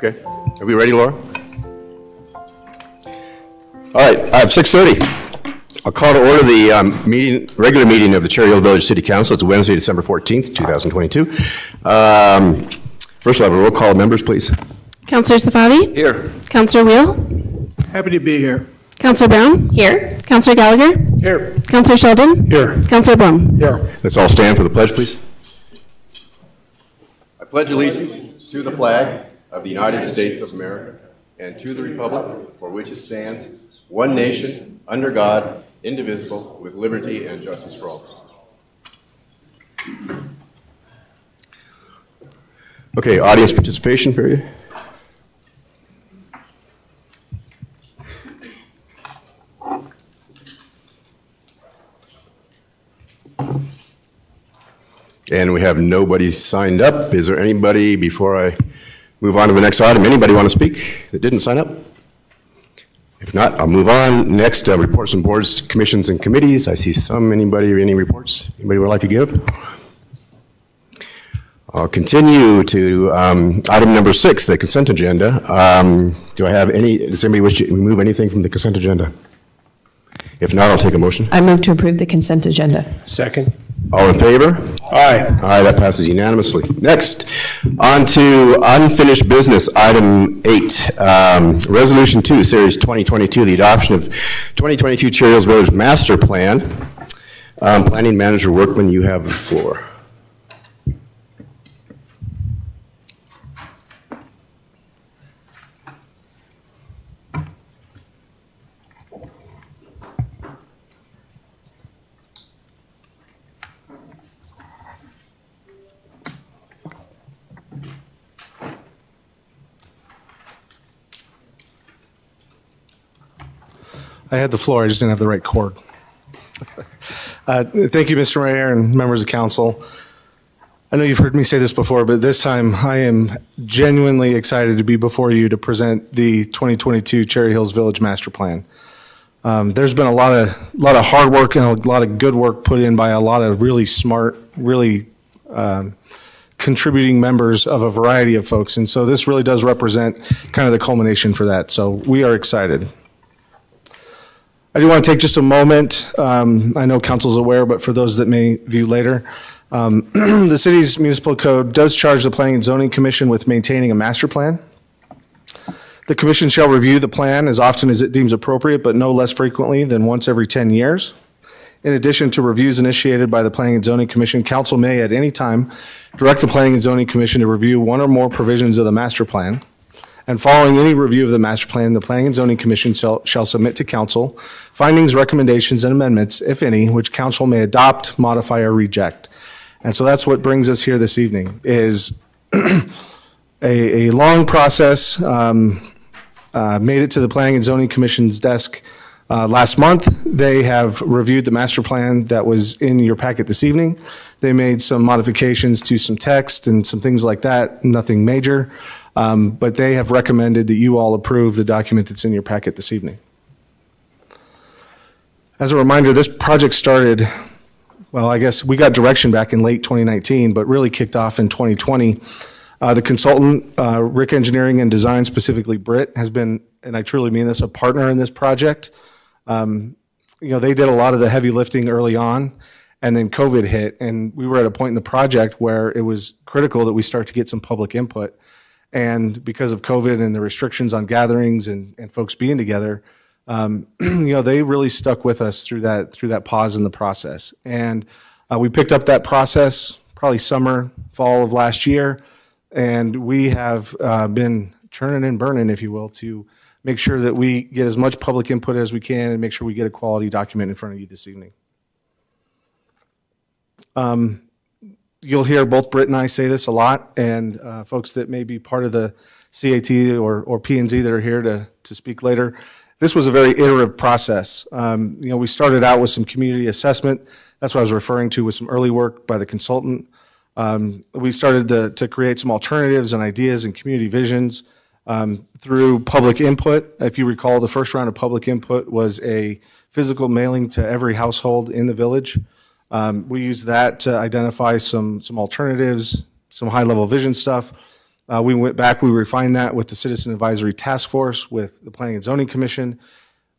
Okay. Are we ready, Laura? All right, I have 6:30. I'll call to order the regular meeting of the Cherry Hill Village City Council. It's Wednesday, December 14th, 2022. First, we'll have a roll call of members, please. Councillor Safadi? Here. Councillor Wheel? Happy to be here. Councillor Brown? Here. Councillor Gallagher? Here. Councillor Sheldon? Here. Councillor Blum? Here. Let's all stand for the pledge, please. I pledge allegiance to the flag of the United States of America and to the republic for which it stands, one nation, under God, indivisible, with liberty and justice for all. Okay, audience participation period. And we have nobody signed up. Is there anybody, before I move on to the next item, anybody want to speak that didn't sign up? If not, I'll move on. Next, reports from boards, commissions, and committees. I see any reports? Anybody would like to give? I'll continue to item number 6, the consent agenda. Does anybody wish to remove anything from the consent agenda? If not, I'll take a motion. I move to approve the consent agenda. Second. All in favor? Aye. Aye, that passes unanimously. Next, on to unfinished business, item 8. Resolution 2, Series 2022, the adoption of 2022 Cherry Hills Village Master Plan. Planning Manager Workman, you have the floor. I had the floor, I just didn't have the right cord. Thank you, Mr. Mayor and members of council. I know you've heard me say this before, but this time I am genuinely excited to be before you to present the 2022 Cherry Hills Village Master Plan. There's been a lot of hard work and a lot of good work put in by a lot of really smart, really contributing members of a variety of folks. And so this really does represent kind of the culmination for that. So we are excited. I do want to take just a moment. I know council's aware, but for those that may view later, the city's municipal code does charge the Planning and Zoning Commission with maintaining a master plan. The commission shall review the plan as often as it deems appropriate, but no less frequently than once every 10 years. In addition to reviews initiated by the Planning and Zoning Commission, council may at any time direct the Planning and Zoning Commission to review one or more provisions of the master plan. And following any review of the master plan, the Planning and Zoning Commission shall submit to council findings, recommendations, and amendments, if any, which council may adopt, modify, or reject. And so that's what brings us here this evening, is a long process, made it to the Planning and Zoning Commission's desk last month. They have reviewed the master plan that was in your packet this evening. They made some modifications to some text and some things like that, nothing major. But they have recommended that you all approve the document that's in your packet this evening. As a reminder, this project started, well, I guess we got direction back in late 2019, but really kicked off in 2020. The consultant, Rick Engineering and Design, specifically Britt, has been, and I truly mean this, a partner in this project. They did a lot of the heavy lifting early on, and then COVID hit, and we were at a point in the project where it was critical that we start to get some public input. And because of COVID and the restrictions on gatherings and folks being together, they really stuck with us through that pause in the process. And we picked up that process probably summer, fall of last year, and we have been churning and burning, if you will, to make sure that we get as much public input as we can and make sure we get a quality document in front of you this evening. You'll hear both Britt and I say this a lot, and folks that may be part of the CAT or P&Z that are here to speak later. This was a very iterative process. We started out with some community assessment. That's what I was referring to with some early work by the consultant. We started to create some alternatives and ideas and community visions through public input. If you recall, the first round of public input was a physical mailing to every household in the village. We used that to identify some alternatives, some high-level vision stuff. We went back, we refined that with the Citizen Advisory Task Force, with the Planning and Zoning Commission.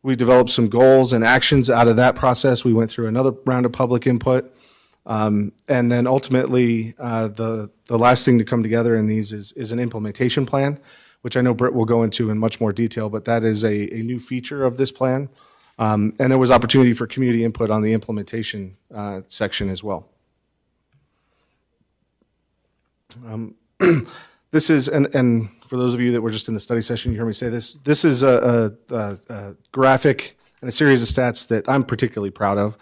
We developed some goals and actions out of that process. We went through another round of public input. And then ultimately, the last thing to come together in these is an implementation plan, which I know Britt will go into in much more detail, but that is a new feature of this plan. And there was opportunity for community input on the implementation section as well. This is, and for those of you that were just in the study session, you heard me say this is a graphic and a series of stats that I'm particularly proud of.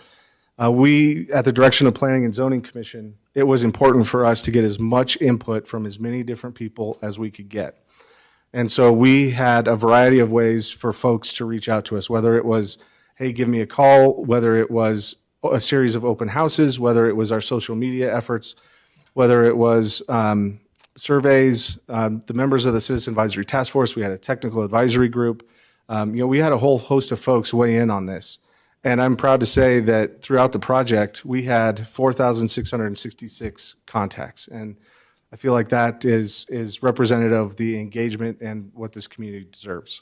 We, at the direction of Planning and Zoning Commission, it was important for us to get as much input from as many different people as we could get. And so we had a variety of ways for folks to reach out to us, whether it was, hey, give me a call, whether it was a series of open houses, whether it was our social media efforts, whether it was surveys, the members of the Citizen Advisory Task Force, we had a technical advisory group. We had a whole host of folks weigh in on this. And I'm proud to say that throughout the project, we had 4,666 contacts. And I feel like that is representative of the engagement and what this community deserves.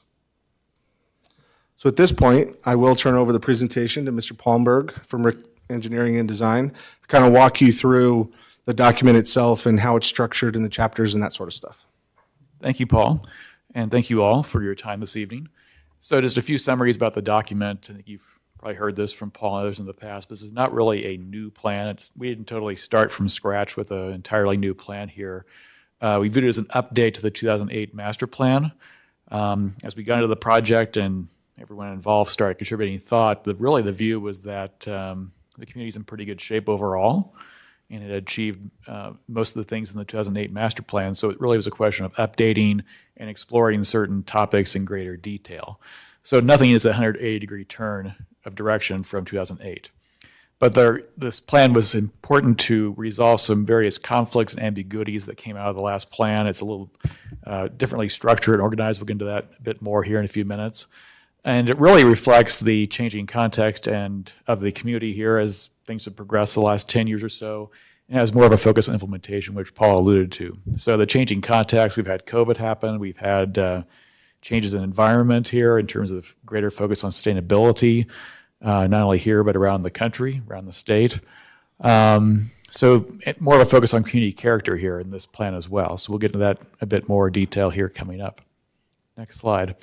So at this point, I will turn over the presentation to Mr. Palmberg from Rick Engineering and Design to kind of walk you through the document itself and how it's structured in the chapters and that sort of stuff. Thank you, Paul, and thank you all for your time this evening. So just a few summaries about the document. I think you've probably heard this from Paul and others in the past. This is not really a new plan. We didn't totally start from scratch with an entirely new plan here. We viewed it as an update to the 2008 master plan. As we got into the project and everyone involved started contributing thought, really the view was that the community's in pretty good shape overall, and it achieved most of the things in the 2008 master plan. So it really was a question of updating and exploring certain topics in greater detail. So nothing is a 180-degree turn of direction from 2008. But this plan was important to resolve some various conflicts and ambiguities that came out of the last plan. It's a little differently structured and organized. We'll get into that a bit more here in a few minutes. And it really reflects the changing context and of the community here as things have progressed the last 10 years or so, and has more of a focus on implementation, which Paul alluded to. So the changing context, we've had COVID happen, we've had changes in environment here in terms of greater focus on sustainability, not only here, but around the country, around the state. So more of a focus on community character here in this plan as well. So we'll get into that a bit more detail here coming up. Next slide.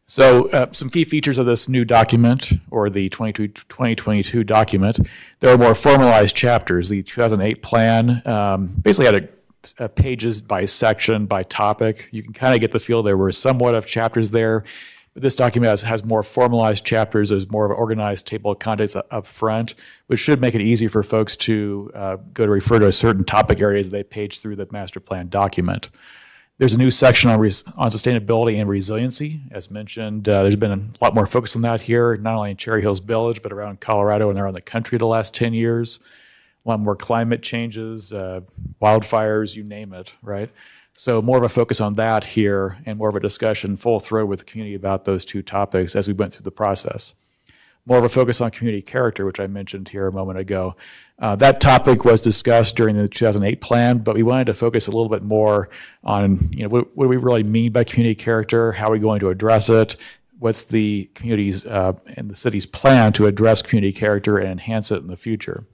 So some key features of this new document, or the 2022 document, there are more formalized chapters. The 2008 plan basically had a pages by section, by topic. You can kind of get the feel there were somewhat of chapters there, but this document has more formalized chapters. There's more of an organized table of contents up front, which should make it easy for folks to go to refer to certain topic areas they page through the master plan document. There's a new section on sustainability and resiliency. As mentioned, there's been a lot more focus on that here, not only in Cherry Hills Village, but around Colorado and around the country the last 10 years. A lot more climate changes, wildfires, you name it, right? So more of a focus on that here and more of a discussion full throat with the community about those two topics as we went through the process. More of a focus on community character, which I mentioned here a moment ago. That topic was discussed during the 2008 plan, but we wanted to focus a little bit more on, what do we really mean by community character? How are we going to address it? What's the community's and the city's plan to address community character and enhance it in the future?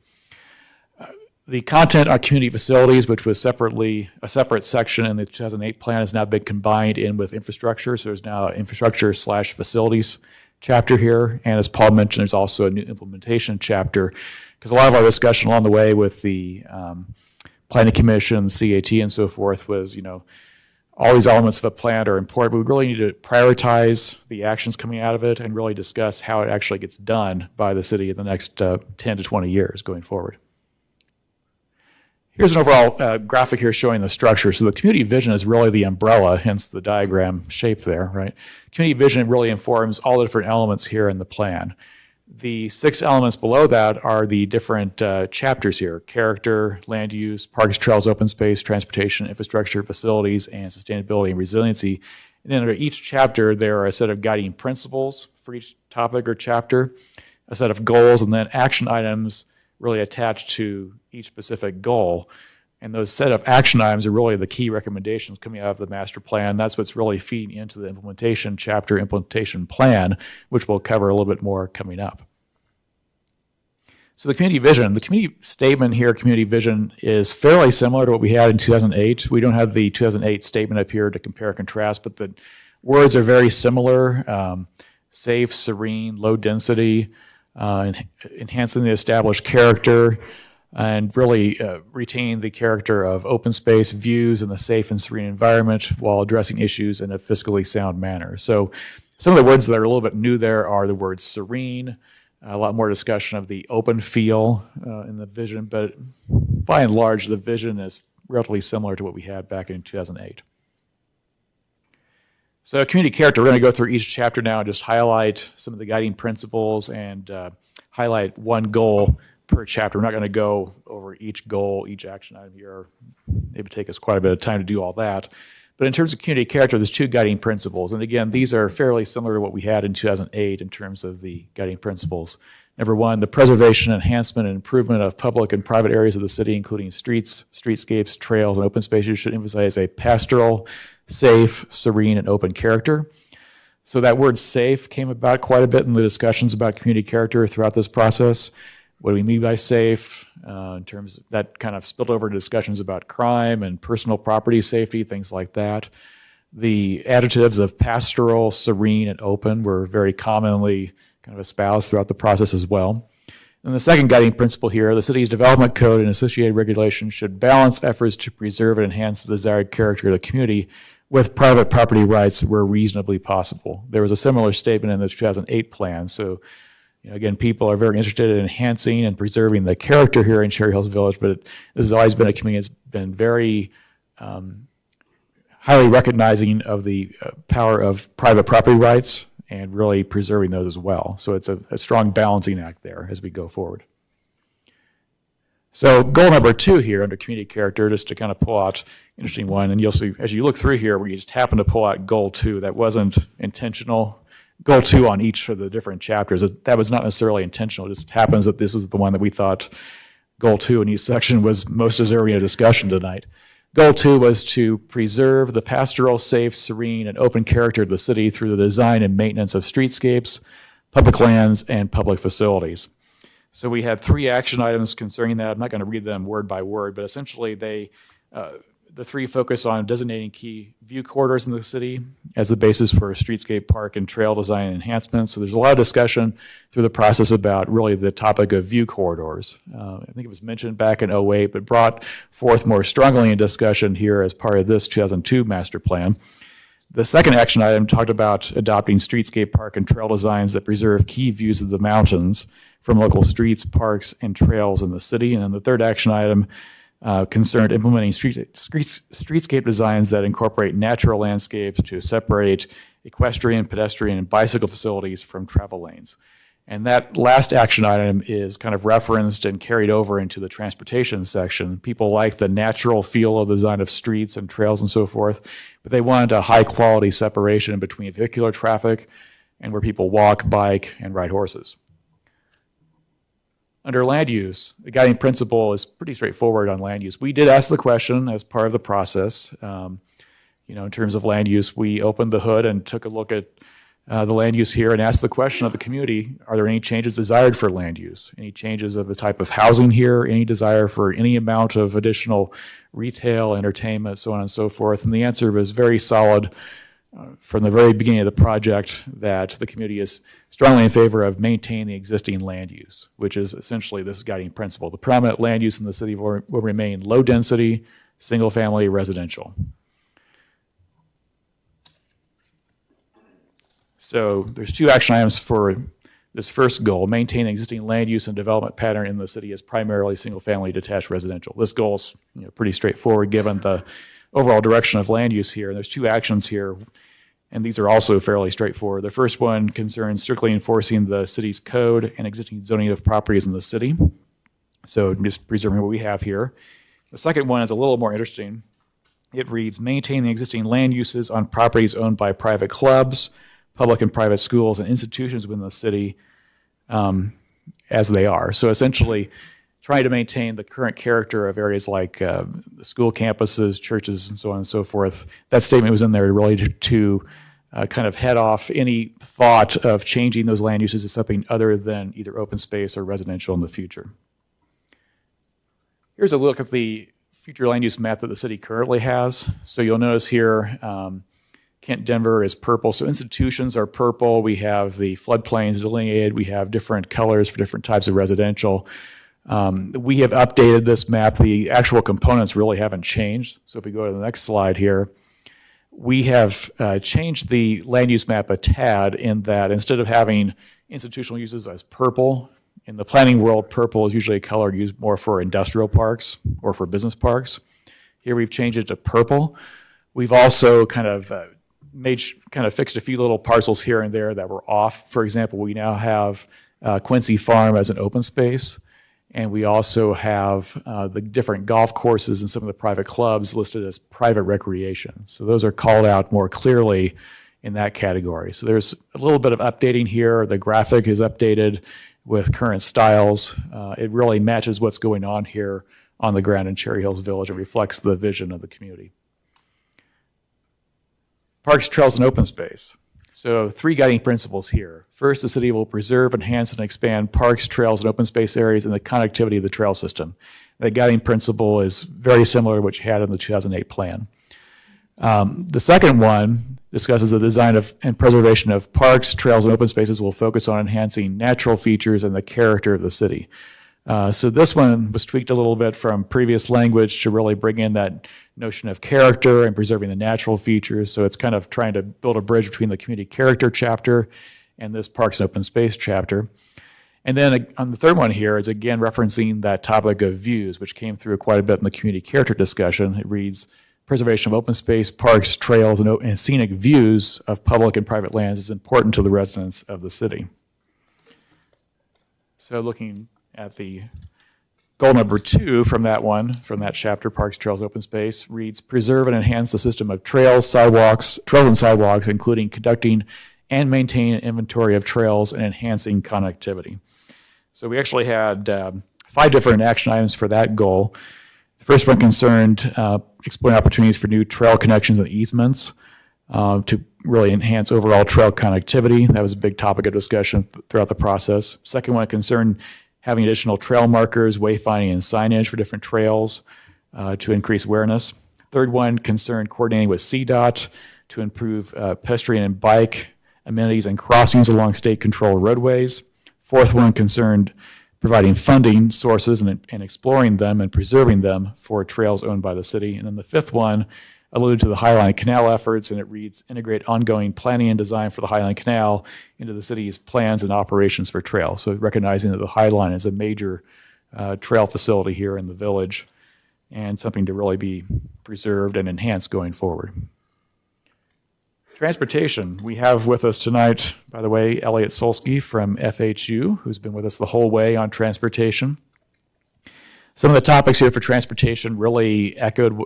The content on community facilities, which was a separate section in the 2008 plan, has now been combined in with infrastructure. So there's now an infrastructure/facilities chapter here. And as Paul mentioned, there's also a new implementation chapter, because a lot of our discussion along the way with the Planning Commission, CAT, and so forth was, all these elements of a plan are important, but we really need to prioritize the actions coming out of it and really discuss how it actually gets done by the city in the next 10 to 20 years going forward. Here's an overall graphic here showing the structure. So the community vision is really the umbrella, hence the diagram shape there, right? Community vision really informs all the different elements here in the plan. The 6 elements below that are the different chapters here: character, land use, parks, trails, open space, transportation, infrastructure, facilities, and sustainability and resiliency. And then under each chapter, there are a set of guiding principles for each topic or chapter, a set of goals, and then action items really attached to each specific goal. And those set of action items are really the key recommendations coming out of the master plan. That's what's really feeding into the implementation chapter, implementation plan, which we'll cover a little bit more coming up. So the community vision, the community statement here, community vision, is fairly similar to what we had in 2008. We don't have the 2008 statement up here to compare and contrast, but the words are very similar. Safe, serene, low density, enhancing the established character, and really retain the character of open space views in a safe and serene environment while addressing issues in a fiscally sound manner. So some of the words that are a little bit new there are the word serene, a lot more discussion of the open feel in the vision, but by and large, the vision is relatively similar to what we had back in 2008. So community character, we're going to go through each chapter now and just highlight some of the guiding principles and highlight one goal per chapter. We're not going to go over each goal, each action item here. It would take us quite a bit of time to do all that. But in terms of community character, there's two guiding principles. And again, these are fairly similar to what we had in 2008 in terms of the guiding principles. Number one, the preservation, enhancement, and improvement of public and private areas of the city, including streets, streetscapes, trails, and open spaces, should emphasize a pastoral, safe, serene, and open character. So that word safe came about quite a bit in the discussions about community character throughout this process. What do we mean by safe? In terms of, that kind of spilled over to discussions about crime and personal property safety, things like that. The adjectives of pastoral, serene, and open were very commonly kind of espoused throughout the process as well. And the second guiding principle here, the city's development code and associated regulations should balance efforts to preserve and enhance the desired character of the community with private property rights where reasonably possible. There was a similar statement in the 2008 plan. So, again, people are very interested in enhancing and preserving the character here in Cherry Hills Village, but this has always been a community that's been very highly recognizing of the power of private property rights and really preserving those as well. So it's a strong balancing act there as we go forward. So goal number 2 here under community character, just to kind of pull out an interesting one, and you'll see as you look through here where you just happen to pull out goal 2, that wasn't intentional. Goal 2 on each of the different chapters, that was not necessarily intentional. It just happens that this is the one that we thought goal 2 in each section was most deserving of discussion tonight. Goal 2 was to preserve the pastoral, safe, serene, and open character of the city through the design and maintenance of streetscapes, public lands, and public facilities. So we had 3 action items concerning that. I'm not going to read them word by word, but essentially the 3 focus on designating key view corridors in the city as the basis for streetscape, park, and trail design enhancements. So there's a lot of discussion through the process about really the topic of view corridors. I think it was mentioned back in 2008, but brought forth more strongly in discussion here as part of this 2002 master plan. The second action item talked about adopting streetscape, park, and trail designs that preserve key views of the mountains from local streets, parks, and trails in the city. And then the third action item concerned implementing streetscape designs that incorporate natural landscapes to separate equestrian, pedestrian, and bicycle facilities from travel lanes. And that last action item is kind of referenced and carried over into the transportation section. People like the natural feel of the design of streets and trails and so forth, but they wanted a high quality separation between vehicular traffic and where people walk, bike, and ride horses. Under land use, the guiding principle is pretty straightforward on land use. We did ask the question as part of the process. In terms of land use, we opened the hood and took a look at the land use here and asked the question of the community, are there any changes desired for land use? Any changes of the type of housing here? Any desire for any amount of additional retail, entertainment, so on and so forth? And the answer was very solid from the very beginning of the project that the community is strongly in favor of maintaining the existing land use, which is essentially this guiding principle. The predominant land use in the city will remain low density, single family residential. So there's 2 action items for this first goal: maintain existing land use and development pattern in the city as primarily single family detached residential. This goal is pretty straightforward given the overall direction of land use here. And there's 2 actions here, and these are also fairly straightforward. The first one concerns strictly enforcing the city's code and existing zoning of properties in the city. So just preserving what we have here. The second one is a little more interesting. It reads, maintain the existing land uses on properties owned by private clubs, public and private schools, and institutions within the city as they are. So essentially, trying to maintain the current character of areas like school campuses, churches, and so on and so forth. That statement was in there really to kind of head off any thought of changing those land uses to something other than either open space or residential in the future. Here's a look at the future land use map that the city currently has. So you'll notice here, Kent Denver is purple. So institutions are purple. We have the floodplains delineated. We have different colors for different types of residential. We have updated this map. The actual components really haven't changed. So if we go to the next slide here, we have changed the land use map a tad in that instead of having institutional uses as purple, in the planning world, purple is usually a color used more for industrial parks or for business parks. Here we've changed it to purple. We've also kind of fixed a few little parcels here and there that were off. For example, we now have Quincy Farm as an open space, and we also have the different golf courses and some of the private clubs listed as private recreation. So those are called out more clearly in that category. So there's a little bit of updating here. The graphic is updated with current styles. It really matches what's going on here on the ground in Cherry Hills Village. It reflects the vision of the community. Parks, trails, and open space. So 3 guiding principles here. First, the city will preserve, enhance, and expand parks, trails, and open space areas and the connectivity of the trail system. The guiding principle is very similar to what you had in the 2008 plan. The second one discusses the design of and preservation of parks, trails, and open spaces will focus on enhancing natural features and the character of the city. So this one was tweaked a little bit from previous language to really bring in that notion of character and preserving the natural features. So it's kind of trying to build a bridge between the community character chapter and this parks and open space chapter. And then on the third one here is again referencing that topic of views, which came through quite a bit in the community character discussion. It reads, preservation of open space, parks, trails, and scenic views of public and private lands is important to the residents of the city. So looking at the goal number 2 from that chapter, Parks, Trails, Open Space, reads, preserve and enhance the system of trails and sidewalks, including conducting and maintaining an inventory of trails and enhancing connectivity. So we actually had 5 different action items for that goal. The first one concerned exploring opportunities for new trail connections and easements to really enhance overall trail connectivity. That was a big topic of discussion throughout the process. Second one concerned having additional trail markers, wayfinding, and signage for different trails to increase awareness. Third one concerned coordinating with CDOT to improve pedestrian and bike amenities and crossings along state-controlled roadways. Fourth one concerned providing funding sources and exploring them and preserving them for trails owned by the city. And then the fifth one alluded to the Highline Canal efforts, and it reads, integrate ongoing planning and design for the Highline Canal into the city's plans and operations for trails. So recognizing that the Highline is a major trail facility here in the village and something to really be preserved and enhanced going forward. Transportation. We have with us tonight, by the way, Elliot Solsky from FHU, who's been with us the whole way on transportation. Some of the topics here for transportation really echoed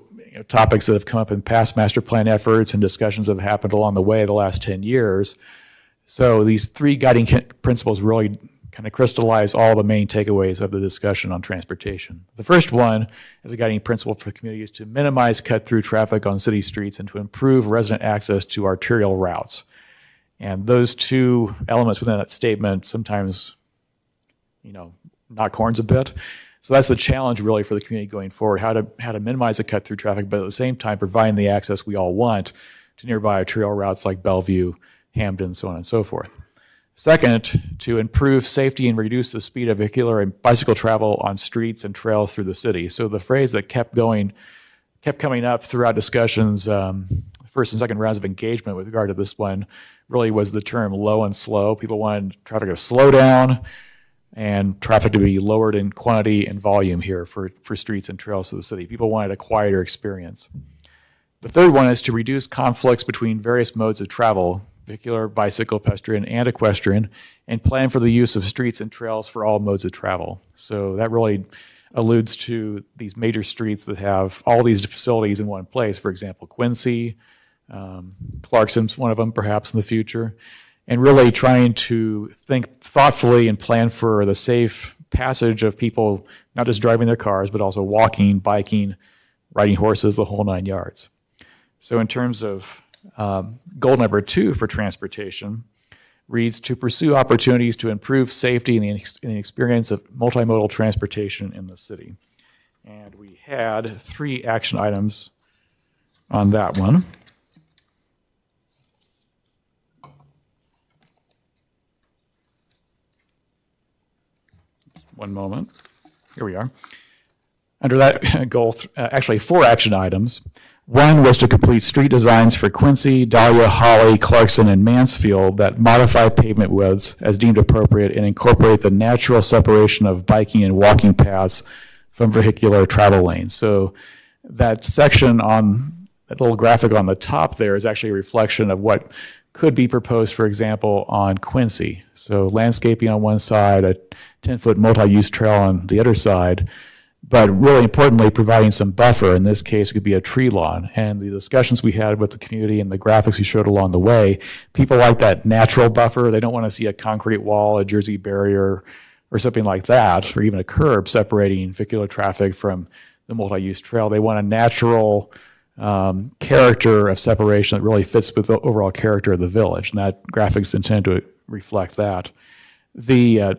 topics that have come up in past master plan efforts and discussions that have happened along the way the last 10 years. So these 3 guiding principles really kind of crystallize all the main takeaways of the discussion on transportation. The first one, as a guiding principle for the community, is to minimize cut-through traffic on city streets and to improve resident access to arterial routes. And those 2 elements within that statement sometimes, knock horns a bit. So that's the challenge really for the community going forward, how to minimize the cut-through traffic, but at the same time providing the access we all want to nearby arterial routes like Bellevue, Hamden, so on and so forth. Second, to improve safety and reduce the speed of vehicular and bicycle travel on streets and trails through the city. So the phrase that kept coming up throughout discussions, first and second rounds of engagement with regard to this one, really was the term low and slow. People wanted traffic to slow down and traffic to be lowered in quantity and volume here for streets and trails of the city. People wanted a quieter experience. The third one is to reduce conflicts between various modes of travel, vehicular, bicycle, pedestrian, and equestrian, and plan for the use of streets and trails for all modes of travel. So that really alludes to these major streets that have all these facilities in one place. For example, Quincy, Clarkson's one of them perhaps in the future, and really trying to think thoughtfully and plan for the safe passage of people not just driving their cars, but also walking, biking, riding horses, the whole 9 yards. So in terms of goal number 2 for transportation, reads to pursue opportunities to improve safety and the experience of multimodal transportation in the city. And we had 3 action items on that one. One moment. Here we are. Under that goal, actually 4 action items. One was to complete street designs for Quincy, Dahlia, Holly, Clarkson, and Mansfield that modify pavement widths as deemed appropriate and incorporate the natural separation of biking and walking paths from vehicular travel lanes. So that section on that little graphic on the top there is actually a reflection of what could be proposed, for example, on Quincy. So landscaping on one side, a 10-foot multi-use trail on the other side, but really importantly, providing some buffer. In this case, it could be a tree lawn. And the discussions we had with the community and the graphics we showed along the way, people like that natural buffer. They don't want to see a concrete wall, a Jersey barrier, or something like that, or even a curb separating vehicular traffic from the multi-use trail. They want a natural character of separation that really fits with the overall character of the village. And that graphics intend to reflect that. The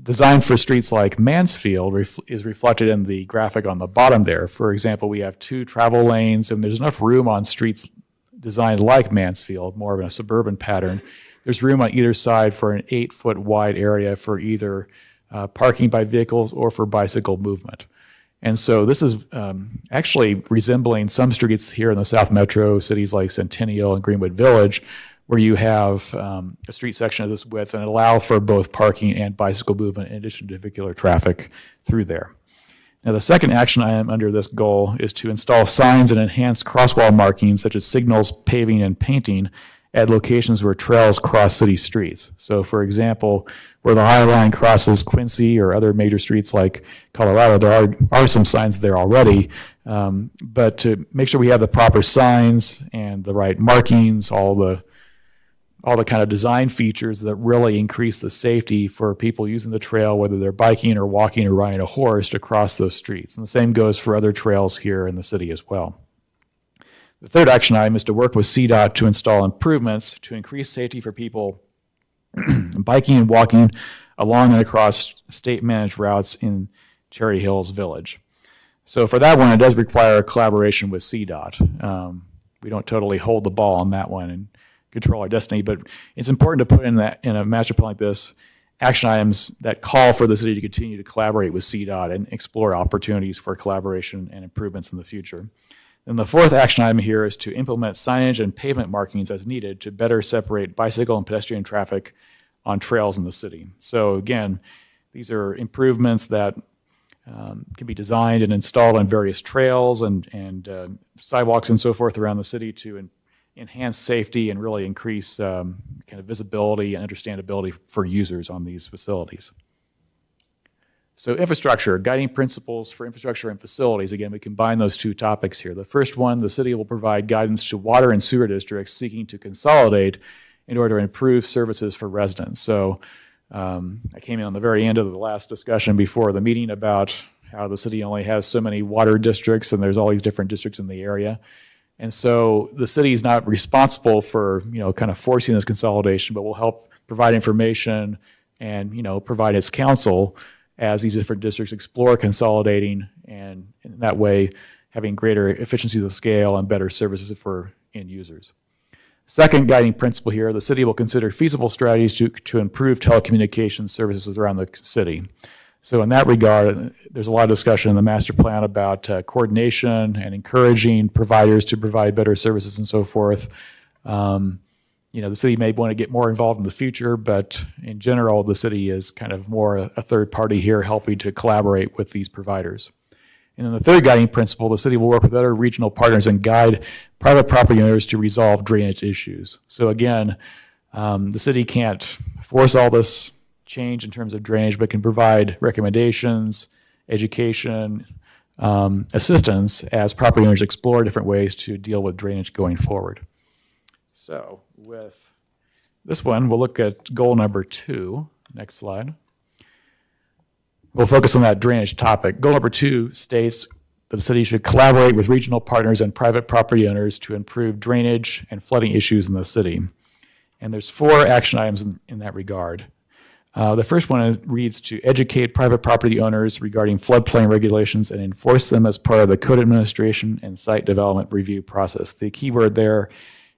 design for streets like Mansfield is reflected in the graphic on the bottom there. For example, we have 2 travel lanes, and there's enough room on streets designed like Mansfield, more of a suburban pattern. There's room on either side for an 8-foot wide area for either parking by vehicles or for bicycle movement. And so this is actually resembling some streets here in the South Metro, cities like Centennial and Greenwood Village, where you have a street section of this width and allow for both parking and bicycle movement in addition to vehicular traffic through there. Now, the second action item under this goal is to install signs and enhance crosswalk markings such as signals, paving, and painting at locations where trails cross city streets. So, for example, where the High Line crosses Quincy or other major streets like Colorado, there are some signs there already, but to make sure we have the proper signs and the right markings, all the kind of design features that really increase the safety for people using the trail, whether they're biking or walking or riding a horse to cross those streets. And the same goes for other trails here in the city as well. The third action item is to work with CDOT to install improvements to increase safety for people biking and walking along and across state-managed routes in Cherry Hills Village. So for that one, it does require a collaboration with CDOT. We don't totally hold the ball on that one and control our destiny, but it's important to put in a master plan like this action items that call for the city to continue to collaborate with CDOT and explore opportunities for collaboration and improvements in the future. And the fourth action item here is to implement signage and pavement markings as needed to better separate bicycle and pedestrian traffic on trails in the city. So again, these are improvements that can be designed and installed on various trails and sidewalks and so forth around the city to enhance safety and really increase kind of visibility and understandability for users on these facilities. So infrastructure, guiding principles for infrastructure and facilities. Again, we combine those 2 topics here. The first one, the city will provide guidance to water and sewer districts seeking to consolidate in order to improve services for residents. So I came in on the very end of the last discussion before the meeting about how the city only has so many water districts and there's all these different districts in the area. And so the city is not responsible for, kind of forcing this consolidation, but will help provide information and, provide its counsel as these different districts explore consolidating and in that way having greater efficiencies of scale and better services for end users. Second guiding principle here, the city will consider feasible strategies to improve telecommunications services around the city. So in that regard, there's a lot of discussion in the master plan about coordination and encouraging providers to provide better services and so forth. The city may want to get more involved in the future, but in general, the city is kind of more a third party here helping to collaborate with these providers. And then the third guiding principle, the city will work with other regional partners and guide private property owners to resolve drainage issues. So again, the city can't force all this change in terms of drainage, but can provide recommendations, education, assistance as property owners explore different ways to deal with drainage going forward. So with this one, we'll look at goal number 2. Next slide. we'll focus on that drainage topic. Goal number 2 states that the city should collaborate with regional partners and private property owners to improve drainage and flooding issues in the city. And there's 4 action items in that regard. The first one reads to educate private property owners regarding floodplain regulations and enforce them as part of the code administration and site development review process. The key word there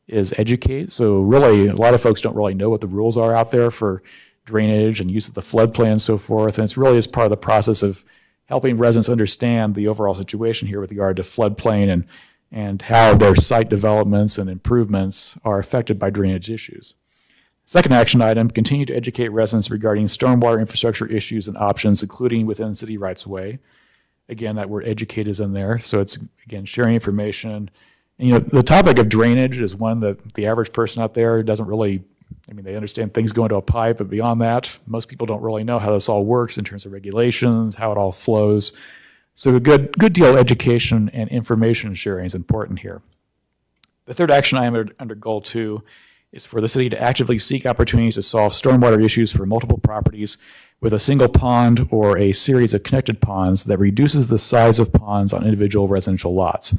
is educate. So really, a lot of folks don't really know what the rules are out there for drainage and use of the floodplain and so forth. And it's really as part of the process of helping residents understand the overall situation here with regard to floodplain and how their site developments and improvements are affected by drainage issues. Second action item, continue to educate residents regarding stormwater infrastructure issues and options, including within city rights-of-way. Again, that word educate is in there. So it's, again, sharing information. And, the topic of drainage is one that the average person out there doesn't really, they understand things go into a pipe, but beyond that, most people don't really know how this all works in terms of regulations, how it all flows. So a good deal of education and information sharing is important here. The third action item under Goal 2 is for the city to actively seek opportunities to solve stormwater issues for multiple properties with a single pond or a series of connected ponds that reduces the size of ponds on individual residential lots.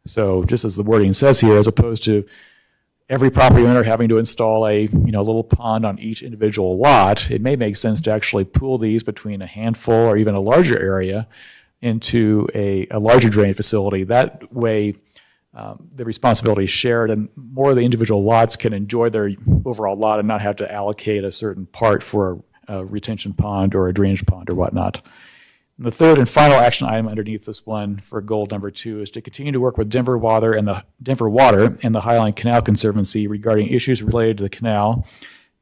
So just as the wording says here, as opposed to every property owner having to install a little pond on each individual lot, it may make sense to actually pool these between a handful or even a larger area into a larger drainage facility. That way, the responsibility is shared and more of the individual lots can enjoy their overall lot and not have to allocate a certain part for a retention pond or a drainage pond or whatnot. And the third and final action item underneath this one for goal number 2 is to continue to work with Denver Water and the Highline Canal Conservancy regarding issues related to the canal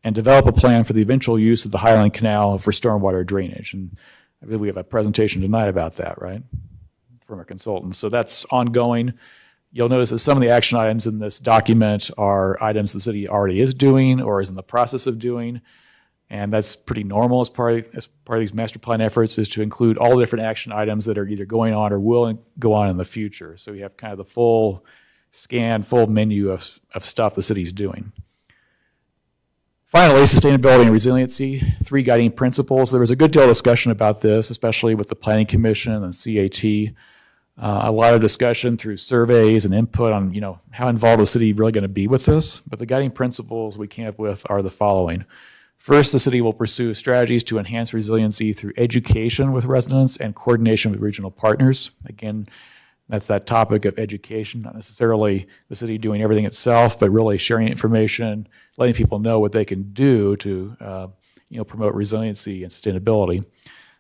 and develop a plan for the eventual use of the Highline Canal for stormwater drainage. And I believe we have a presentation tonight about that, right, from our consultants. So that's ongoing. You'll notice that some of the action items in this document are items the city already is doing or is in the process of doing. And that's pretty normal as part of these master plan efforts, is to include all the different action items that are either going on or will go on in the future. So you have kind of the full menu of stuff the city's doing. Finally, sustainability and resiliency, 3 guiding principles. There was a good deal of discussion about this, especially with the Planning Commission and CAT. A lot of discussion through surveys and input on, how involved the city really going to be with this. But the guiding principles we came up with are the following. First, the city will pursue strategies to enhance resiliency through education with residents and coordination with regional partners. Again, that's that topic of education, not necessarily the city doing everything itself, but really sharing information, letting people know what they can do to promote resiliency and sustainability.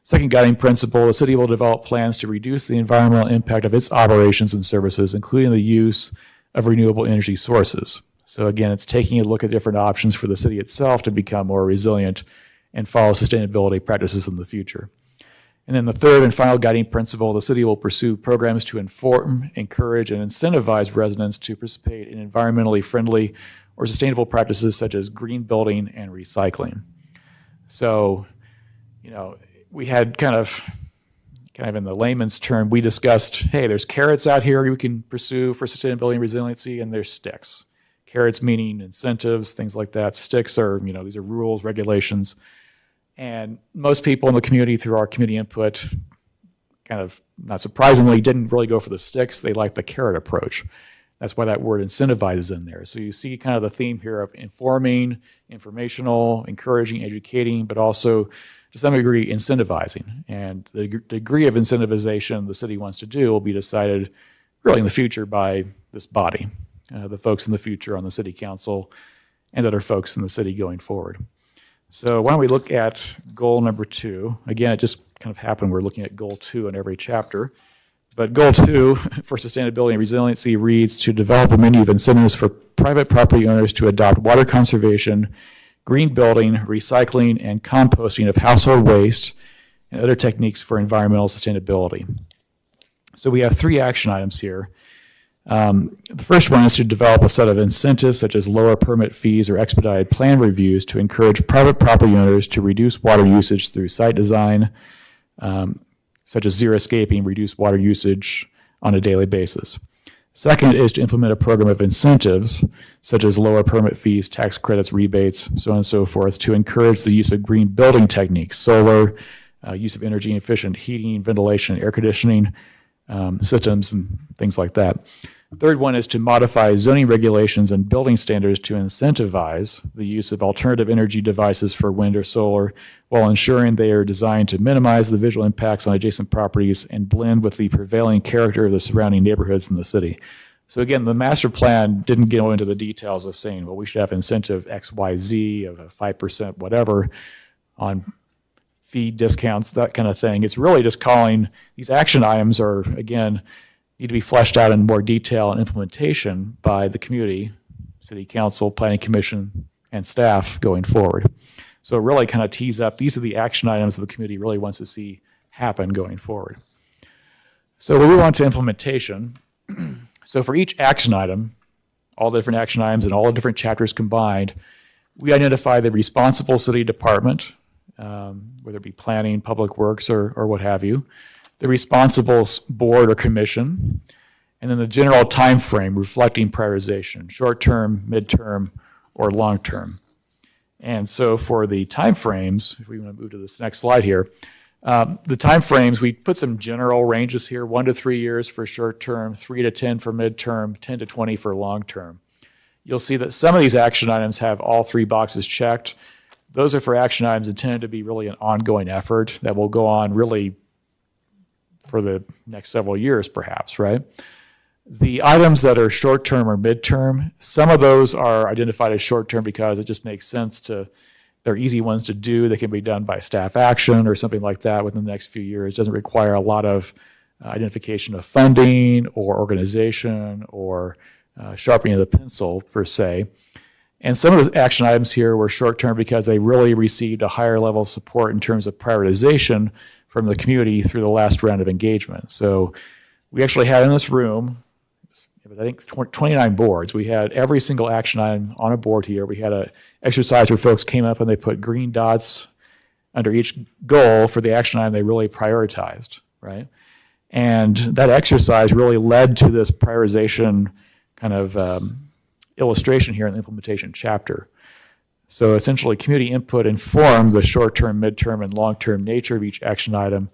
Second guiding principle, the city will develop plans to reduce the environmental impact of its operations and services, including the use of renewable energy sources. So again, it's taking a look at different options for the city itself to become more resilient and follow sustainability practices in the future. And then the third and final guiding principle, the city will pursue programs to inform, encourage, and incentivize residents to participate in environmentally friendly or sustainable practices such as green building and recycling. So, we had kind of in the layman's term, we discussed, hey, there's carrots out here we can pursue for sustainability and resiliency, and there's sticks. Carrots meaning incentives, things like that. Sticks are, these are rules, regulations. And most people in the community, through our community input, kind of, not surprisingly, didn't really go for the sticks. They liked the carrot approach. That's why that word incentivize is in there. So you see kind of the theme here of informing, informational, encouraging, educating, but also to some degree incentivizing. And the degree of incentivization the city wants to do will be decided really in the future by this body, the folks in the future on the city council and other folks in the city going forward. So why don't we look at goal number 2. Again, it just kind of happened. We're looking at goal 2 in every chapter. But goal 2 for sustainability and resiliency reads to develop a menu of incentives for private property owners to adopt water conservation, green building, recycling, and composting of household waste and other techniques for environmental sustainability. So we have 3 action items here. The first one is to develop a set of incentives such as lower permit fees or expedited plan reviews to encourage private property owners to reduce water usage through site design, such as zero escaping, reduce water usage on a daily basis. Second is to implement a program of incentives, such as lower permit fees, tax credits, rebates, so on and so forth, to encourage the use of green building techniques, solar, use of energy efficient heating, ventilation, air conditioning systems, and things like that. Third one is to modify zoning regulations and building standards to incentivize the use of alternative energy devices for wind or solar while ensuring they are designed to minimize the visual impacts on adjacent properties and blend with the prevailing character of the surrounding neighborhoods in the city. So again, the master plan didn't go into the details of saying, well, we should have incentive X, Y, Z of a 5% whatever on fee discounts, that kind of thing. It's really just calling these action items are, again, need to be fleshed out in more detail and implementation by the community, city council, planning commission, and staff going forward. So it really kind of tees up, these are the action items that the community really wants to see happen going forward. So we move on to implementation. So for each action item, all the different action items and all the different chapters combined, we identify the responsible city department, whether it be planning, public works, or what have you, the responsible board or commission, and then the general time frame reflecting prioritization, short-term, mid-term, or long-term. And so for the time frames, if we want to move to this next slide here, the time frames, we put some general ranges here, 1 to 3 years for short-term, 3 to 10 for mid-term, 10 to 20 for long-term. You'll see that some of these action items have all 3 boxes checked. Those are for action items intended to be really an ongoing effort that will go on really for the next several years, perhaps, right? The items that are short-term or mid-term, some of those are identified as short-term because it just makes sense to, they're easy ones to do. They can be done by staff action or something like that within the next few years. It doesn't require a lot of identification of funding or organization or sharpening of the pencil, per se. And some of the action items here were short-term because they really received a higher level of support in terms of prioritization from the community through the last round of engagement. So we actually had in this room, it was, I think, 29 boards. We had every single action item on a board here. We had an exercise where folks came up and they put green dots under each goal for the action item they really prioritized, right? And that exercise really led to this prioritization kind of illustration here in the implementation chapter. So essentially, community input informed the short-term, mid-term, and long-term nature of each action item,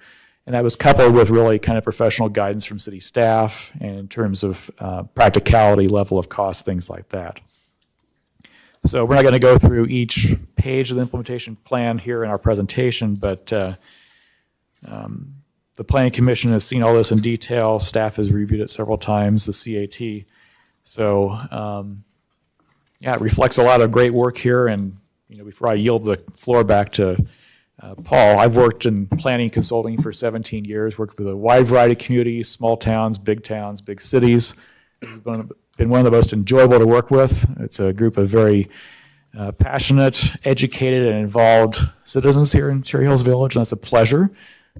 and that was coupled with really kind of professional guidance from city staff and in terms of practicality, level of cost, things like that. So we're not going to go through each page of the implementation plan here in our presentation, but the Planning Commission has seen all this in detail. Staff has reviewed it several times, the CAT. So yeah, it reflects a lot of great work here. And before I yield the floor back to Paul, I've worked in planning consulting for 17 years, worked with a wide variety of communities, small towns, big cities. This has been one of the most enjoyable to work with. It's a group of very passionate, educated, and involved citizens here in Cherry Hills Village, and it's a pleasure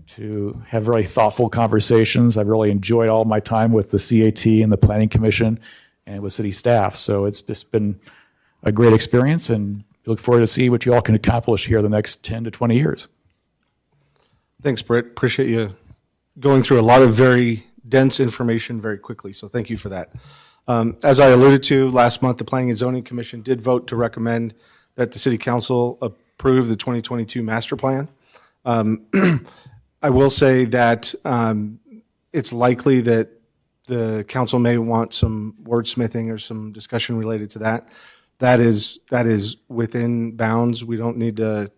to have really thoughtful conversations. I've really enjoyed all my time with the CAT and the Planning Commission and with city staff. So it's just been a great experience, and we look forward to see what you all can accomplish here the next 10 to 20 years. Thanks, Britt. Appreciate you going through a lot of very dense information very quickly, so thank you for that. As I alluded to, last month, the Planning and Zoning Commission did vote to recommend that the City Council approve the 2022 master plan. I will say that it's likely that the council may want some wordsmithing or some discussion related to that. That is within bounds. We don't need to,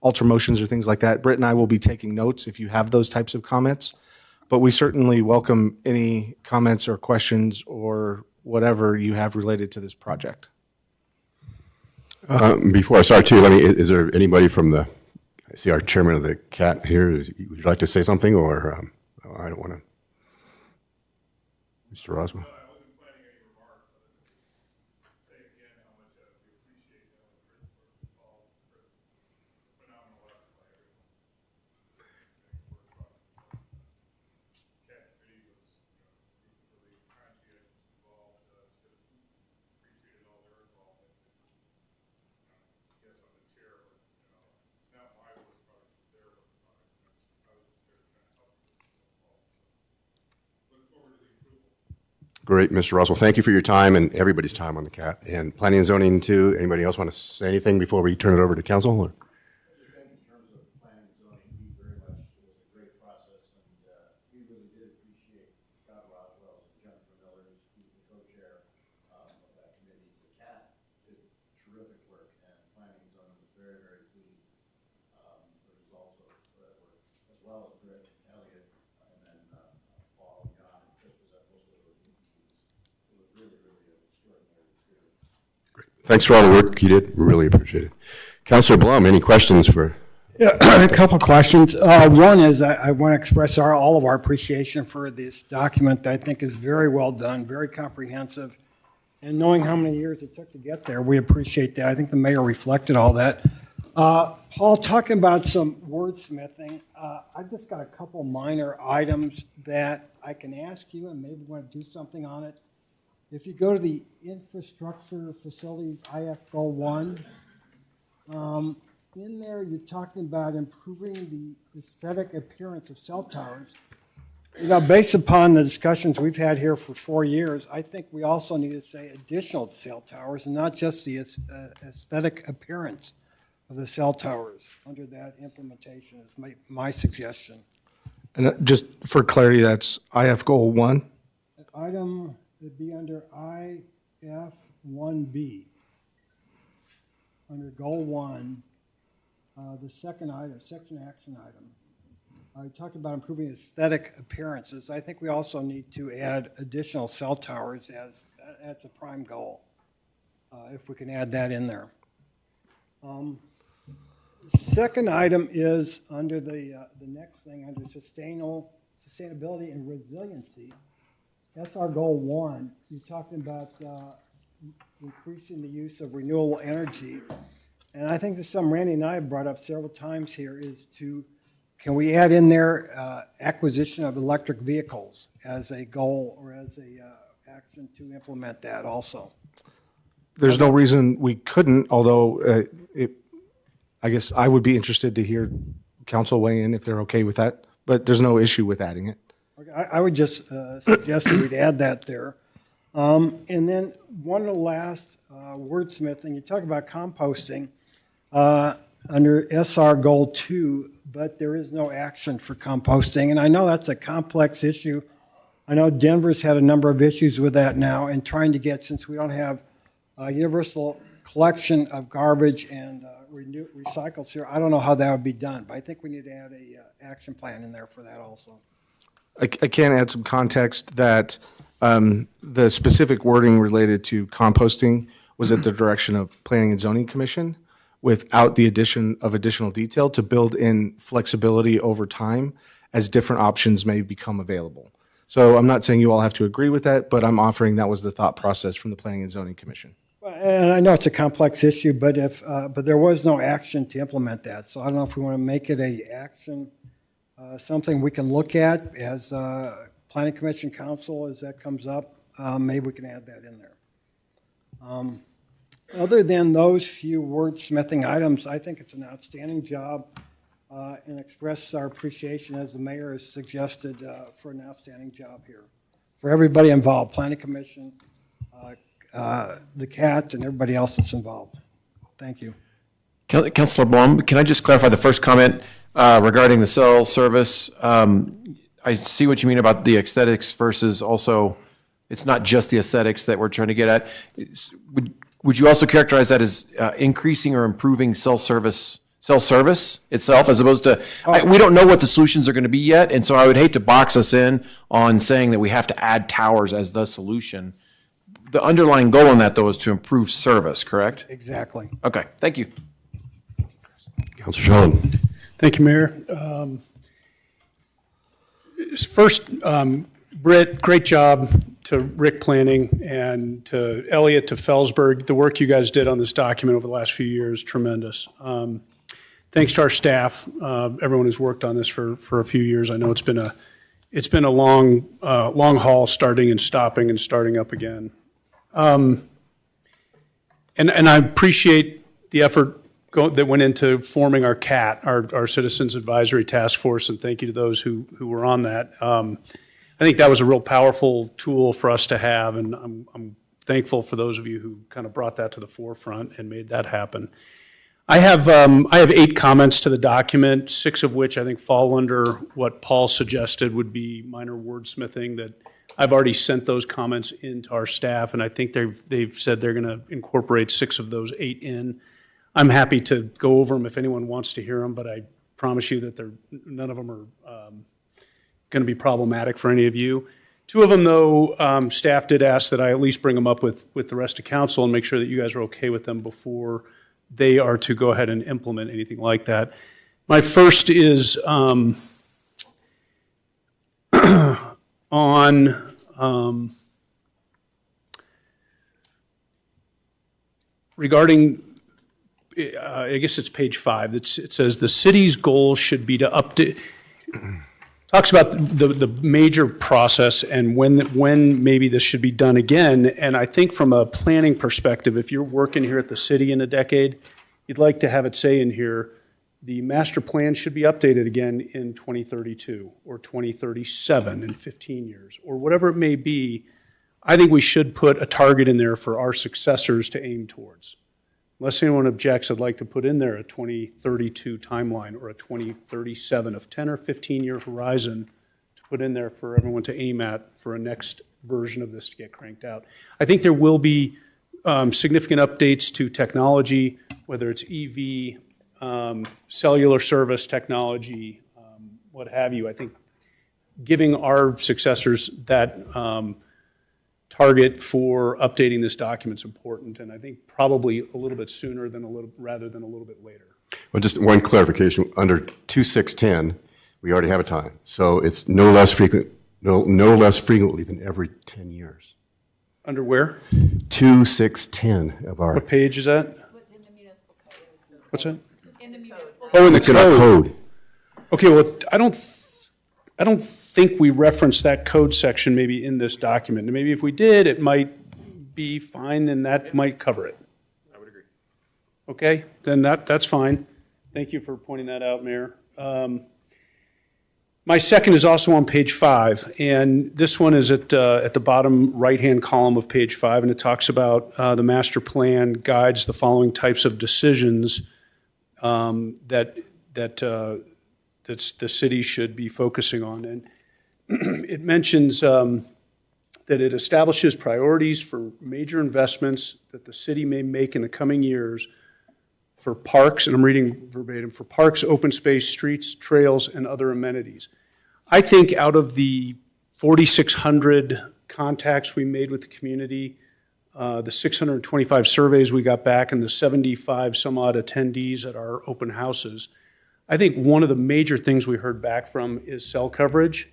alter motions or things like that. Britt and I will be taking notes if you have those types of comments, but we certainly welcome any comments or questions or whatever you have related to this project. Before I start, too, is there anybody from I see our chairman of the CAT here. Would you like to say something, or I don't want to? Mr. Roswell. Great, Mr. Russell. Thank you for your time and everybody's time on the CAT. And Planning and Zoning, too. Anybody else want to say anything before we turn it over to council? Or? we really did appreciate Scott Roswell and Jennifer Miller, who's the co-chair of that committee. The CAT did terrific work, and planning and zoning was very, very pleased. The results were, as well as Britt, Elliot, and then Paul, John, and Chris was at most of those meetings. It was really, really an extraordinary experience. Thanks for all the work you did. Really appreciate it. Councilor Blum, any questions for? Yeah, a couple of questions. One is I want to express all of our appreciation for this document that I think is very well done, very comprehensive. And knowing how many years it took to get there, we appreciate that. I think the mayor reflected all that. Paul, talking about some wordsmithing, I've just got a couple minor items that I can ask you and maybe want to do something on it. If you go to the infrastructure facilities IF Goal 1, in there, you're talking about improving the aesthetic appearance of cell towers. You know, based upon the discussions we've had here for 4 years, I think we also need to say additional cell towers and not just the aesthetic appearance of the cell towers under that implementation is my suggestion. And just for clarity, that's IF Goal 1? Item would be under IF 1B. Under Goal 1. The second item, section action item, I talked about improving aesthetic appearances. I think we also need to add additional cell towers as that's a prime goal, if we can add that in there. Second item is under the next thing, under sustainability and resiliency. That's our Goal 1. You're talking about increasing the use of renewable energy. And I think this is something Randy and I have brought up several times here is can we add in there acquisition of electric vehicles as a goal or as a action to implement that also? There's no reason we couldn't, although I guess I would be interested to hear council weigh in if they're okay with that, but there's no issue with adding it. Okay, I would just suggest that we'd add that there. And then one of the last wordsmithing, you talk about composting under SR Goal 2, but there is no action for composting. And I know that's a complex issue. I know Denver's had a number of issues with that now and trying to get, since we don't have universal collection of garbage and recycles here, I don't know how that would be done, but I think we need to add a action plan in there for that also. I can add some context that the specific wording related to composting was at the direction of Planning and Zoning Commission without the addition of additional detail to build in flexibility over time as different options may become available. So I'm not saying you all have to agree with that, but I'm offering that was the thought process from the Planning and Zoning Commission. And I know it's a complex issue, but but there was no action to implement that. So I don't know if we want to make it a action, something we can look at as Planning Commission Council as that comes up. Maybe we can add that in there. Other than those few wordsmithing items, I think it's an outstanding job and express our appreciation, as the mayor has suggested, for an outstanding job here. For everybody involved, Planning Commission, the CAT, and everybody else that's involved. Thank you. Councilor Blum, can I just clarify the first comment regarding the cell service? I see what you mean about the aesthetics versus also, it's not just the aesthetics that we're trying to get at. Would you also characterize that as increasing or improving cell service itself, as opposed to, we don't know what the solutions are going to be yet, and so I would hate to box us in on saying that we have to add towers as the solution. The underlying goal in that, though, is to improve service, correct? Exactly. Okay, thank you. Councilor Charlou. Thank you, Mayor. First, Britt, great job to Rick Planning and to Elliot, to Felsberg. The work you guys did on this document over the last few years, tremendous. Thanks to our staff, everyone who's worked on this for a few years. I know it's been a long haul, starting and stopping and starting up again. And I appreciate the effort that went into forming our CAT, our Citizens Advisory Task Force, and thank you to those who were on that. I think that was a real powerful tool for us to have, and I'm thankful for those of you who kind of brought that to the forefront and made that happen. I have 8 comments to the document, 6 of which I think fall under what Paul suggested would be minor wordsmithing. That I've already sent those comments into our staff, and I think they've said they're going to incorporate 6 of those 8 in. I'm happy to go over them if anyone wants to hear them, but I promise you that none of them are going to be problematic for any of you. 2 of them, though, staff did ask that I at least bring them up with the rest of council and make sure that you guys are okay with them before they are to go ahead and implement anything like that. My first is on regarding, I guess it's page 5. It says the city's goal should be to update. Talks about the major process and when maybe this should be done again. And I think from a planning perspective, if you're working here at the city in a decade, you'd like to have it say in here, the master plan should be updated again in 2032 or 2037 in 15 years or whatever it may be. I think we should put a target in there for our successors to aim towards. Unless anyone objects, I'd like to put in there a 2032 timeline or a 2037 of 10 or 15-year horizon to put in there for everyone to aim at for a next version of this to get cranked out. I think there will be significant updates to technology, whether it's EV, cellular service technology, what have you. I think giving our successors that target for updating this document is important, and I think probably a little bit sooner rather than a little bit later. Well, just one clarification. Under 2610, we already have a time. So it's no less frequently than every 10 years. Under where? 2610 of our. What page is that? Within the municipal code. What's that? In the municipal Oh, in the It's in our code. Okay, well, I don't think we referenced that code section maybe in this document. And maybe if we did, it might be fine and that might cover it. I would agree. Okay, then that's fine. Thank you for pointing that out, Mayor. My second is also on page 5, and this one is at the bottom right-hand column of page 5, and it talks about the master plan guides the following types of decisions that the city should be focusing on. And it mentions that it establishes priorities for major investments that the city may make in the coming years for parks, and I'm reading verbatim, for parks, open space, streets, trails, and other amenities. I think out of the 4,600 contacts we made with the community, the 625 surveys we got back, and the 75 some odd attendees at our open houses, I think one of the major things we heard back from is cell coverage.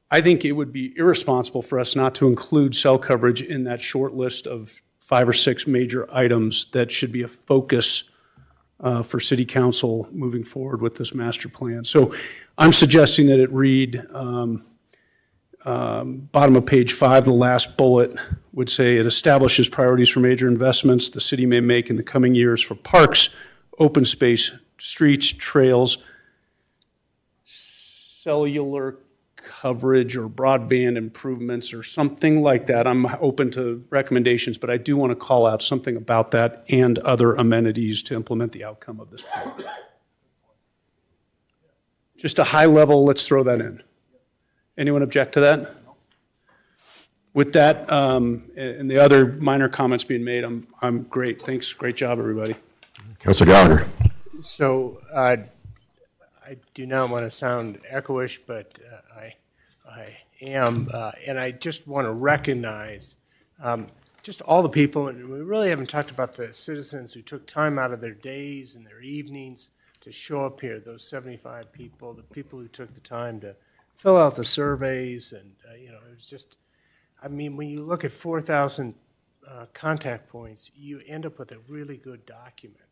I think it would be irresponsible for us not to include cell coverage in that short list of 5 or 6 major items that should be a focus for City Council moving forward with this master plan. So I'm suggesting that it read, bottom of page 5, the last bullet would say it establishes priorities for major investments the city may make in the coming years for parks, open space, streets, trails, cellular coverage or broadband improvements or something like that. I'm open to recommendations, but I do want to call out something about that and other amenities to implement the outcome of this plan. Just a high level, let's throw that in. Anyone object to that? With that, and the other minor comments being made, I'm great. Thanks. Great job, everybody. Councilor Gallagher. So I do not want to sound echoish, but I am, and I just want to recognize just all the people, and we really haven't talked about the citizens who took time out of their days and their evenings to show up here, those 75 people, the people who took the time to fill out the surveys, and it was just, I mean, when you look at 4,000 contact points, you end up with a really good document.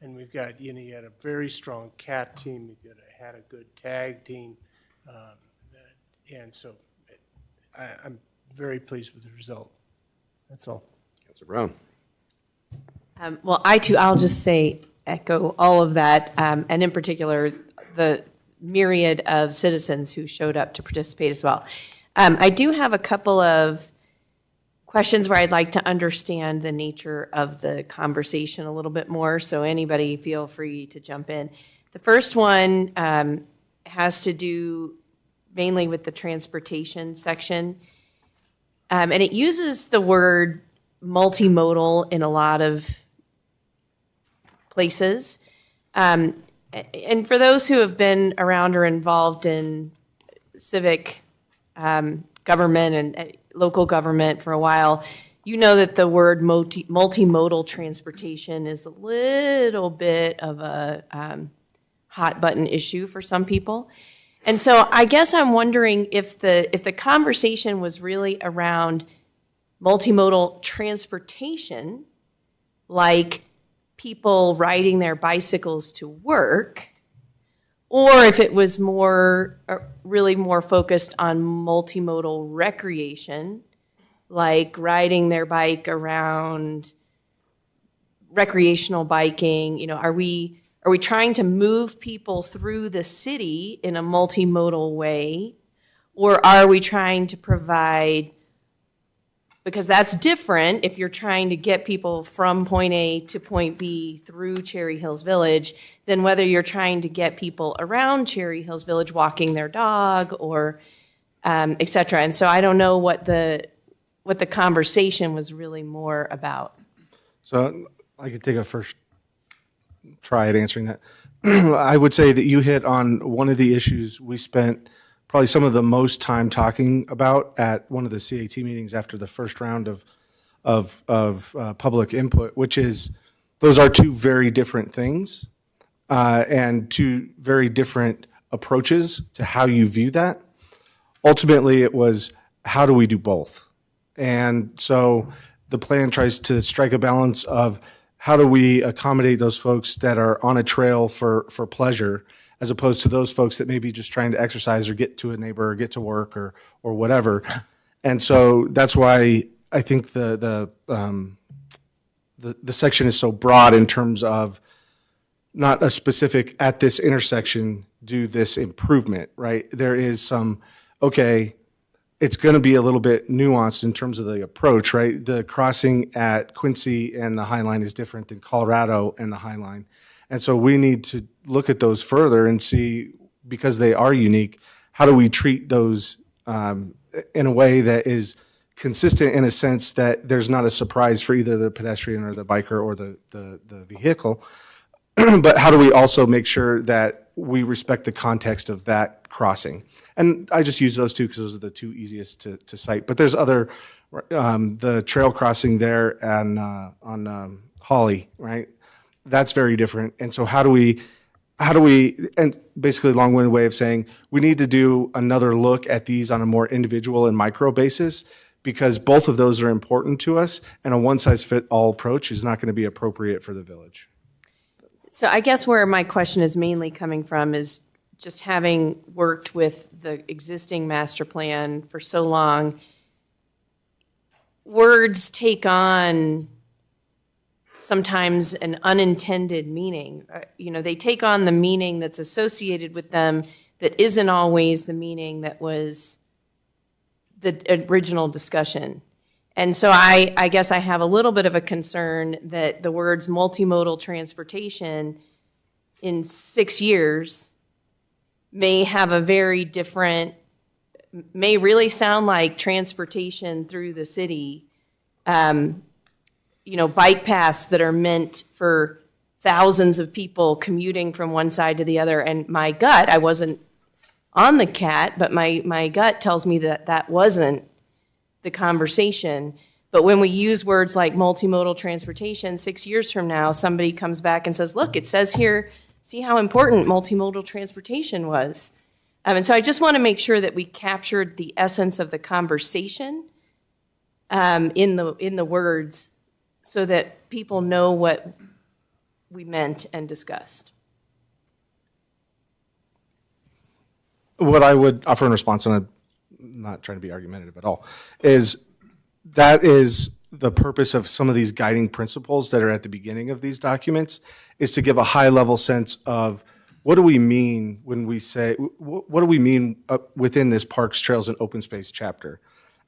And we've got, you had a very strong CAT team, you had a good TAG team, and so I'm very pleased with the result. That's all. Councilor Brown. Well, I'll just say, echo all of that, and in particular, the myriad of citizens who showed up to participate as well. I do have a couple of questions where I'd like to understand the nature of the conversation a little bit more, so anybody feel free to jump in. The first one has to do mainly with the transportation section. And it uses the word multimodal in a lot of places. And for those who have been around or involved in civic government and local government for a while, you know that the word multimodal transportation is a little bit of a hot button issue for some people. And so I guess I'm wondering if the conversation was really around multimodal transportation, like people riding their bicycles to work, or if it was really more focused on multimodal recreation, like riding their bike around, recreational biking. You know, are we trying to move people through the city in a multimodal way? Or are we trying to provide, because that's different if you're trying to get people from point A to point B through Cherry Hills Village than whether you're trying to get people around Cherry Hills Village walking their dog or et cetera. And so I don't know what the conversation was really more about. So I could take a first try at answering that. I would say that you hit on one of the issues we spent probably some of the most time talking about at one of the CAT meetings after the first round of public input, which is those are two very different things and two very different approaches to how you view that. Ultimately, it was how do we do both? And so the plan tries to strike a balance of how do we accommodate those folks that are on a trail for pleasure as opposed to those folks that may be just trying to exercise or get to a neighbor or get to work or whatever. And so that's why I think the section is so broad in terms of not a specific at this intersection do this improvement, right? There is some, okay, it's going to be a little bit nuanced in terms of the approach, right? The crossing at Quincy and the High Line is different than Colorado and the High Line. And so we need to look at those further and see, because they are unique, how do we treat those in a way that is consistent in a sense that there's not a surprise for either the pedestrian or the biker or the vehicle, but how do we also make sure that we respect the context of that crossing? And I just use those two because those are the two easiest to cite. But there's other, the trail crossing there and on Holly, right? That's very different. And so how do we, and basically a long-winded way of saying, we need to do another look at these on a more individual and micro basis because both of those are important to us, and a one-size-fit-all approach is not going to be appropriate for the village. So I guess where my question is mainly coming from is just having worked with the existing master plan for so long, words take on sometimes an unintended meaning. You know, they take on the meaning that's associated with them that isn't always the meaning that was the original discussion. And so I guess I have a little bit of a concern that the words multimodal transportation in 6 years may have a very different, may really sound like transportation through the city, you know, bike paths that are meant for thousands of people commuting from one side to the other. And my gut, I wasn't on the CAT, but my gut tells me that that wasn't the conversation. But when we use words like multimodal transportation, 6 years from now, somebody comes back and says, look, it says here, see how important multimodal transportation was. And so I just want to make sure that we captured the essence of the conversation in the words so that people know what we meant and discussed. What I would offer in response, and I'm not trying to be argumentative at all, is that is the purpose of some of these guiding principles that are at the beginning of these documents, is to give a high-level sense of what do we mean when we say, what do we mean within this Parks, Trails, and Open Space chapter?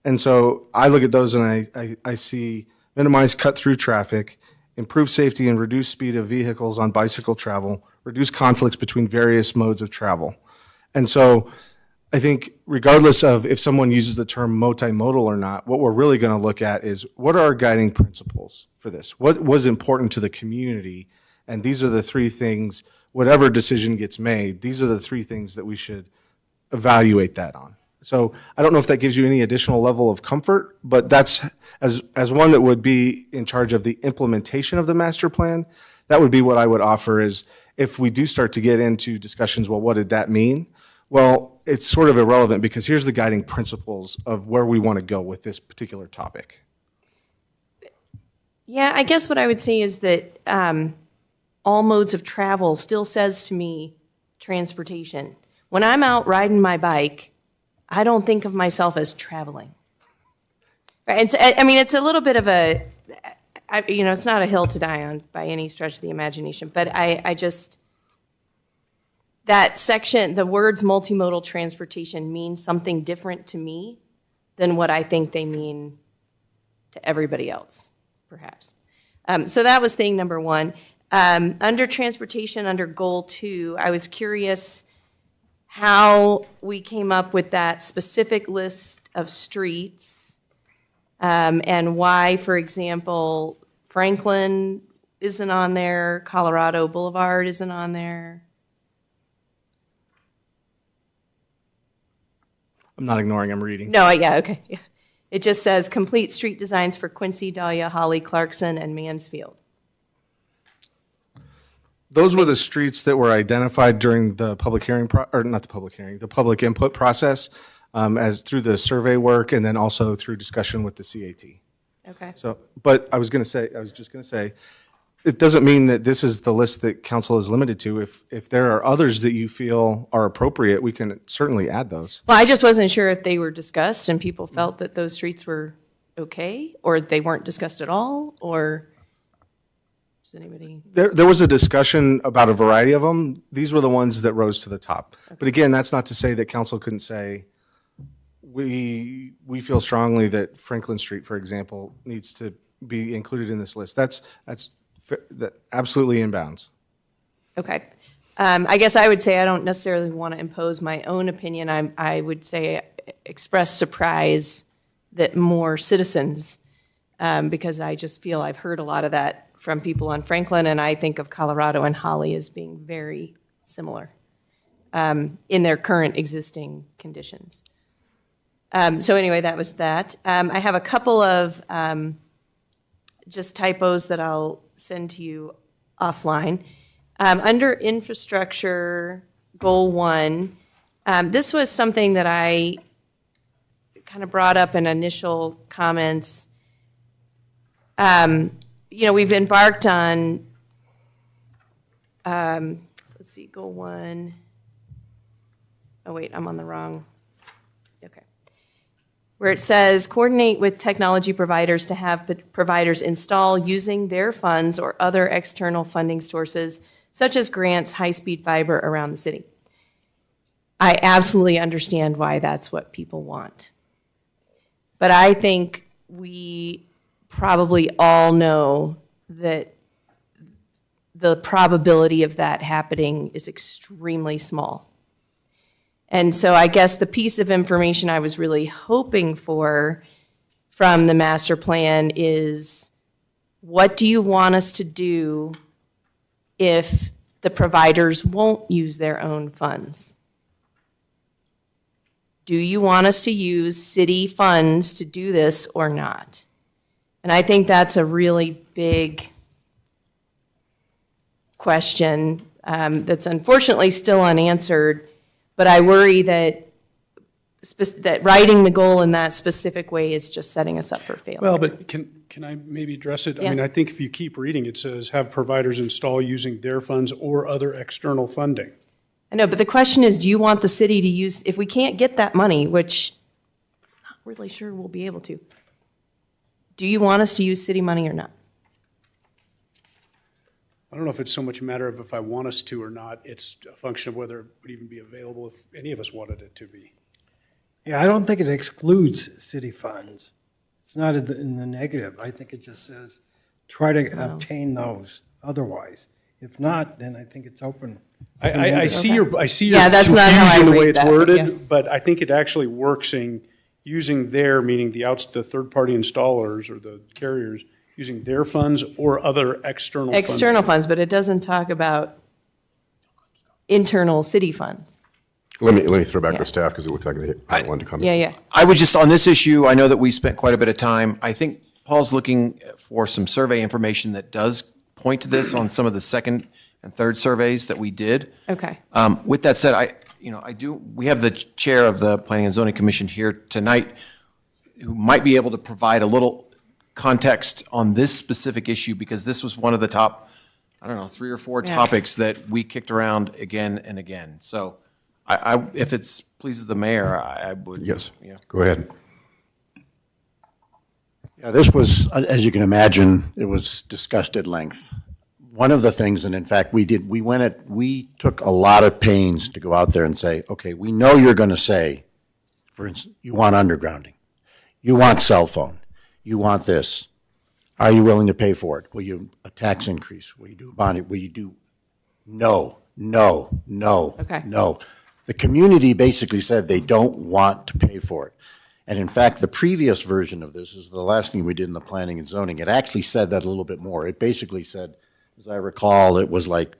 And so I look at those and I see minimize cut-through traffic, improve safety and reduce speed of vehicles on bicycle travel, reduce conflicts between various modes of travel. And so I think regardless of if someone uses the term multimodal or not, what we're really going to look at is what are our guiding principles for this? What was important to the community? And these are the three things, whatever decision gets made, these are the three things that we should evaluate that on. So I don't know if that gives you any additional level of comfort, but that's, as one that would be in charge of the implementation of the master plan, that would be what I would offer is if we do start to get into discussions, well, what did that mean? Well, it's sort of irrelevant because here's the guiding principles of where we want to go with this particular topic. Yeah, I guess what I would say is that all modes of travel still says to me transportation. When I'm out riding my bike, I don't think of myself as traveling. Right? And so, I mean, it's a little bit of a, it's not a hill to die on by any stretch of the imagination, but I just, that section, the words multimodal transportation mean something different to me than what I think they mean to everybody else, perhaps. So that was thing number one. Under transportation, under goal 2, I was curious how we came up with that specific list of streets and why, for example, Franklin isn't on there, Colorado Boulevard isn't on there. I'm not ignoring, I'm reading. No, yeah, okay. Yeah. It just says complete street designs for Quincy, Dahlia, Holly, Clarkson, and Mansfield. Those were the streets that were identified during the public hearing, or not the public hearing, the public input process as through the survey work and then also through discussion with the CAT. Okay. So, but I was just going to say, it doesn't mean that this is the list that council is limited to. If there are others that you feel are appropriate, we can certainly add those. Well, I just wasn't sure if they were discussed and people felt that those streets were okay, or they weren't discussed at all, or does anybody? There was a discussion about a variety of them. These were the ones that rose to the top. Okay. But again, that's not to say that council couldn't say, we feel strongly that Franklin Street, for example, needs to be included in this list. That's absolutely in bounds. Okay. I guess I would say I don't necessarily want to impose my own opinion. I would say express surprise that more citizens, because I just feel I've heard a lot of that from people on Franklin, and I think of Colorado and Holly as being very similar in their current existing conditions. So anyway, that was that. I have a couple of just typos that I'll send to you offline. Under infrastructure, goal 1, this was something that I kind of brought up in initial comments. We've embarked on, let's see, goal 1. Oh, wait, I'm on the wrong. Okay. Where it says, coordinate with technology providers to have providers install using their funds or other external funding sources, such as grants, high-speed fiber around the city. I absolutely understand why that's what people want. But I think we probably all know that the probability of that happening is extremely small. And so I guess the piece of information I was really hoping for from the master plan is, what do you want us to do if the providers won't use their own funds? Do you want us to use city funds to do this or not? And I think that's a really big question that's unfortunately still unanswered, but I worry that writing the goal in that specific way is just setting us up for failure. Well, but can I maybe address it? Yeah. I mean, I think if you keep reading, it says have providers install using their funds or other external funding. I know, but the question is, do you want the city to use, if we can't get that money, which I'm not really sure we'll be able to, do you want us to use city money or not? I don't know if it's so much a matter of if I want us to or not. It's a function of whether it would even be available if any of us wanted it to be. Yeah, I don't think it excludes city funds. It's not in the negative. I think it just says, try to obtain those otherwise. If not, then I think it's open. I see your Yeah, that's not how I confusion the way read it's that, worded, yeah. but I think it actually works in using their, meaning the third-party installers or the carriers, using their funds or other external funding. External funds, but it doesn't talk about internal city funds. Let me throw back Yeah. to staff because it looks like they wanted to comment. Yeah, yeah. I would just, on this issue, I know that we spent quite a bit of time. I think Paul's looking for some survey information that does point to this on some of the second and third surveys that we did. Okay. With that said, we have the chair of the Planning and Zoning Commission here tonight who might be able to provide a little context on this specific issue because this was one of the top, 3 or 4 topics that we kicked around again and again. So if it pleases the mayor, I would. Yes, Yeah. go ahead. Yeah, this was, as you can imagine, it was discussed at length. One of the things, and in fact, we took a lot of pains to go out there and say, okay, we know you're going to say, for instance, you want undergrounding, you want cell phone, you want this. Are you willing to pay for it? Will you a tax increase? Will you do a bond? Will you do? No, no, no, Okay. no. The community basically said they don't want to pay for it. And in fact, the previous version of this is the last thing we did in the planning and zoning. It actually said that a little bit more. It basically said, as I recall, it was like,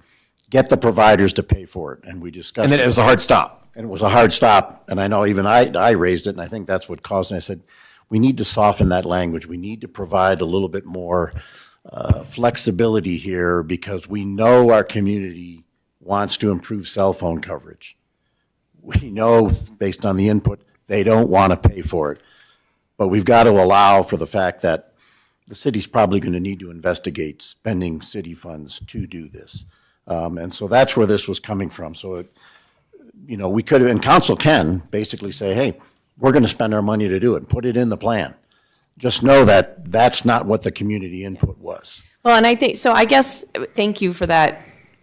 get the providers to pay for it. And we discussed. And then it was a hard stop. And it was a hard stop. And I know even I raised it, and I think that's what caused it. I said, we need to soften that language. We need to provide a little bit more flexibility here because we know our community wants to improve cell phone coverage. We know, based on the input, they don't want to pay for it. But we've got to allow for the fact that the city's probably going to need to investigate spending city funds to do this. And so that's where this was coming from. So, we could have, and council can basically say, hey, we're going to spend our money to do it, put it in the plan. Just know that that's not what the community input was. Well, and I think, so I guess, thank you for that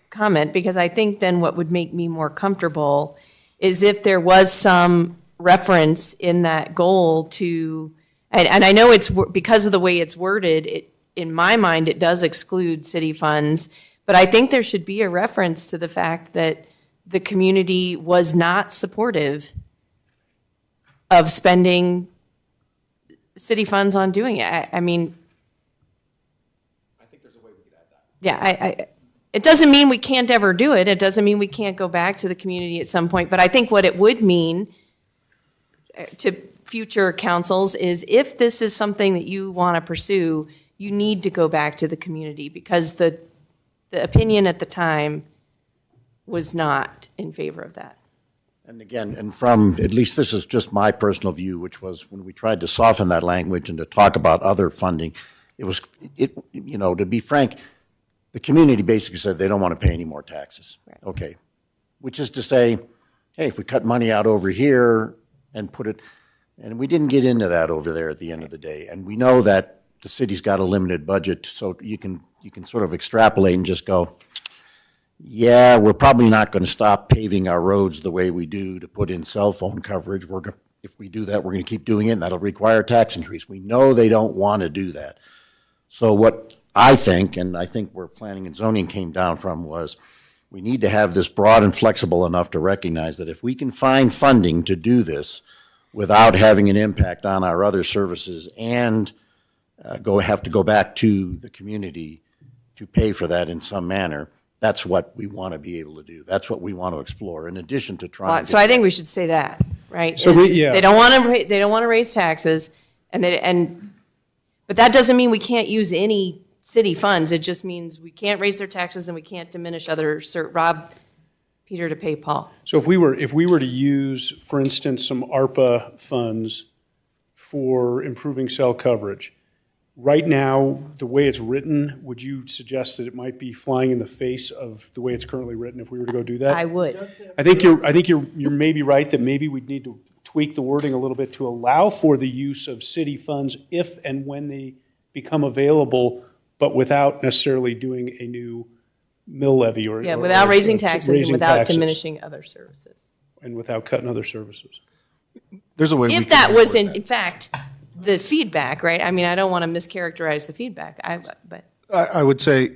comment, because I think then what would make me more comfortable is if there was some reference in that goal to, and I know it's, because of the way it's worded, in my mind, it does exclude city funds, but I think there should be a reference to the fact that the community was not supportive of spending city funds on doing it. I mean, I think there's a way we could add that. Yeah, it doesn't mean we can't ever do it. It doesn't mean we can't go back to the community at some point. But I think what it would mean to future councils is if this is something that you want to pursue, you need to go back to the community because the opinion at the time was not in favor of that. And again, and from, at least this is just my personal view, which was when we tried to soften that language and to talk about other funding, to be frank, the community basically said they don't want to pay any more taxes. Right. Okay. Which is to say, hey, if we cut money out over here and put it, and we didn't get into that over there at the end of the day. And we know that the city's got a limited budget, so you can sort of extrapolate and just go, yeah, we're probably not going to stop paving our roads the way we do to put in cell phone coverage. If we do that, we're going to keep doing it, and that'll require a tax increase. We know they don't want to do that. So what I think, and I think where planning and zoning came down from, was we need to have this broad and flexible enough to recognize that if we can find funding to do this without having an impact on our other services and have to go back to the community to pay for that in some manner, that's what we want to be able to do. That's what we want to explore, in addition to trying to. So I think we should say that, right? So They don't want to raise taxes, but that doesn't mean we can't use any city funds. It just means we can't raise their taxes and we can't diminish rob Peter to pay Paul. So if we were to use, for instance, some ARPA funds for improving cell coverage, right now, the way it's written, would you suggest that it might be flying in the face of the way it's currently written if we were to go do that? I would. I think you're maybe right that maybe we'd need to tweak the wording a little bit to allow for the use of city funds if and when they become available, but without necessarily doing a new mill levy or Without raising taxes and without taxes. diminishing other services. And without cutting other services. there's a way we If can that was report in fact the feedback, right? I mean, I don't want to mischaracterize the feedback, but. I would say,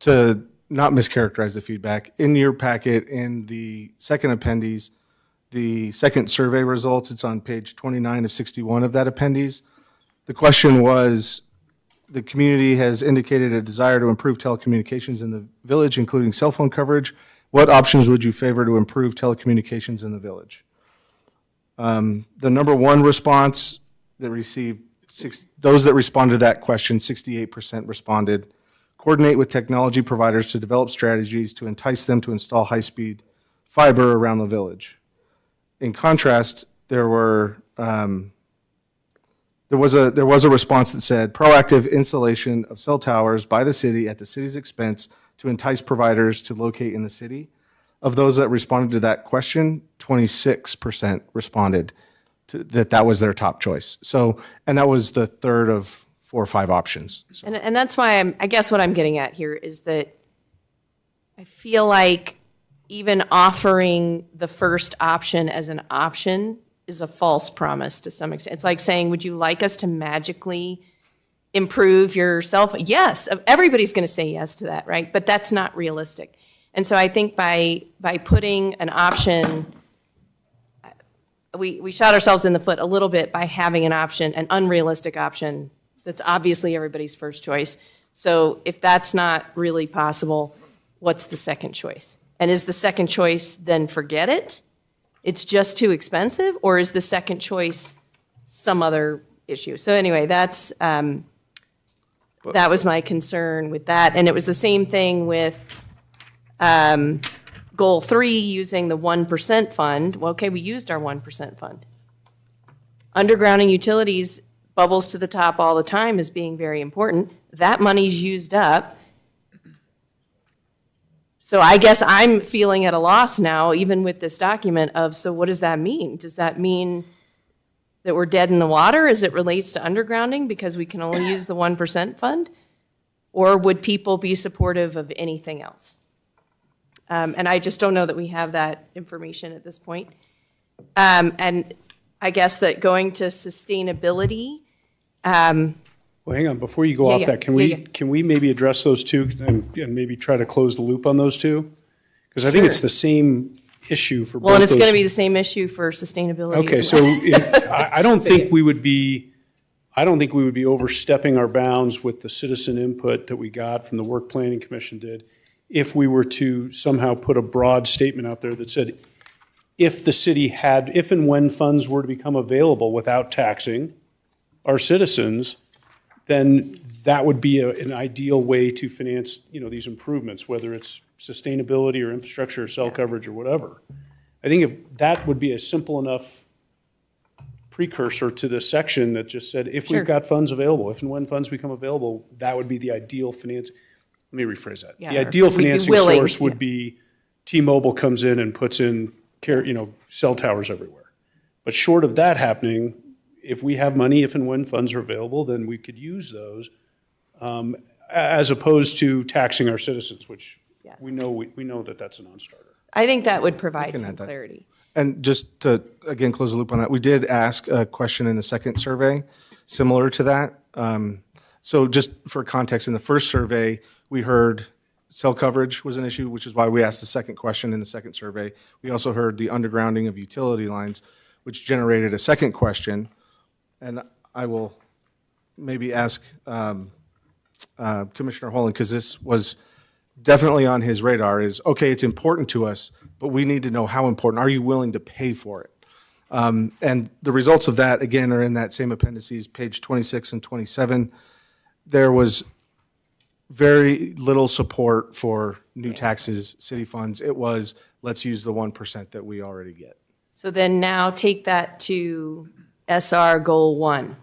to not mischaracterize the feedback, in your packet, in the second appendix, the second survey results, it's on page 29 of 61 of that appendix. The question was, the community has indicated a desire to improve telecommunications in the village, including cell phone coverage. What options would you favor to improve telecommunications in the village? The number one response that received, those that responded to that question, 68% responded, coordinate with technology providers to develop strategies to entice them to install high-speed fiber around the village. In contrast, there was a response that said proactive installation of cell towers by the city at the city's expense to entice providers to locate in the city. Of those that responded to that question, 26% responded to that was their top choice. So, and that was the third of 4 or 5 options. So. And that's why I guess what I'm getting at here is that I feel like even offering the first option as an option is a false promise to some extent. It's like saying, would you like us to magically improve your cell phone? Yes, everybody's going to say yes to that, right? But that's not realistic. And so I think by putting an option, we shot ourselves in the foot a little bit by having an option, an unrealistic option, that's obviously everybody's first choice. So if that's not really possible, what's the second choice? And is the second choice then forget it? It's just too expensive? Or is the second choice some other issue? So anyway, that was my concern with that. And it was the same thing with goal 3, using the 1% fund. Well, okay, we used our 1% fund. Undergrounding utilities bubbles to the top all the time as being very important. That money's used up. So I guess I'm feeling at a loss now, even with this document, of, so what does that mean? Does that mean that we're dead in the water as it relates to undergrounding because we can only use the 1% fund? Or would people be supportive of anything else? And I just don't know that we have that information at this point. And I guess that going to sustainability. Well, hang on, before you go off that, can we maybe address those two and maybe try to close the loop on those two? Because I think it's the same issue for both. Well, and it's going to be the same issue for sustainability. Okay, as well. so I don't think we would be overstepping our bounds with the citizen input that we got from the work planning commission did if we were to somehow put a broad statement out there that said, if the city had, if and when funds were to become available without taxing our citizens, then that would be an ideal way to finance, these improvements, whether it's sustainability or infrastructure or cell coverage or whatever. I think if that would be a simple enough precursor to this section that just said, if we've got funds available, if and when funds become available, that would be the ideal finance. Let me rephrase that. Yeah, the ideal financing willing, source would be T-Mobile comes in and puts in cell towers everywhere. But short of that happening, if we have money, if and when funds are available, then we could use those as opposed to taxing our citizens, which we know that that's a non-starter. I think that would provide some clarity. And just to, again, close the loop on that, we did ask a question in the second survey similar to that. So just for context, in the first survey, we heard cell coverage was an issue, which is why we asked the second question in the second survey. We also heard the undergrounding of utility lines, which generated a second question. And I will maybe ask Commissioner Holland, because this was definitely on his radar, is, okay, it's important to us, but we need to know how important. Are you willing to pay for it? And the results of that, again, are in that same appendices, page 26 and 27. There was very little support for new taxes, city funds. It was, let's use the 1% that we already get. So then now take that to SR Goal 1.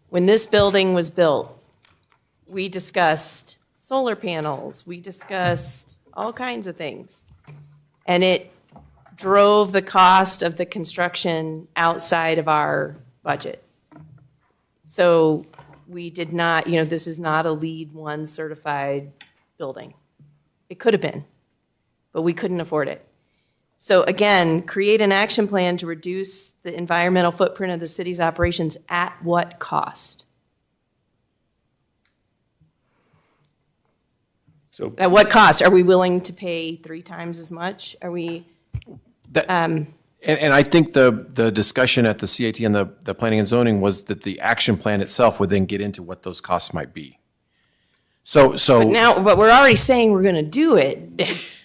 When this building was built, we discussed solar panels, we discussed all kinds of things. And it drove the cost of the construction outside of our budget. So we did not, this is not a LEED 1 certified building. It could have been, but we couldn't afford it. So again, create an action plan to reduce the environmental footprint of the city's operations at what cost? So At what cost? Are we willing to pay 3 times as much? Are we, and I think the discussion at the CAT and the planning and zoning was that the action plan itself would then get into what those costs might be. So but we're already saying we're going to do it.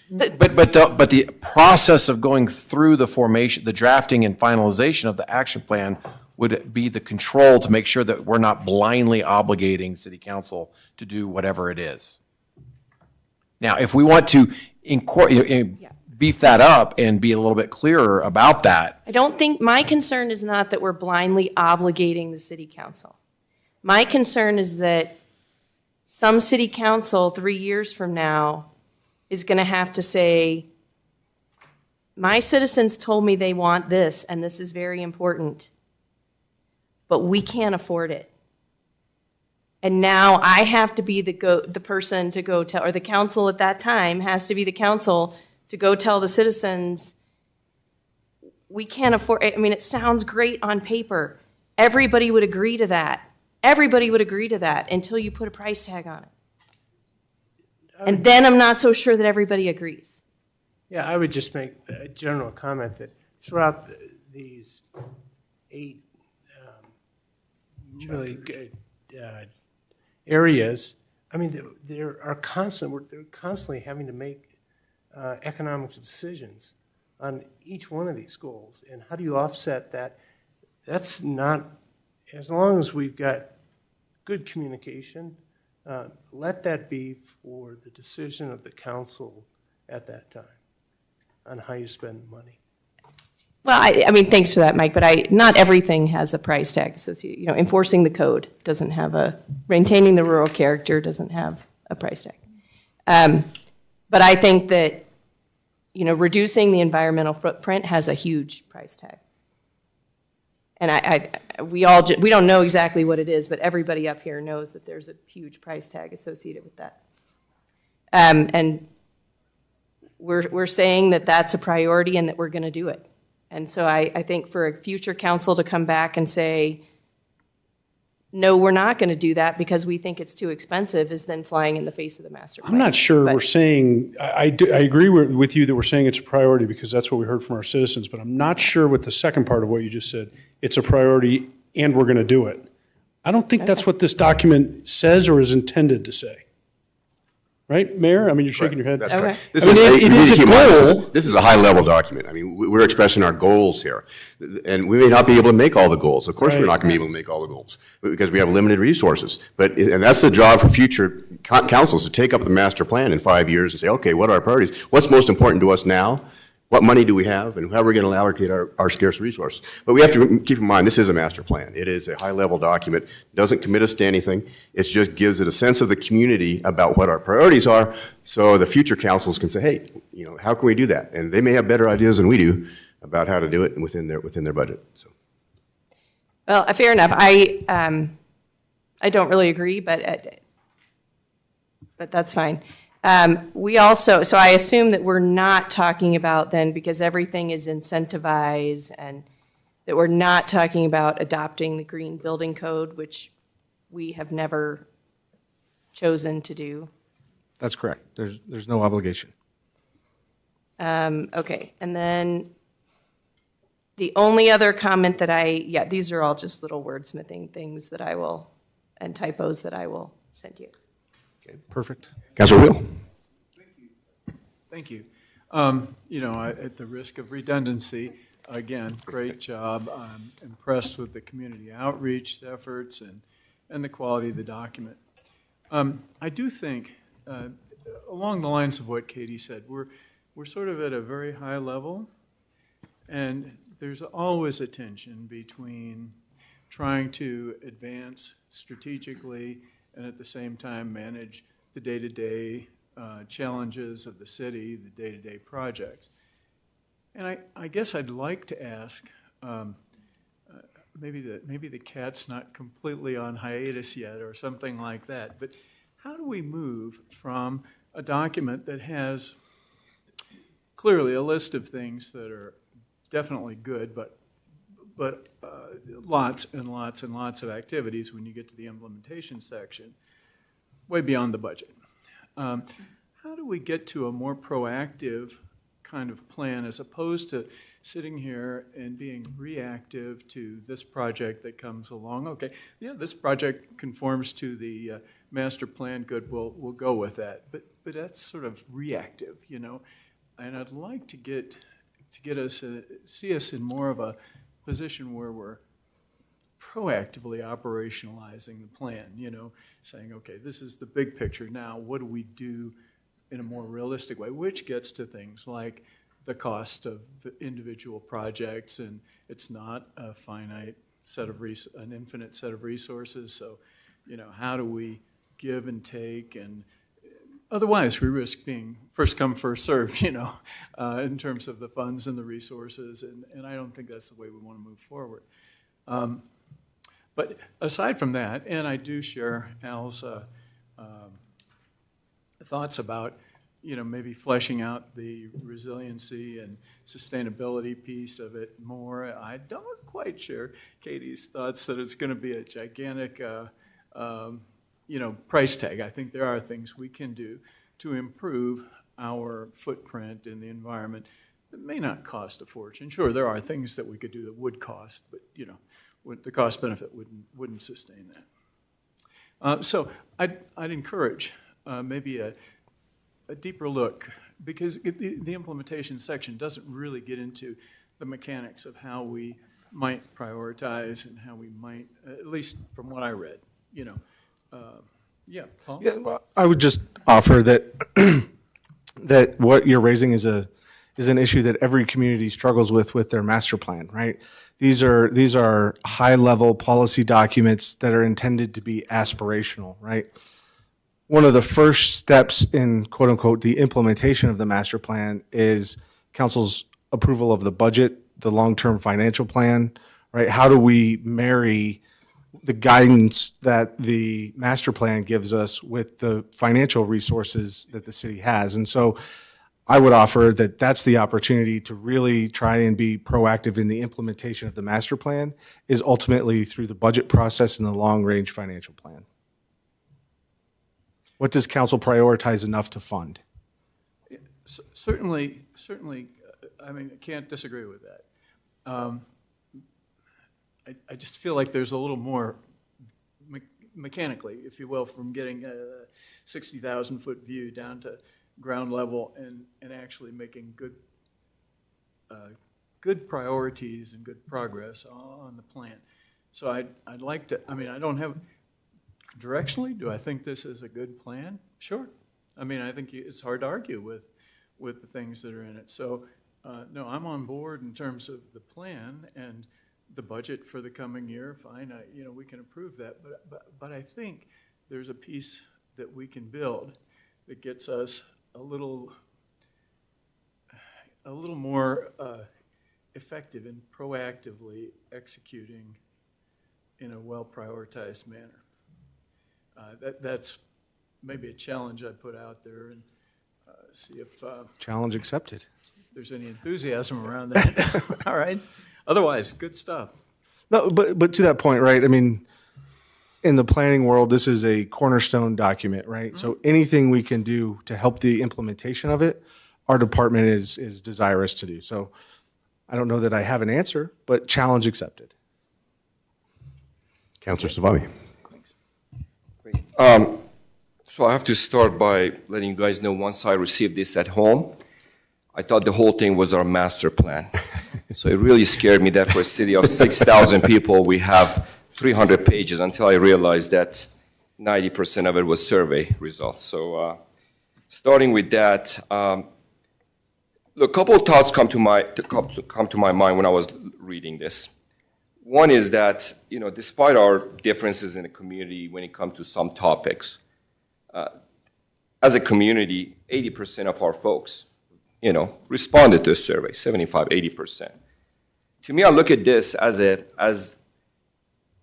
But the process of going through the formation, the drafting and finalization of the action plan would be the control to make sure that we're not blindly obligating city council to do whatever it is. Now, if we want to beef that up and be a little bit clearer about that. I don't think, my concern is not that we're blindly obligating the city council. My concern is that some city council 3 years from now is going to have to say, my citizens told me they want this, and this is very important, but we can't afford it. And now I have to be the person to go tell, or the council at that time has to be the council to go tell the citizens, we can't afford, I mean, it sounds great on paper. Everybody would agree to that. Everybody would agree to that until you put a price tag on it. And then I'm not so sure that everybody agrees. Yeah, I would just make a general comment that throughout these 8 really good areas, I mean, they're constantly having to make economic decisions on each one of these goals. And how do you offset that? That's not, as long as we've got good communication, let that be for the decision of the council at that time on how you spend money. Well, I mean, thanks for that, Mike, but not everything has a price tag associated. You know, enforcing the code doesn't have maintaining the rural character doesn't have a price tag. But I think that, you know, reducing the environmental footprint has a huge price tag. And we don't know exactly what it is, but everybody up here knows that there's a huge price tag associated with that. And we're saying that that's a priority and that we're going to do it. And so I think for a future council to come back and say, no, we're not going to do that because we think it's too expensive is then flying in the face of the master plan. I'm not sure we're saying, I agree with you that we're saying it's a priority because that's what we heard from our citizens, but I'm not sure with the second part of what you just said, it's a priority and we're going to do it. I don't think that's what this document says or is intended to say. Right, Mayor? I mean, you're shaking your head. That's Okay. correct. This I mean, it is a goal. This is a high-level document. I mean, we're expressing our goals here. And we may not be able to make all the goals. Of course, we're not going to be able to make all the goals because we have limited resources. And that's the job for future councils, to take up the master plan in 5 years and say, okay, what are our priorities? What's most important to us now? What money do we have, and how are we going to allocate our scarce resources? But we have to keep in mind, this is a master plan. It is a high-level document. It doesn't commit us to anything. It just gives it a sense of the community about what our priorities are, so the future councils can say, hey, you know, how can we do that? And they may have better ideas than we do about how to do it within their budget. So. Well, fair enough. I don't really agree, but that's fine. We also, so I assume that we're not talking about then, because everything is incentivized, and that we're not talking about adopting the green building code, which we have never chosen to do. That's correct. There's no obligation. Okay, and then the only other comment that these are all just little wordsmithing things that I will, and typos that I will send you. Perfect. Councilor Wheel. Thank you. You know, at the risk of redundancy, again, great job. I'm impressed with the community outreach efforts and the quality of the document. I do think, along the lines of what Katie said, we're sort of at a very high level, and there's always a tension between trying to advance strategically and at the same time manage the day-to-day challenges of the city, the day-to-day projects. And I guess I'd like to ask, maybe the cat's not completely on hiatus yet or something like that, but how do we move from a document that has clearly a list of things that are definitely good, but lots and lots and lots of activities when you get to the implementation section, way beyond the budget. How do we get to a more proactive kind of plan as opposed to sitting here and being reactive to this project that comes along? Okay, yeah, this project conforms to the master plan, good, we'll go with that. But that's sort of reactive, you know? And I'd like to get us, see us in more of a position where we're proactively operationalizing the plan, you know, saying, okay, this is the big picture. Now, what do we do in a more realistic way, which gets to things like the cost of individual projects, and it's not a finite set of an infinite set of resources. So, you know, how do we give and take, and otherwise we risk being first come, first served, you know, in terms of the funds and the resources, and I don't think that's the way we want to move forward. But aside from that, and I do share Al's thoughts about, you know, maybe fleshing out the resiliency and sustainability piece of it more. I don't quite share Katie's thoughts that it's going to be a gigantic, you know, price tag. I think there are things we can do to improve our footprint in the environment that may not cost a fortune. Sure, there are things that we could do that would cost, but, you know, the cost benefit wouldn't sustain that. So I'd encourage maybe a deeper look, because the implementation section doesn't really get into the mechanics of how we might prioritize and how we might, at least from what I read, you know. Yeah, Paul? Yeah, well, I would just offer that that what you're raising is an issue that every community struggles with their master plan, right? These are high-level policy documents that are intended to be aspirational, right? One of the first steps in quote-unquote the implementation of the master plan is council's approval of the budget, the long-term financial plan, right? How do we marry the guidance that the master plan gives us with the financial resources that the city has? And so I would offer that that's the opportunity to really try and be proactive in the implementation of the master plan, is ultimately through the budget process and the long-range financial plan. What does council prioritize enough to fund? Certainly, I mean, I can't disagree with that. I just feel like there's a little more mechanically, if you will, from getting a 60,000-foot view down to ground level and actually making good priorities and good progress on the plan. So I'd like to, I mean, I don't have, directionally, do I think this is a good plan? Sure. I mean, I think it's hard to argue with the things that are in it. So, no, I'm on board in terms of the plan and the budget for the coming year. Fine, you know, we can approve that. But I think there's a piece that we can build that gets us a little more effective in proactively executing in a well-prioritized manner. That's maybe a challenge I put out there, and see if Challenge accepted. there's any enthusiasm around that. All right. Otherwise, good stuff. No, but to that point, right? I mean, in the planning world, this is a cornerstone document, right? Mm-hmm. So anything we can do to help the implementation of it, our department is desirous to do. So I don't know that I have an answer, but challenge accepted. Councilor Savami. So I have to start by letting you guys know, once I received this at home, I thought the whole thing was our master plan. So it really scared me that for a city of 6,000 people, we have 300 pages, until I realized that 90% of it was survey results. So starting with that, look, a couple of thoughts come to my mind when I was reading this. One is that, you know, despite our differences in the community when it comes to some topics, as a community, 80% of our folks, you know, responded to a survey, 75, 80%. To me, I look at this as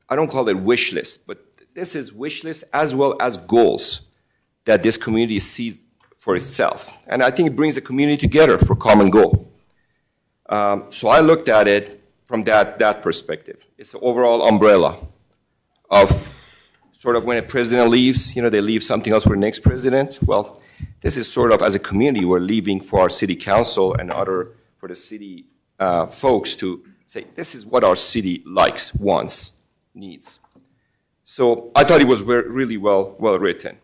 I don't call it wish list, but this is wish list as well as goals that this community sees for itself. And I think it brings the community together for common goal. So I looked at it from that perspective. It's an overall umbrella of sort of when a president leaves, they leave something else for the next president. Well, this is sort of, as a community, we're leaving for our city council and for the city folks to say, this is what our city likes, wants, needs. So I thought it was really well written.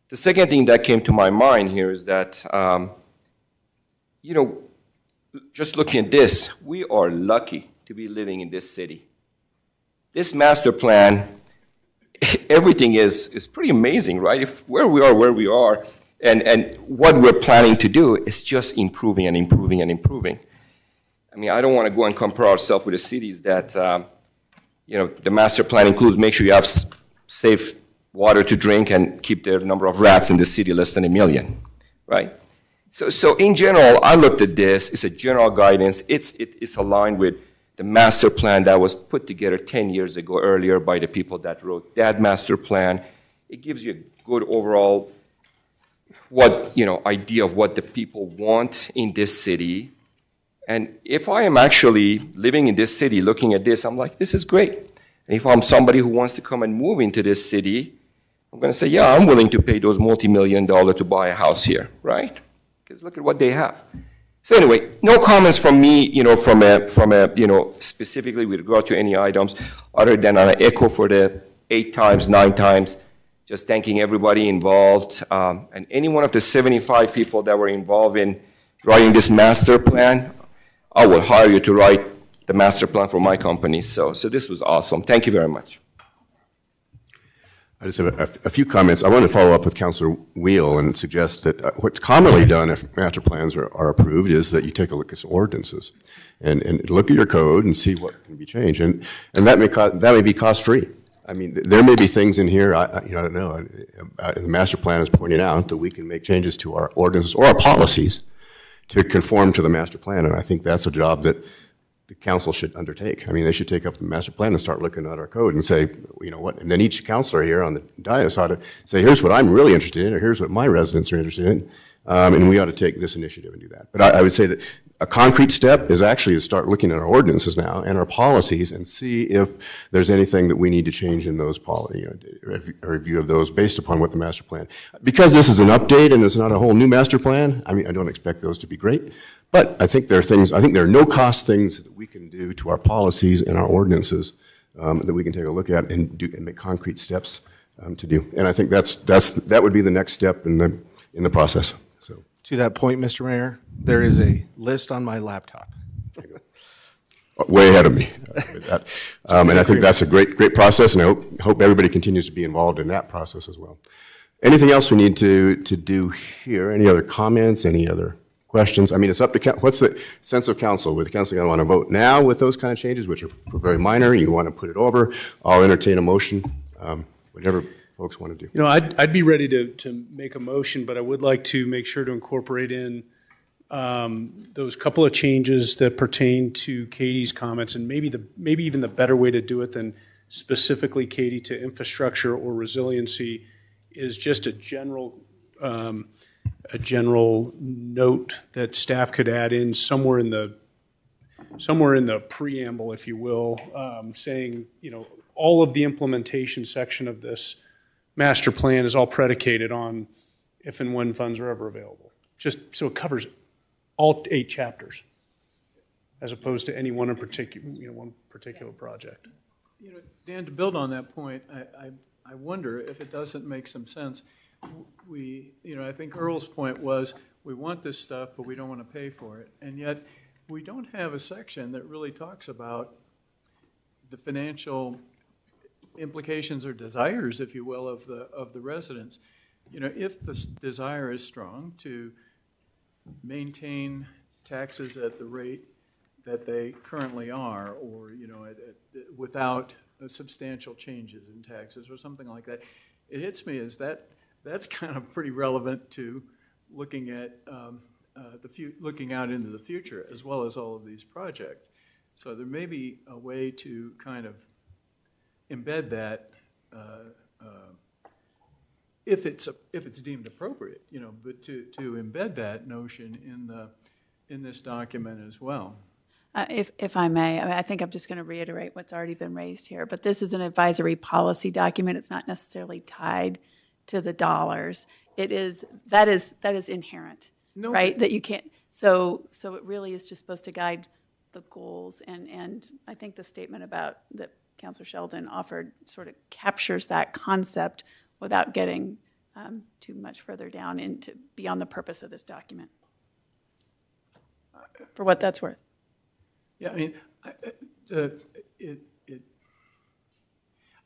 The second thing that came to my mind here is that, just looking at this, we are lucky to be living in this city. This master plan, everything is pretty amazing, right? If where we are, and what we're planning to do is just improving and improving and improving. I mean, I don't want to go and compare ourselves with the cities that, the master plan includes make sure you have safe water to drink and keep the number of rats in the city less than 1 million, right? So in general, I looked at this. It's a general guidance. It's aligned with the master plan that was put together 10 years ago earlier by the people that wrote that master plan. It gives you a good overall idea of what the people want in this city. And if I am actually living in this city looking at this, I'm like, this is great. And if I'm somebody who wants to come and move into this city, I'm going to say, yeah, I'm willing to pay those multi-million dollars to buy a house here, right? Because look at what they have. So anyway, no comments from me, from a specifically with regard to any items, other than an echo for the 8 times, 9 times, just thanking everybody involved, and any one of the 75 people that were involved in writing this master plan. I will hire you to write the master plan for my company. So this was awesome. Thank you very much. I just have a few comments. I want to follow up with Councilor Wheel and suggest that what's commonly done if master plans are approved is that you take a look at some ordinances and look at your code and see what can be changed. And that may be cost-free. I mean, there may be things in here, I don't know, the master plan is pointing out that we can make changes to our ordinances or our policies to conform to the master plan. And I think that's a job that the council should undertake. I mean, they should take up the master plan and start looking at our code and say, what, and then each councilor here on the dais ought to say, here's what I'm really interested in, or here's what my residents are interested in, and we ought to take this initiative and do that. But I would say that a concrete step is actually to start looking at our ordinances now and our policies and see if there's anything that we need to change in those policies, a review of those based upon what the master plan. Because this is an update and it's not a whole new master plan, I mean, I don't expect those to be great. But I think there are no cost things that we can do to our policies and our ordinances that we can take a look at and make concrete steps to do. And I think that would be the next step in the process. So. To that point, Mr. Mayor, there is a list on my laptop. Way ahead of me with that. And I think that's a great process, and I hope everybody continues to be involved in that process as well. Anything else we need to do here? Any other comments? Any other questions? I mean, it's up to what's the sense of council? Would the council going to want to vote now with those kind of changes, which are very minor? You want to put it over? I'll entertain a motion, whatever folks want to do. I'd be ready to make a motion, but I would like to make sure to incorporate in those couple of changes that pertain to Katie's comments, and maybe even the better way to do it than specifically, Katie, to infrastructure or resiliency is just a general note that staff could add in somewhere in the preamble, if you will, saying, all of the implementation section of this master plan is all predicated on if and when funds are ever available. Just so it covers all 8 chapters, as opposed to any one particular project. Dan, to build on that point, I wonder if it doesn't make some sense. I think Earl's point was we want this stuff, but we don't want to pay for it, and yet we don't have a section that really talks about the financial implications or desires, if you will, of the residents. If the desire is strong to maintain taxes at the rate that they currently are, or without substantial changes in taxes or something like that, it hits me as that's kind of pretty relevant to looking at looking out into the future as well as all of these projects. So there may be a way to kind of embed that if it's deemed appropriate, but to embed that notion in this document as well. If I may, I think I'm just going to reiterate what's already been raised here, but this is an advisory policy document. It's not necessarily tied to the dollars. That is inherent, No, right? That you can't, so it really is just supposed to guide the goals, and I think the statement about that Councilor Sheldon offered sort of captures that concept without getting too much further down into beyond the purpose of this document, for what that's worth. Yeah, I mean,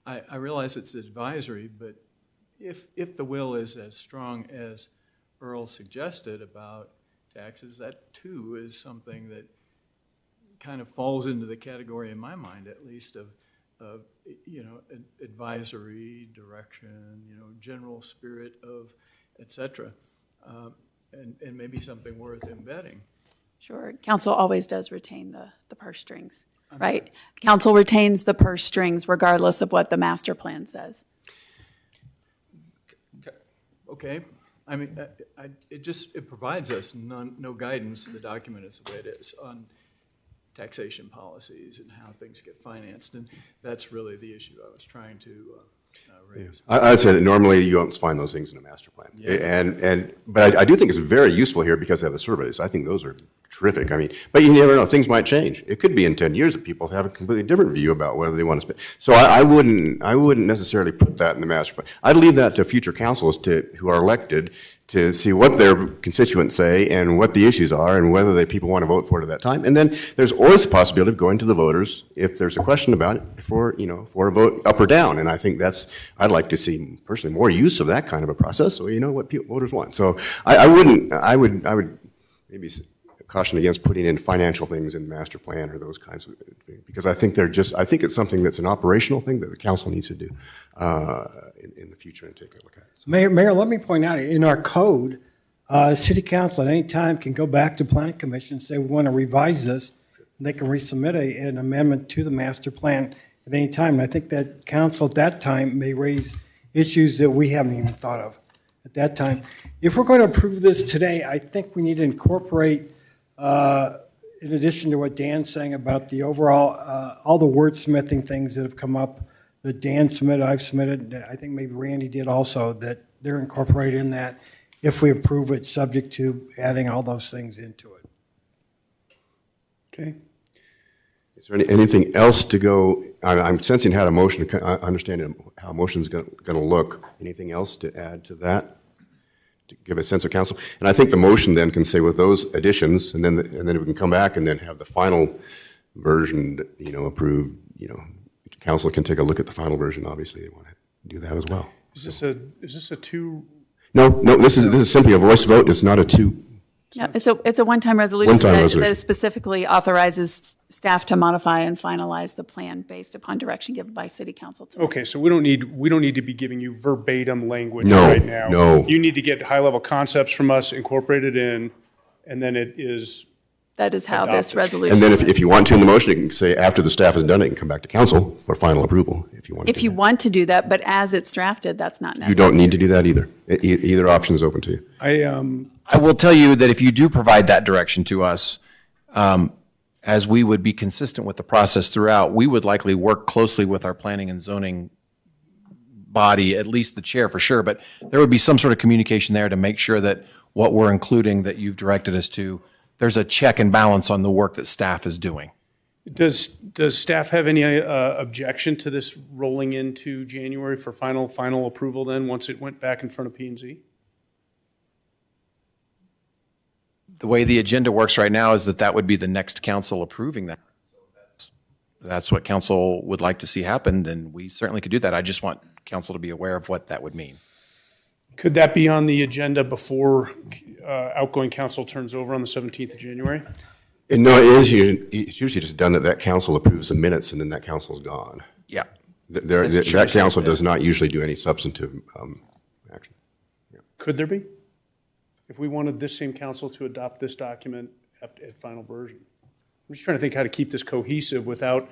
I realize it's advisory, but if the will is as strong as Earl suggested about taxes, that too is something that kind of falls into the category, in my mind at least, of advisory, direction, general spirit of, et cetera, and maybe something worth embedding. Sure. Council always does retain the purse strings, right? Council retains the purse strings regardless of what the master plan says. Okay. I mean, it provides us no guidance. The document is the way it is on taxation policies and how things get financed, and that's really the issue I was trying to raise. I'd say that normally you don't find those things in a master plan. Yeah. But I do think it's very useful here because they have the surveys. I think those are terrific. I mean, but you never know. Things might change. It could be in 10 years that people have a completely different view about whether they want to spend. So I wouldn't necessarily put that in the master plan. I'd leave that to future councils who are elected to see what their constituents say and what the issues are and whether people want to vote for it at that time. And then there's always the possibility of going to the voters if there's a question about it for a vote up or down. And I think I'd like to see personally more use of that kind of a process so you know what voters want. So I would maybe caution against putting in financial things in the master plan or those kinds of things, because I think it's something that's an operational thing that the council needs to do in the future and take a look at it. So. Mayor, let me point out, in our code, city council at any time can go back to planning commission and say, we want to revise this, and they can resubmit an amendment to the master plan at any time. And I think that council at that time may raise issues that we haven't even thought of at that time. If we're going to approve this today, I think we need to incorporate, in addition to what Dan's saying about the overall, all the wordsmithing things that have come up that Dan submitted, I've submitted, I think maybe Randy did also, that they're incorporated in that if we approve it, subject to adding all those things into it. Okay. Is there anything else to go? I'm sensing how a motion, understanding how a motion is going to look. Anything else to add to that? To give a sense of council? And I think the motion then can say with those additions, and then we can come back and then have the final version, approved, council can take a look at the final version. Obviously, they want to do that as well. Is this a two? No. This is simply a voice vote. It's not a two. Yeah, it's a one-time resolution, resolution that specifically authorizes staff to modify and finalize the plan based upon direction given by city council. Okay, so we don't need to be giving you verbatim language No, right now. no. You need to get high-level concepts from us, incorporated in, and then it is. That is how this adopted. resolution. And then if you want to in the motion, you can say after the staff has done it, you can come back to council for final approval if you want to. If you want to do that, but as it's drafted, that's not necessary. You don't need to do that either. Either option is open to you. I will tell you that if you do provide that direction to us, as we would be consistent with the process throughout, we would likely work closely with our planning and zoning body, at least the chair for sure, but there would be some sort of communication there to make sure that what we're including that you've directed us to, there's a check and balance on the work that staff is doing. Does staff have any objection to this rolling into January for final approval then, once it went back in front of P&Z? The way the agenda works right now is that would be the next council approving that. That's what council would like to see happen, then we certainly could do that. I just want council to be aware of what that would mean. Could that be on the agenda before outgoing council turns over on the 17th of January? And no, it's usually just done that council approves the minutes and then that council's gone. Yeah. That council does not usually do any substantive action. Yeah. Could there be? If we wanted this same council to adopt this document at final version? I'm just trying to think how to keep this cohesive without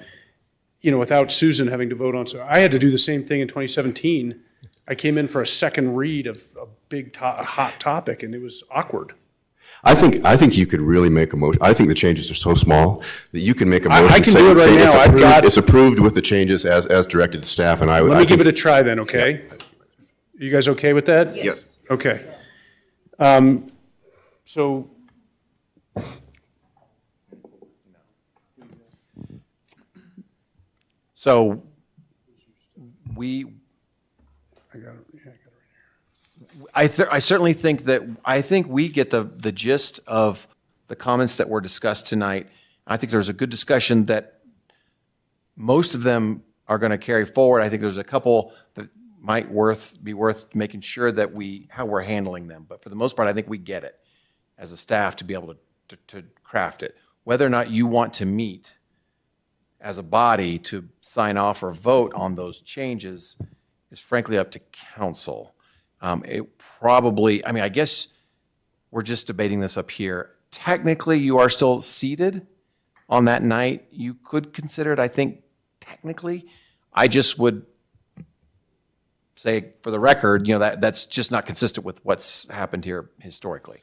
Susan having to vote on. So I had to do the same thing in 2017 I came in for a second read of a big, hot topic, and it was awkward. I think you could really make a motion. I think the changes are so small that you can make a motion. I can do it right saying now. I've got- it's approved with the changes as directed to staff, and I would. Let me give it a try then, okay? You guys okay with that? Yes. Okay. So, So we, I got it. Yeah, I got it. I certainly think that, I think we get the gist of the comments that were discussed tonight. I think there's a good discussion that most of them are going to carry forward. I think there's a couple that might be worth making sure that how we're handling them. But for the most part, I think we get it as a staff to be able to craft it. Whether or not you want to meet as a body to sign off or vote on those changes is frankly up to council. It probably, I mean, I guess we're just debating this up here. Technically, you are still seated on that night. You could consider it, I think, technically. I just would say, for the record, that's just not consistent with what's happened here historically.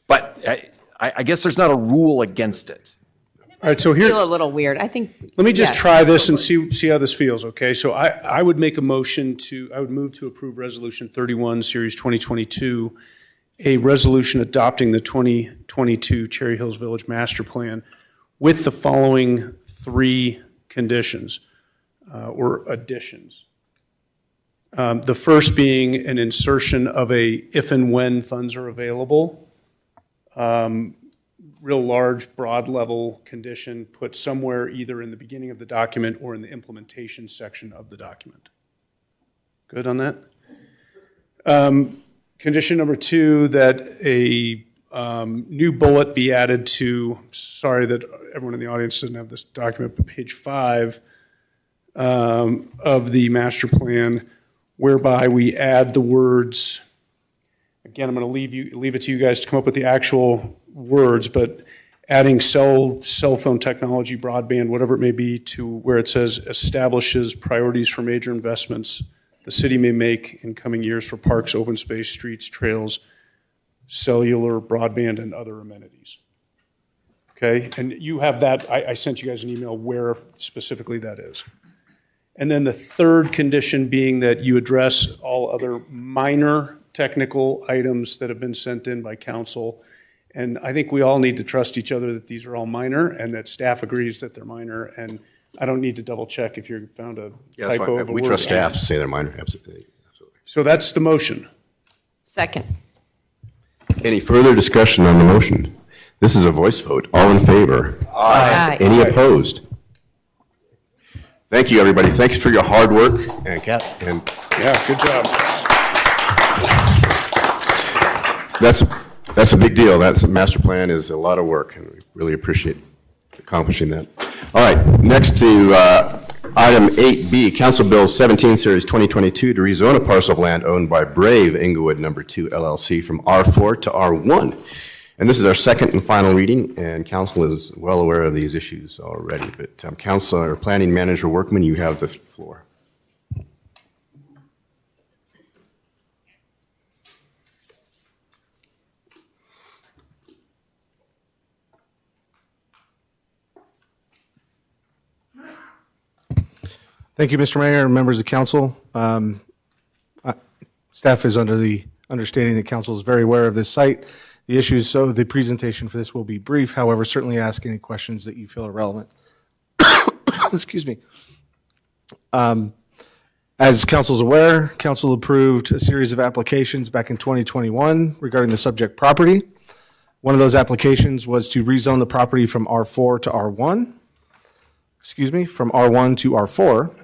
But I guess there's not a rule against it. All right, so here. Feel a little weird. I think. Let me just yeah. try this and see how this feels, okay? So I would make a motion I would move to approve Resolution 31, Series 2022, a resolution adopting the 2022 Cherry Hills Village Master Plan with the following 3 conditions or additions. The first being an insertion of a if and when funds are available. Real large, broad level condition put somewhere either in the beginning of the document or in the implementation section of the document. Good on that? Condition number 2, that a new bullet be added to, sorry that everyone in the audience doesn't have this document, but page 5 of the master plan, whereby we add the words, again, I'm going to leave it to you guys to come up with the actual words, but adding cell phone technology, broadband, whatever it may be, to where it says establishes priorities for major investments the city may make in coming years for parks, open space, streets, trails, cellular, broadband, and other amenities. Okay, and you have that, I sent you guys an email where specifically that is. And then the third condition being that you address all other minor technical items that have been sent in by council. And I think we all need to trust each other that these are all minor and that staff agrees that they're minor. And I don't need to double check if you found a Yeah, that's typo fine. of a We word. trust staff to say they're minor, absolutely. So that's the motion. Second. Any further discussion on the motion? This is a voice vote. All in favor? Aye. Any opposed? Thank you, everybody. Thanks for your hard work. And Kat, and Yeah, good job. that's a big deal. That's a master plan is a lot of work, and we really appreciate accomplishing that. All right, next to item 8B, Council Bill 17, Series 2022, to rezone a parcel of land owned by Brave Inglewood No. 2 LLC from R4 to R1. And this is our second and final reading, and council is well aware of these issues already. But Council or Planning Manager Workman, you have the floor. Thank you, Mr. Mayor and members of council. Staff is under the understanding that council is very aware of this site, the issues, so the presentation for this will be brief. However, certainly ask any questions that you feel are relevant. Excuse me. As council is aware, council approved a series of applications back in 2021 regarding the subject property. One of those applications was to rezone the property from R4 to R1. Excuse me, from R1 to R4.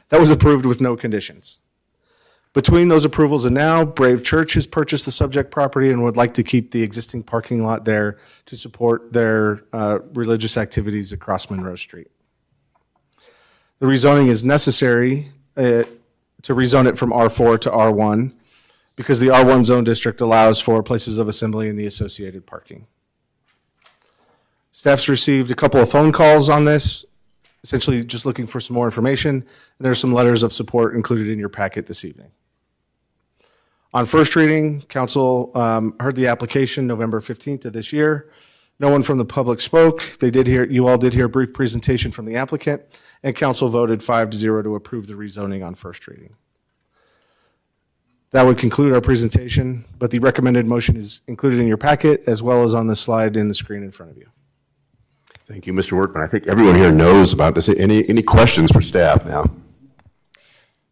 That was approved with no conditions. Between those approvals and now, Brave Church has purchased the subject property and would like to keep the existing parking lot there to support their religious activities across Monroe Street. The rezoning is necessary to rezone it from R4 to R1 because the R1 zone district allows for places of assembly and the associated parking. Staff's received a couple of phone calls on this essentially just looking for some more information. And there's some letters of support included in your packet this evening. On first reading, council heard the application November 15th of this year. No one from the public spoke. You all did hear a brief presentation from the applicant, and council voted 5-0 to approve the rezoning on first reading. That would conclude our presentation, but the recommended motion is included in your packet as well as on the slide in the screen in front of you. Thank you, Mr. Workman. I think everyone here knows about this. Any questions for staff now?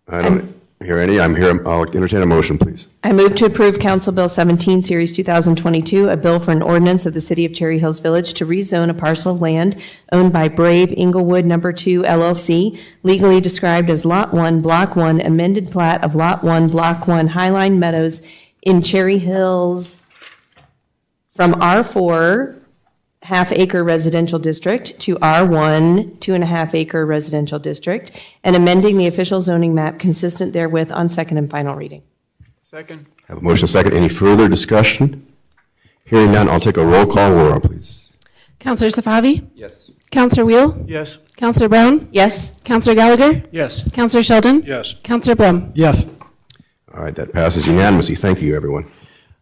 I don't hear any. I'll entertain a motion, please. I move to approve Council Bill 17, Series 2022, a bill for an ordinance of the City of Cherry Hills Village to rezone a parcel of land owned by Brave Inglewood No. 2 LLC, legally described as Lot 1, Block 1, amended plat of Lot 1, Block 1, Highline Meadows in Cherry Hills from R4, half-acre residential district to R1, 2.5-acre residential district, and amending the official zoning map consistent therewith on second and final reading. Second. Have a motion second. Any further discussion? Hearing none, I'll take a roll call. Laura, please. Counselor Safavi? Yes. Counselor Wheel? Yes. Counselor Brown? Yes. Counselor Gallagher? Yes. Counselor Sheldon? Yes. Counselor Blum? Yes. All right, that passes unanimously. Thank you, everyone.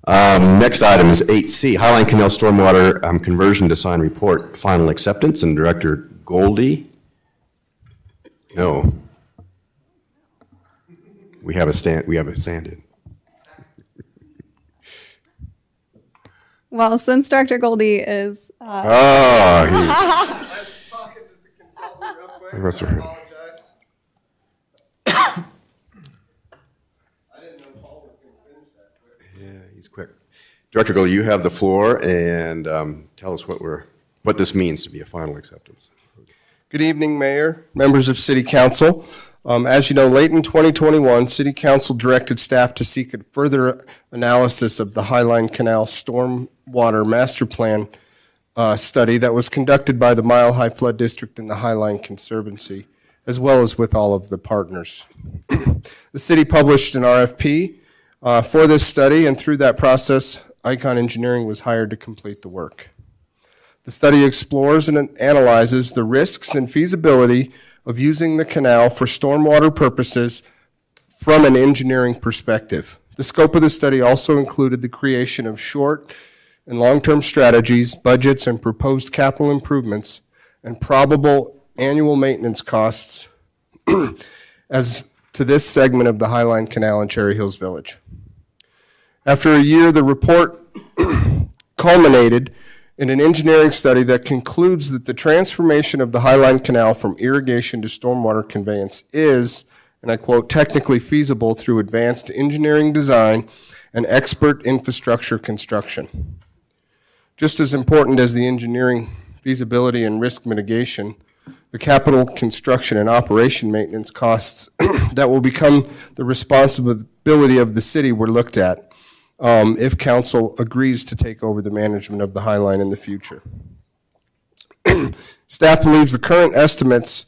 Next item is 8C, Highline Canal Stormwater Conversion Design Report, Final Acceptance, and Director Goldie. No. We have a stand-in. Well, since Director Goldie is... Oh, he's... I was talking to the consultant real quick. I must have I heard. apologize. I didn't know Paul was going to finish that quick. Yeah, he's quick. Director Goldie, you have the floor, and tell us what this means to be a final acceptance. Good evening, Mayor, members of City Council. As you know, late in 2021, City Council directed staff to seek a further analysis of the Highline Canal Stormwater Master Plan study that was conducted by the Mile High Flood District and the Highline Conservancy, as well as with all of the partners. The city published an RFP for this study, and through that process, Icon Engineering was hired to complete the work. The study explores and analyzes the risks and feasibility of using the canal for stormwater purposes from an engineering perspective. The scope of the study also included the creation of short and long-term strategies, budgets, and proposed capital improvements, and probable annual maintenance costs as to this segment of the Highline Canal in Cherry Hills Village. After a year, the report culminated in an engineering study that concludes that the transformation of the Highline Canal from irrigation to stormwater conveyance is, and I quote, technically feasible through advanced engineering design and expert infrastructure construction. Just as important as the engineering feasibility and risk mitigation, the capital construction and operation maintenance costs that will become the responsibility of the city were looked at if council agrees to take over the management of the Highline in the future. Staff believes the current estimates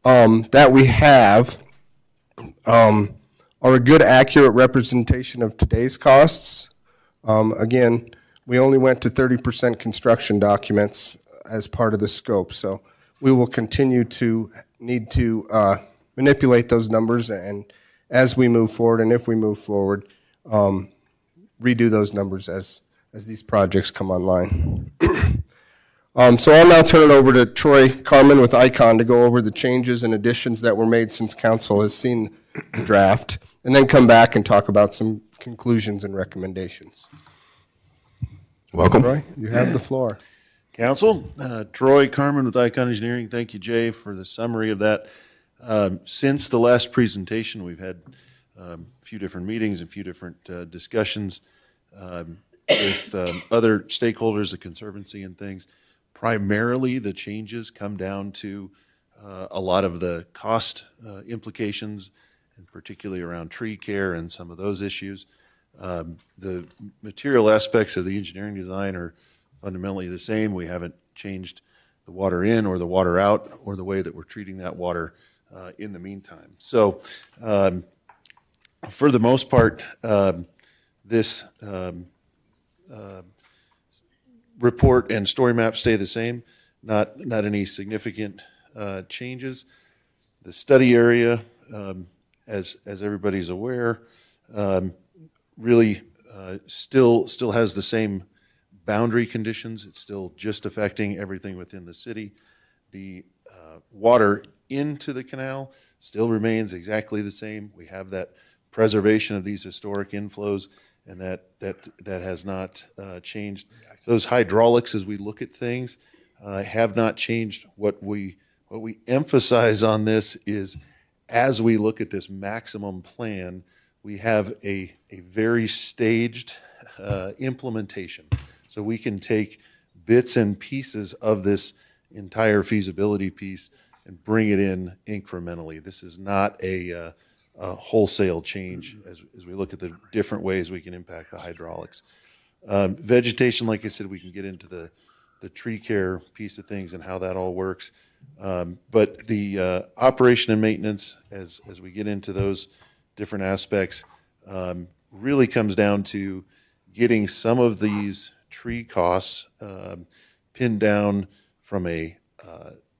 that we have are a good, accurate representation of today's costs. Again, we only went to 30% construction documents as part of the scope, so we will continue to need to manipulate those numbers, and as we move forward, and if we move forward, redo those numbers as these projects come online. So I'll now turn it over to Troy Carmen with Icon to go over the changes and additions that were made since council has seen the draft, and then come back and talk about some conclusions and recommendations. Welcome. Troy, you have the floor. Council, Troy Carmen with Icon Engineering. Thank you, Jay, for the summary of that. Since the last presentation, we've had a few different meetings, a few different discussions with other stakeholders, the Conservancy and things. Primarily, the changes come down to a lot of the cost implications, and particularly around tree care and some of those issues. The material aspects of the engineering design are fundamentally the same. We haven't changed the water in or the water out or the way that we're treating that water in the meantime. So for the most part, this report and story map stay the same. Not any significant changes. The study area, as everybody's aware, really still has the same boundary conditions. It's still just affecting everything within the city. The water into the canal still remains exactly the same. We have that preservation of these historic inflows, and that has not changed. Those hydraulics, as we look at things, have not changed. What we emphasize on this is, as we look at this maximum plan, we have a very staged implementation. So we can take bits and pieces of this entire feasibility piece and bring it in incrementally. This is not a wholesale change as we look at the different ways we can impact the hydraulics. Vegetation, like I said, we can get into the tree care piece of things and how that all works. But the operation and maintenance, as we get into those different aspects, really comes down to getting some of these tree costs pinned down from a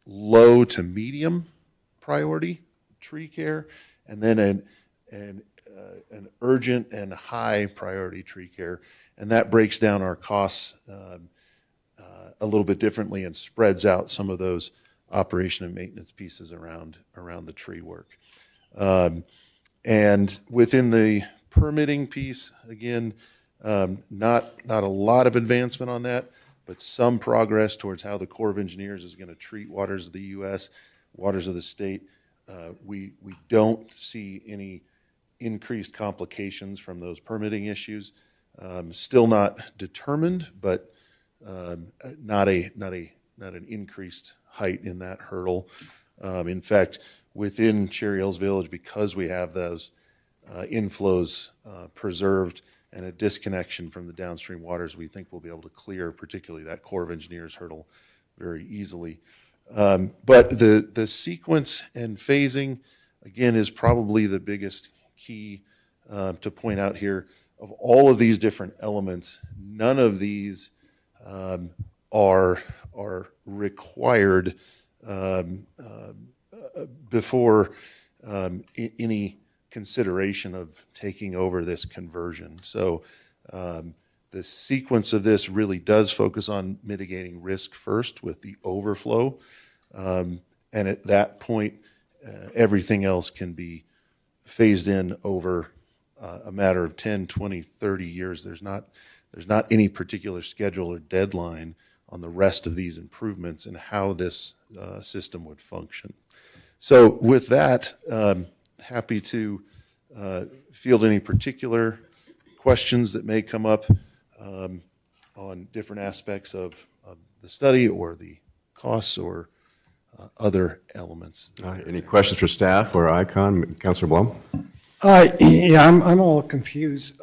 low to medium priority tree care, and then an urgent and high priority tree care. And that breaks down our costs a little bit differently and spreads out some of those operation and maintenance pieces around the tree work. And within the permitting piece, again, not a lot of advancement on that, but some progress towards how the Corps of Engineers is going to treat waters of the U.S., waters of the state. We don't see any increased complications from those permitting issues. Still not determined, but not an increased height in that hurdle. In fact, within Cherry Hills Village, because we have those inflows preserved and a disconnection from the downstream waters, we think we'll be able to clear particularly that Corps of Engineers hurdle very easily. But the sequence and phasing, again, is probably the biggest key to point out here. Of all of these different elements, none of these are required before any consideration of taking over this conversion. So the sequence of this really does focus on mitigating risk first with the overflow. And at that point, everything else can be phased in over a matter of 10, 20, 30 years. There's not any particular schedule or deadline on the rest of these improvements and how this system would function. So with that, happy to field any particular questions that may come up on different aspects of the study or the costs or other elements. All right, any questions for staff or ICON? Councilor Blum? Yeah, I'm a little confused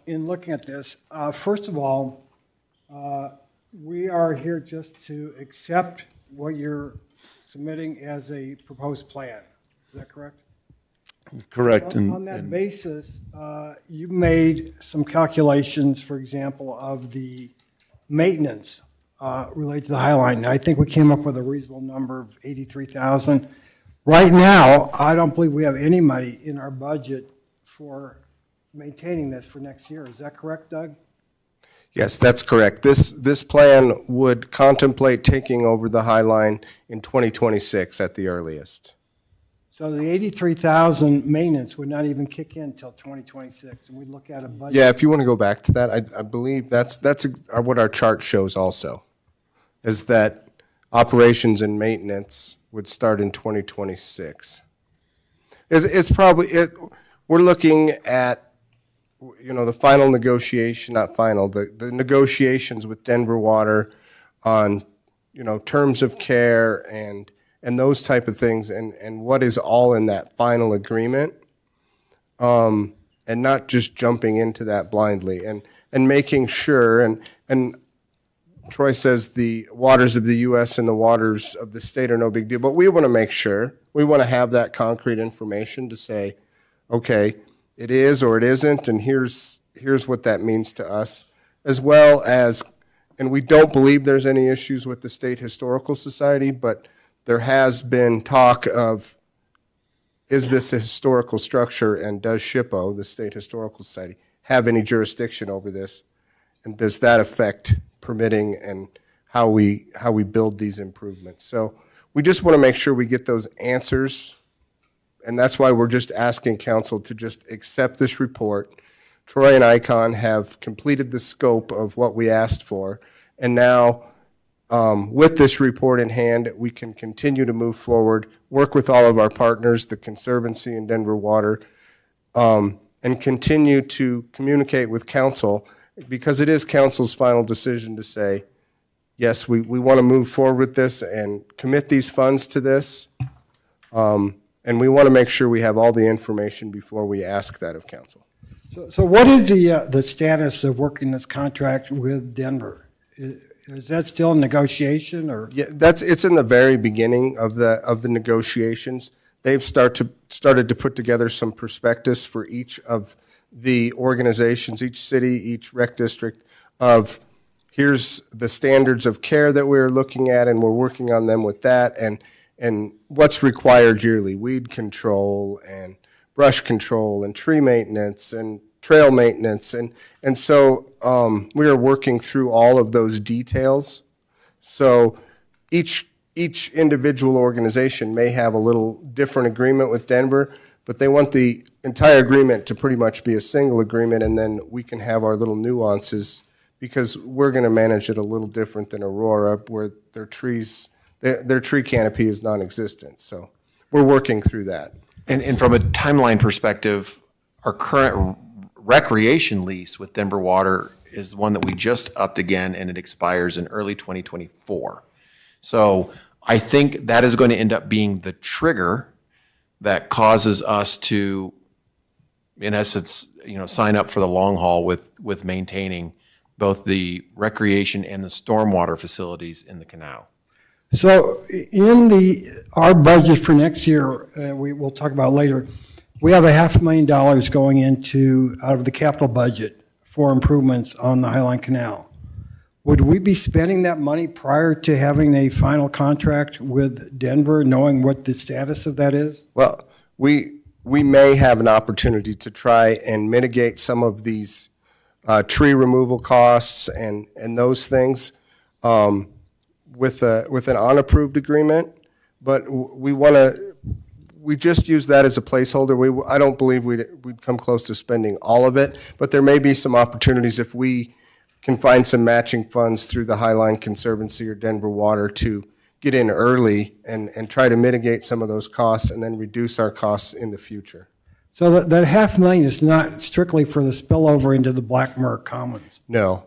in looking at this. First of all, we are here just to accept what you're submitting as a proposed plan. Is that correct? Correct. On that basis, you made some calculations, for example, of the maintenance related to the High Line. I think we came up with a reasonable number of $83,000. Right now, I don't believe we have any money in our budget for maintaining this for next year. Is that correct, Doug? Yes, that's correct. This plan would contemplate taking over the High Line in 2026 at the earliest. So the $83,000 maintenance would not even kick in until 2026, and we'd look at a budget. Yeah, if you want to go back to that, I believe that's what our chart shows also, is that operations and maintenance would start in 2026. It's probably, we're looking at, the final negotiation, not final, the negotiations with Denver Water on, terms of care and those type of things, and what is all in that final agreement, and not just jumping into that blindly, and making sure, and Troy says the waters of the U.S. and the waters of the state are no big deal, but we want to make sure, we want to have that concrete information to say, okay, it is or it isn't, and here's what that means to us, as well as, and we don't believe there's any issues with the State Historical Society, but there has been talk of, is this a historical structure, and does SHPO, the State Historical Society, have any jurisdiction over this? And does that affect permitting and how we build these improvements? So we just want to make sure we get those answers, and that's why we're just asking council to just accept this report. Troy and Icon have completed the scope of what we asked for, and now with this report in hand, we can continue to move forward, work with all of our partners, the Conservancy and Denver Water, and continue to communicate with council, because it is council's final decision to say, yes, we want to move forward with this and commit these funds to this. And we want to make sure we have all the information before we ask that of council. So what is the status of working this contract with Denver? Is that still in negotiation, or? Yeah, it's in the very beginning of the negotiations. They've started to put together some prospectus for each of the organizations, each city, each rec district, of here's the standards of care that we're looking at, and we're working on them with that, and what's required yearly, weed control and brush control and tree maintenance and trail maintenance. And so we are working through all of those details. So each individual organization may have a little different agreement with Denver, but they want the entire agreement to pretty much be a single agreement, and then we can have our little nuances, because we're going to manage it a little different than Aurora, where their tree canopy is non-existent. So we're working through that. And from a timeline perspective, our current recreation lease with Denver Water is the one that we just upped again, and it expires in early 2024. So I think that is going to end up being the trigger that causes us to, in essence, sign up for the long haul with maintaining both the recreation and the stormwater facilities in the canal. So in our budget for next year, we'll talk about later, we have $500,000 going out of the capital budget for improvements on the Highline Canal. Would we be spending that money prior to having a final contract with Denver, knowing what the status of that is? Well, we may have an opportunity to try and mitigate some of these tree removal costs and those things with an unapproved agreement, but we just use that as a placeholder. I don't believe we'd come close to spending all of it, but there may be some opportunities if we can find some matching funds through the Highline Conservancy or Denver Water to get in early and try to mitigate some of those costs and then reduce our costs in the future. So that $500,000 is not strictly for the spillover into the Blackmer Commons? No,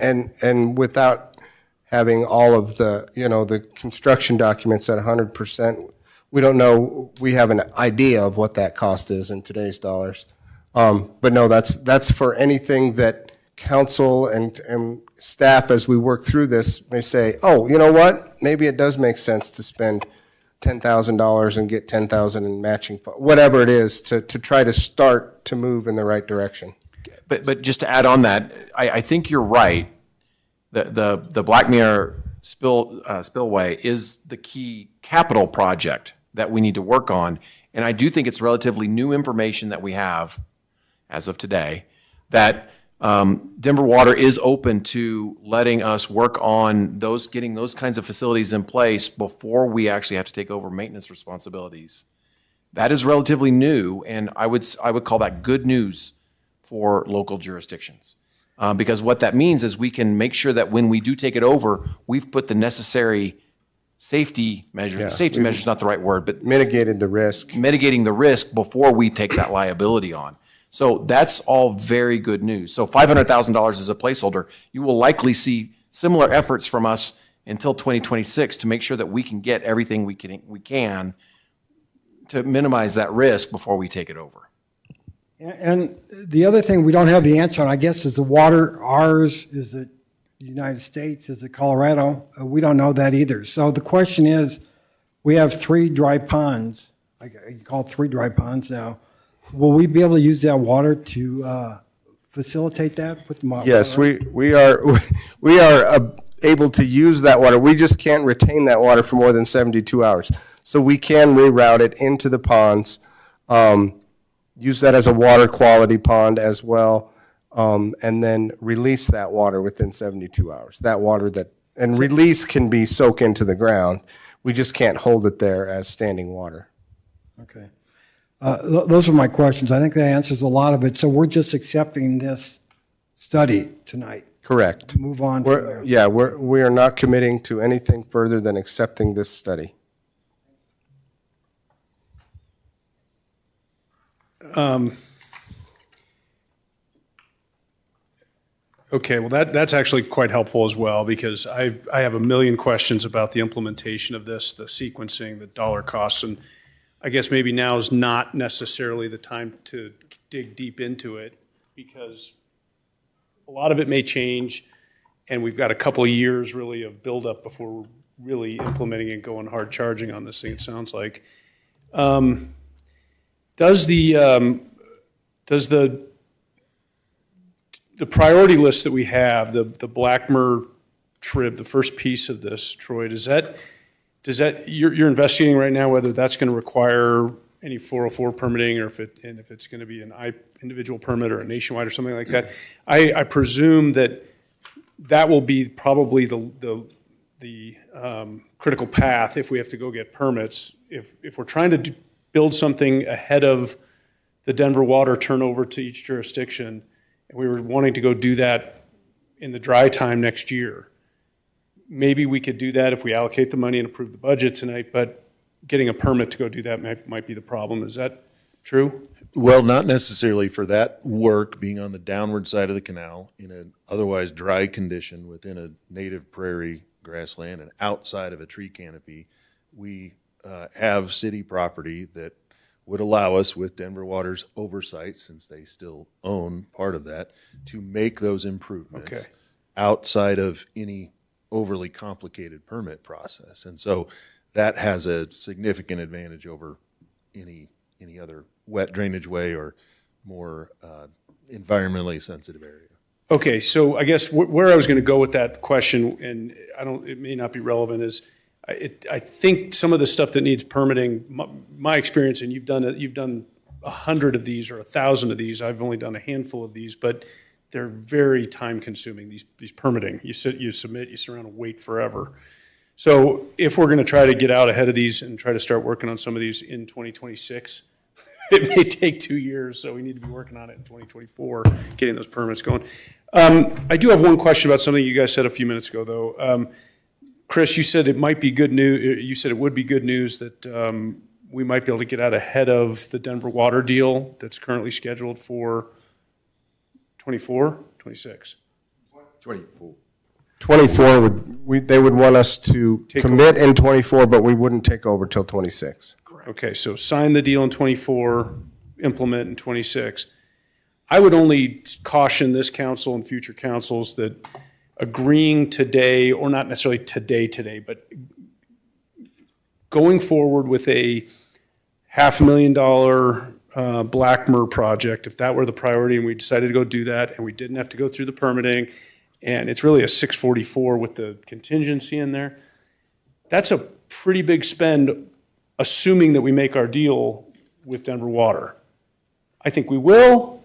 and without having all of the construction documents at 100%, we don't know, we have an idea of what that cost is in today's dollars. But no, that's for anything that council and staff, as we work through this, may say, oh, you know what? Maybe it does make sense to spend $10,000 and get $10,000 in matching, whatever it is, to try to start to move in the right direction. But just to add on that, I think you're right. The Blackmer spillway is the key capital project that we need to work on. And I do think it's relatively new information that we have as of today, that Denver Water is open to letting us work on getting those kinds of facilities in place before we actually have to take over maintenance responsibilities. That is relatively new, and I would call that good news for local jurisdictions. Because what that means is we can make sure that when we do take it over, we've put the necessary safety measures. Yeah. Safety measure is not the right word, but mitigating the risk before we take that liability on. So that's all very good news. So $500,000 is a placeholder. You will likely see similar efforts from us until 2026 to make sure that we can get everything we can to minimize that risk before we take it over. And the other thing we don't have the answer on, I guess, is the water ours? Is it the United States? Is it Colorado? We don't know that either. So the question is, we have 3 dry ponds. I call it 3 dry ponds now. Will we be able to use that water to facilitate that? Yes, we are able to use that water. We just can't retain that water for more than 72 hours. So we can reroute it into the ponds, use that as a water quality pond as well, and then release that water within 72 hours. That water and release can be soak into the ground. We just can't hold it there as standing water. Okay. Those are my questions. I think that answers a lot of it. So we're just accepting this study tonight. Correct. Move on from there. Yeah, we are not committing to anything further than accepting this study. Okay, well, that's actually quite helpful as well, because I have a million questions about the implementation of this, the sequencing, the dollar costs, and I guess maybe now is not necessarily the time to dig deep into it, because a lot of it may change, and we've got a couple of years really of buildup before we're really implementing and going hard charging on this thing, it sounds like. Does the priority list that we have, the Blackmer trib, the first piece of this, Troy, does that you're investigating right now whether that's going to require any 404 permitting, or if it's going to be an individual permit or a nationwide or something like that? I presume that will be probably the critical path if we have to go get permits. If we're trying to build something ahead of the Denver water turnover to each jurisdiction, and we were wanting to go do that in the dry time next year, maybe we could do that if we allocate the money and approve the budget tonight, but getting a permit to go do that might be the problem. Is that true? Well, not necessarily for that work being on the downward side of the canal in an otherwise dry condition within a native prairie grassland and outside of a tree canopy. We have city property that would allow us, with Denver Water's oversight, since they still own part of that, to make those improvements outside of any overly complicated permit process. And so that has a significant advantage over any other wet drainage way or more environmentally sensitive area. Okay, so I guess where I was going to go with that question, and it may not be relevant, is I think some of the stuff that needs permitting, my experience, and you've done 100 of these or 1,000 of these. I've only done a handful of these, but they're very time consuming, these permitting. You submit, you sit around and wait forever. So if we're going to try to get out ahead of these and try to start working on some of these in 2026, it may take 2 years, so we need to be working on it in 2024, getting those permits going. I do have one question about something you guys said a few minutes ago, though. Chris, you said it might be good news. You said it would be good news that we might be able to get out ahead of the Denver water deal that's currently scheduled for 24, 26. 24. 24 they would want us to commit in 24, but we wouldn't take over till 26. Okay, so sign the deal in 24, implement in 26. I would only caution this council and future councils that agreeing today, or not necessarily today, but going forward with a $500,000 Blackmer project, if that were the priority and we decided to go do that and we didn't have to go through the permitting, and it's really a 644 with the contingency in there, that's a pretty big spend, assuming that we make our deal with Denver Water. I think we will.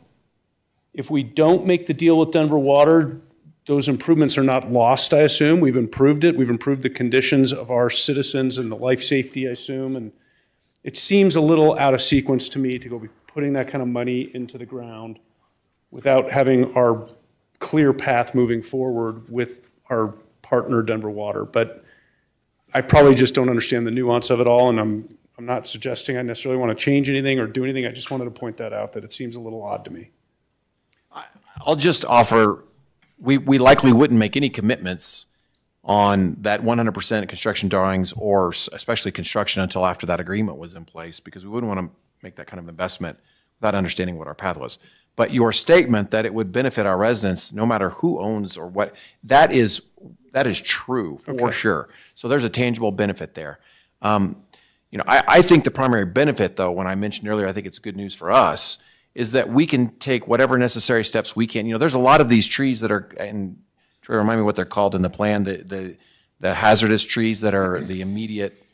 If we don't make the deal with Denver Water, those improvements are not lost, I assume. We've improved it. We've improved the conditions of our citizens and the life safety, I assume. And it seems a little out of sequence to me to go be putting that kind of money into the ground without having our clear path moving forward with our partner, Denver Water. But I probably just don't understand the nuance of it all, and I'm not suggesting I necessarily want to change anything or do anything. I just wanted to point that out, that it seems a little odd to me. I'll just offer, we likely wouldn't make any commitments on that 100% construction drawings, or especially construction, until after that agreement was in place, because we wouldn't want to make that kind of investment without understanding what our path was. But your statement that it would benefit our residents, no matter who owns or what, that is true for sure. So there's a tangible benefit there. I think the primary benefit, though, when I mentioned earlier, I think it's good news for us, is that we can take whatever necessary steps we can. There's a lot of these trees that are, and Troy, remind me what they're called in the plan, the hazardous trees that are the immediate.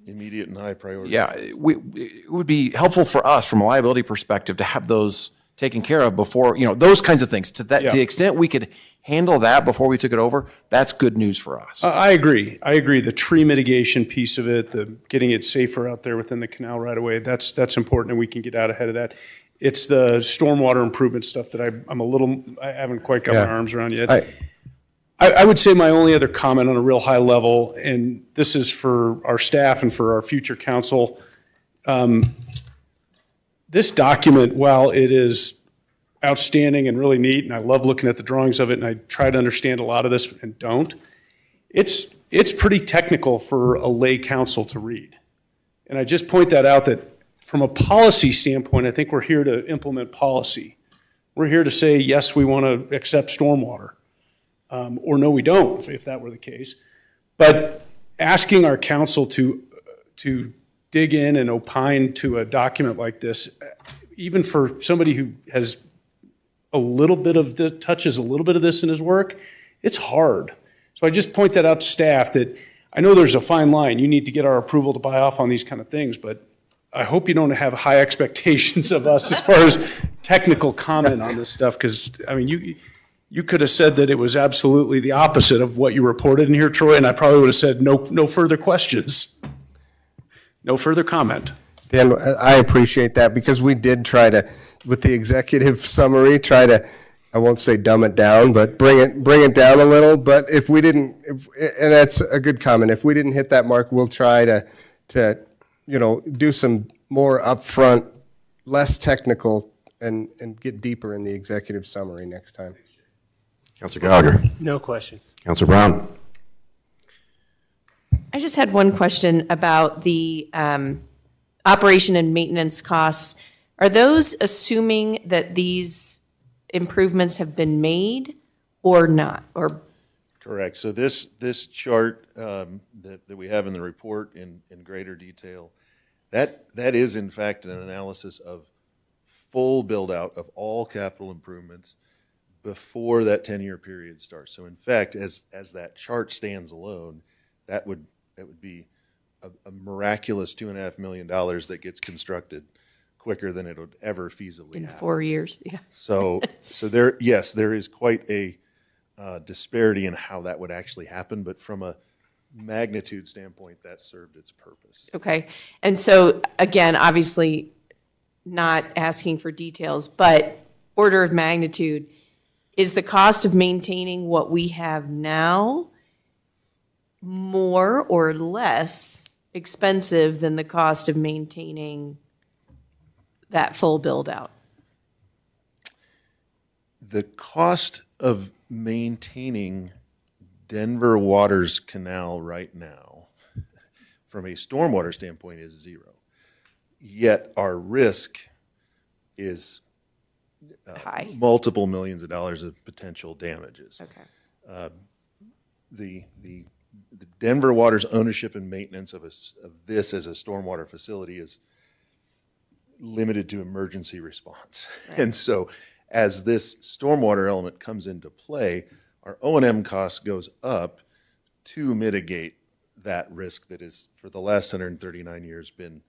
Immediate and high priority. Yeah, it would be helpful for us from a liability perspective to have those taken care of before, those kinds of things. To the extent we could handle that before we took it over, that's good news for us. I agree. The tree mitigation piece of it, the getting it safer out there within the canal right away, that's important, and we can get out ahead of that. It's the stormwater improvement stuff that I haven't quite got my arms around yet. I would say my only other comment on a real high level, and this is for our staff and for our future council, this document, while it is outstanding and really neat, and I love looking at the drawings of it, and I try to understand a lot of this and don't, it's pretty technical for a lay council to read. And I just point that out, that from a policy standpoint, I think we're here to implement policy. We're here to say, yes, we want to accept stormwater. Or no, we don't, if that were the case. But asking our council to dig in and opine to a document like this, even for somebody who has touches a little bit of this in his work, it's hard. So I just point that out to staff, that I know there's a fine line. You need to get our approval to buy off on these kind of things, but I hope you don't have high expectations of us as far as technical comment on this stuff, because, you could have said that it was absolutely the opposite of what you reported in here, Troy, and I probably would have said no further questions. No further comment. Dan, I appreciate that, because we did try to, with the executive summary, I won't say dumb it down, but bring it down a little. But if we didn't, and that's a good comment, if we didn't hit that mark, we'll try to do some more upfront, less technical, and get deeper in the executive summary next time. Councilor Gallagher. No questions. Councilor Brown. I just had one question about the operation and maintenance costs. Are those assuming that these improvements have been made or not? Or Correct. So this chart that we have in the report in greater detail, that is in fact an analysis of full build out of all capital improvements before that 10-year period starts. So in fact, as that chart stands alone, that would be a miraculous $2.5 million that gets constructed quicker than it would ever feasibly in happen. 4 years, yeah. So there is quite a disparity in how that would actually happen, but from a magnitude standpoint, that served its purpose. Okay, and so again, obviously not asking for details, but order of magnitude, is the cost of maintaining what we have now more or less expensive than the cost of maintaining that full build out? The cost of maintaining Denver Waters Canal right now, from a stormwater standpoint, is zero. Yet our risk is high, multiple millions of dollars of potential damages. Okay. The Denver Waters ownership and maintenance of this as a stormwater facility is limited to emergency response. Right. And so as this stormwater element comes into play, our O&M cost goes up to mitigate that risk that is, for the last 139 years, been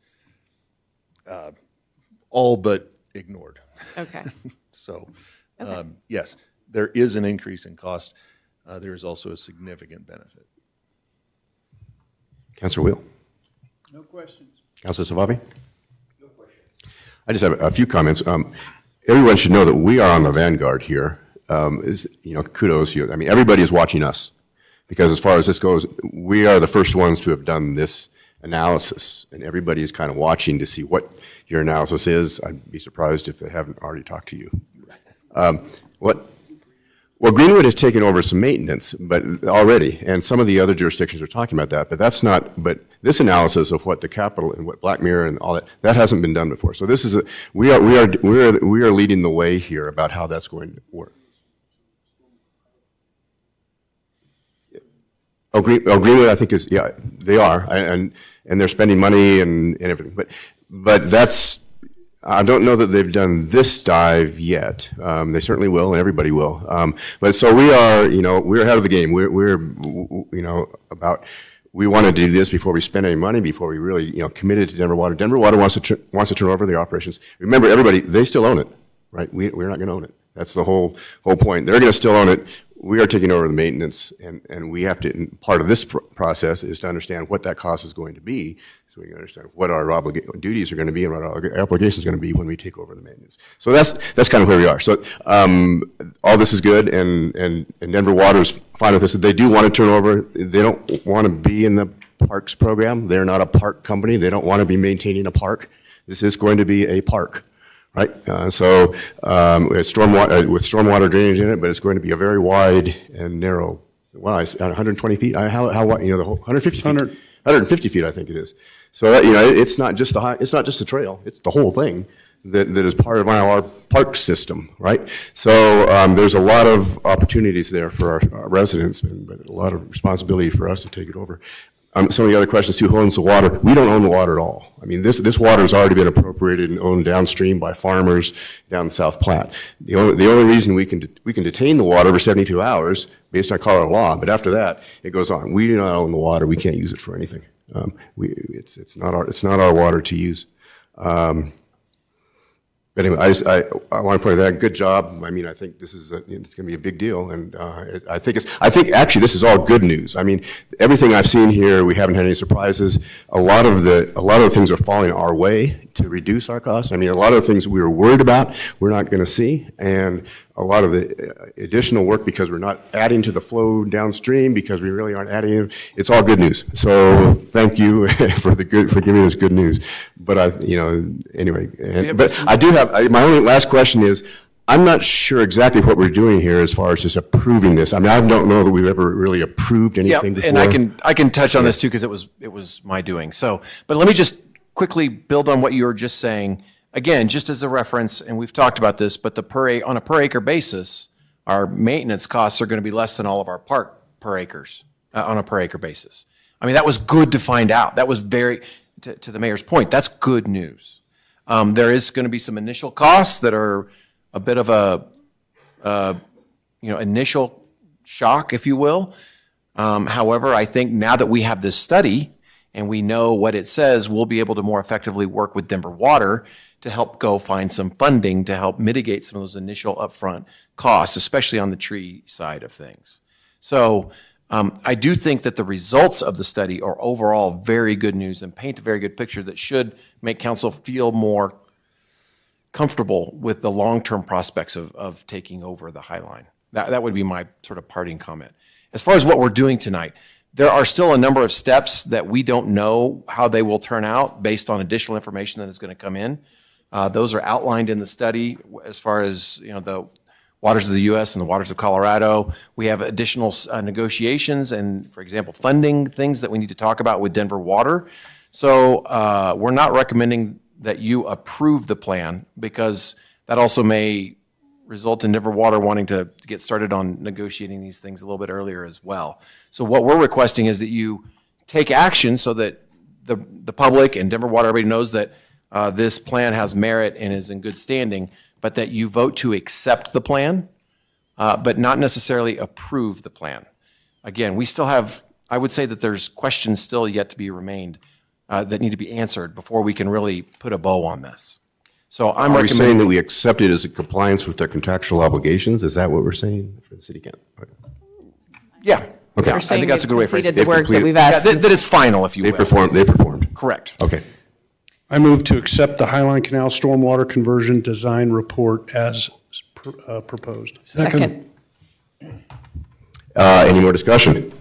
all but ignored. Okay. So, Okay. yes, there is an increase in cost. There is also a significant benefit. Councilor Wheel. No questions. Councilor Savabi. No questions. I just have a few comments. Everyone should know that we are on the vanguard here. Kudos to you. I mean, everybody is watching us, because as far as this goes, we are the first ones to have done this analysis, and everybody is kind of watching to see what your analysis is. I'd be surprised if they haven't already talked to you. Well, Greenwood has taken over some maintenance, but already, and some of the other jurisdictions are talking about that, but that's not, but this analysis of what the capital and what Black Mirror and all that hasn't been done before. So this is we are leading the way here about how that's going to work. Greenwood, I think is, yeah, they are, and they're spending money and everything, but that's, I don't know that they've done this dive yet. They certainly will, and everybody will. But so we are, we're ahead of the game. We're we want to do this before we spend any money, before we really, committed to Denver Water. Denver Water wants to turn over their operations. Remember, everybody, they still own it, right? We're not going to own it. That's the whole point. They're going to still own it. We are taking over the maintenance, and we have to, part of this process is to understand what that cost is going to be, so we can understand what our duties are going to be and what our obligation is going to be when we take over the maintenance. So that's kind of where we are. So all this is good, and Denver Water is fine with this. They do want to turn over. They don't want to be in the parks program. They're not a park company. They don't want to be maintaining a park. This is going to be a park. Right, so with stormwater drainage in it, but it's going to be a very wide and narrow. Wow, 120 feet. How wide? The whole 150 feet. 150 feet, I think it is. So it's not just it's not just the trail. It's the whole thing that is part of our park system, right? So there's a lot of opportunities there for our residents, but a lot of responsibility for us to take it over. Some of the other questions too, who owns the water? We don't own the water at all. I mean, this water has already been appropriated and owned downstream by farmers down the South Platte. The only reason we can detain the water for 72 hours based on Colorado law, but after that, it goes on. We do not own the water. We can't use it for anything. It's not our water to use. But anyway, I want to point out, good job. I mean, I think this is it's going to be a big deal, and I think actually this is all good news. I mean, everything I've seen here, we haven't had any surprises. A lot of the things are falling our way to reduce our costs. I mean, a lot of the things we were worried about, we're not going to see, and a lot of the additional work because we're not adding to the flow downstream because we really aren't adding. It's all good news. So thank you for giving us good news. But anyway, but I do have my only last question is, I'm not sure exactly what we're doing here as far as just approving this. I mean, I don't know that we've ever really approved anything before. And I can touch on this too because it was my doing. So, but let me just quickly build on what you were just saying. Again, just as a reference, and we've talked about this, but on a per acre basis, our maintenance costs are going to be less than all of our park per acres on a per acre basis. I mean, that was good to find out. That was to the mayor's point, that's good news. There is going to be some initial costs that are a bit of a initial shock, if you will. However, I think now that we have this study and we know what it says, we'll be able to more effectively work with Denver Water to help go find some funding to help mitigate some of those initial upfront costs, especially on the tree side of things. So I do think that the results of the study are overall very good news and paint a very good picture that should make council feel more comfortable with the long-term prospects of taking over the High Line. That would be my sort of parting comment. As far as what we're doing tonight, there are still a number of steps that we don't know how they will turn out based on additional information that is going to come in. Those are outlined in the study as far as the waters of the U.S. and the waters of Colorado. We have additional negotiations and, for example, funding things that we need to talk about with Denver Water. So we're not recommending that you approve the plan because that also may result in Denver Water wanting to get started on negotiating these things a little bit earlier as well. So what we're requesting is that you take action so that the public and Denver Water, everybody knows that this plan has merit and is in good standing, but that you vote to accept the plan, but not necessarily approve the plan. Again, we still have, I would say that there's questions still yet to be remained that need to be answered before we can really put a bow on this. So I'm Are we saying that we accept it as a compliance with their contractual obligations? Is that what we're saying for the city council? Yeah. Okay. I think that's a good way for it. Completed the work that we've asked. That it's final, if you will. They performed. Correct. Okay. I move to accept the Highline Canal Stormwater Conversion Design Report as proposed. Second. Any more discussion?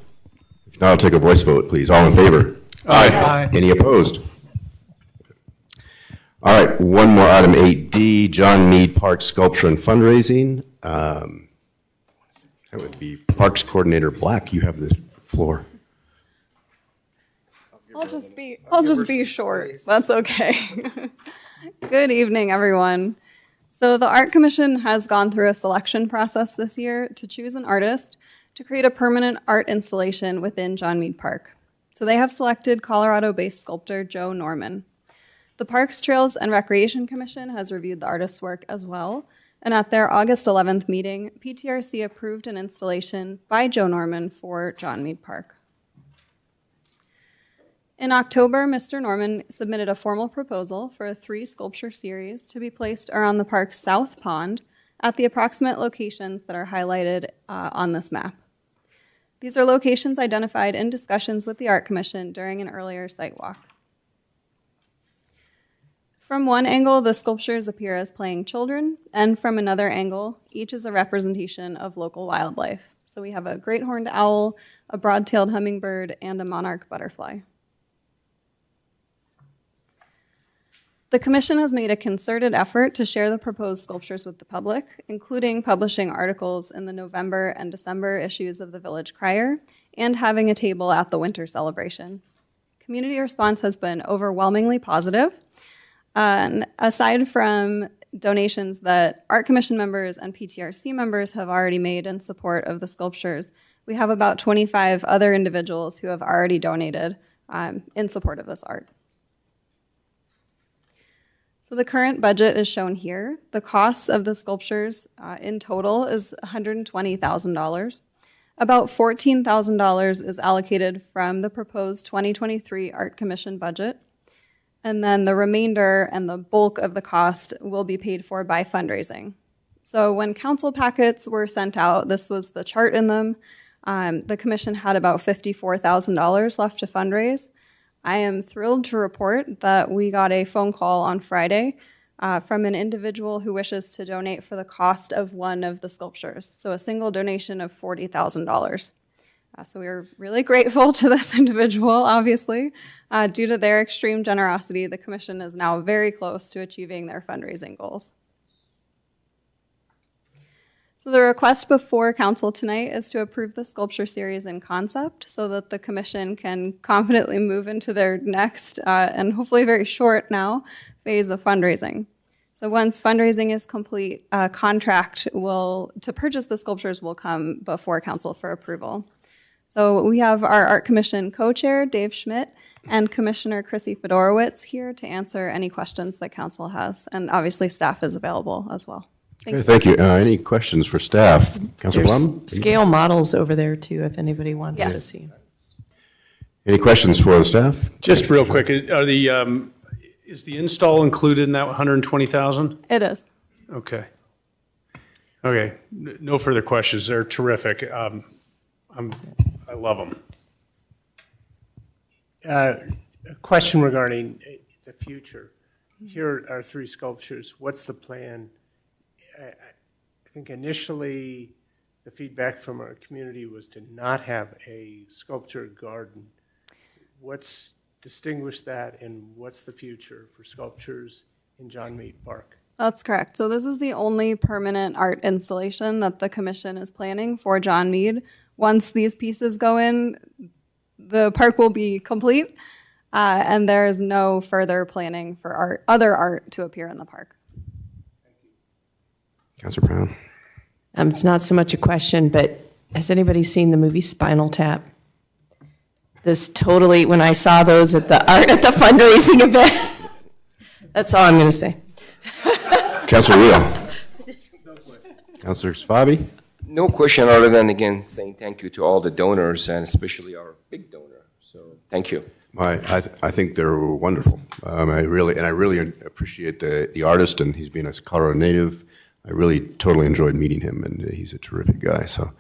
If not, I'll take a voice vote, please. All in favor? Aye. Any opposed? All right, one more item, 8D, John Mead Park Sculpture and Fundraising. That would be Parks Coordinator Black. You have the floor. I'll just be short. That's okay. Good evening, everyone. So the Art Commission has gone through a selection process this year to choose an artist to create a permanent art installation within John Mead Park. So they have selected Colorado-based sculptor Joe Norman. The Parks, Trails, and Recreation Commission has reviewed the artist's work as well, and at their August 11th meeting, PTRC approved an installation by Joe Norman for John Mead Park. In October, Mr. Norman submitted a formal proposal for a 3-sculpture series to be placed around the park's south pond at the approximate locations that are highlighted on this map. These are locations identified in discussions with the Art Commission during an earlier site walk. From one angle, the sculptures appear as playing children, and from another angle, each is a representation of local wildlife. So we have a great horned owl, a broad-tailed hummingbird, and a monarch butterfly. The Commission has made a concerted effort to share the proposed sculptures with the public, including publishing articles in the November and December issues of the Village Crier and having a table at the winter celebration. Community response has been overwhelmingly positive. And aside from donations that Art Commission members and PTRC members have already made in support of the sculptures, we have about 25 other individuals who have already donated in support of this art. So the current budget is shown here. The cost of the sculptures in total is $120,000. About $14,000 is allocated from the proposed 2023 Art Commission budget. And then the remainder and the bulk of the cost will be paid for by fundraising. So when council packets were sent out, this was the chart in them. The commission had about $54,000 left to fundraise. I am thrilled to report that we got a phone call on Friday from an individual who wishes to donate for the cost of one of the sculptures. So a single donation of $40,000. So we are really grateful to this individual, obviously. Due to their extreme generosity, the commission is now very close to achieving their fundraising goals. So the request before council tonight is to approve the sculpture series in concept so that the commission can confidently move into their next and hopefully very short now phase of fundraising. So once fundraising is complete, a contract to purchase the sculptures will come before council for approval. So we have our Art Commission co-chair, Dave Schmidt, and Commissioner Chrissy Fedorowicz here to answer any questions that council has. And obviously staff is available as well. Thank you. Any questions for staff? Councilor Blum? There's scale models over there too, if anybody wants to see. Any questions for the staff? Just real quick, are is the install included in that 120,000? It is. Okay. Okay. No further questions. They're terrific. I love them. A question regarding the future. Here are 3 sculptures. What's the plan? I think initially the feedback from our community was to not have a sculpture garden. What's distinguished that, and what's the future for sculptures in John Mead Park? That's correct. So this is the only permanent art installation that the commission is planning for John Mead. Once these pieces go in, the park will be complete, and there is no further planning for other art to appear in the park. Councilor Brown? It's not so much a question, but has anybody seen the movie Spinal Tap? This totally, when I saw those at the fundraising event, that's all I'm going to say. Councilor Reel? Councilor Svabi? No question other than, again, saying thank you to all the donors and especially our big donor. So thank you. I think they're wonderful. I really appreciate the artist, and he's being a Colorado native. I really totally enjoyed meeting him, and he's a terrific guy. So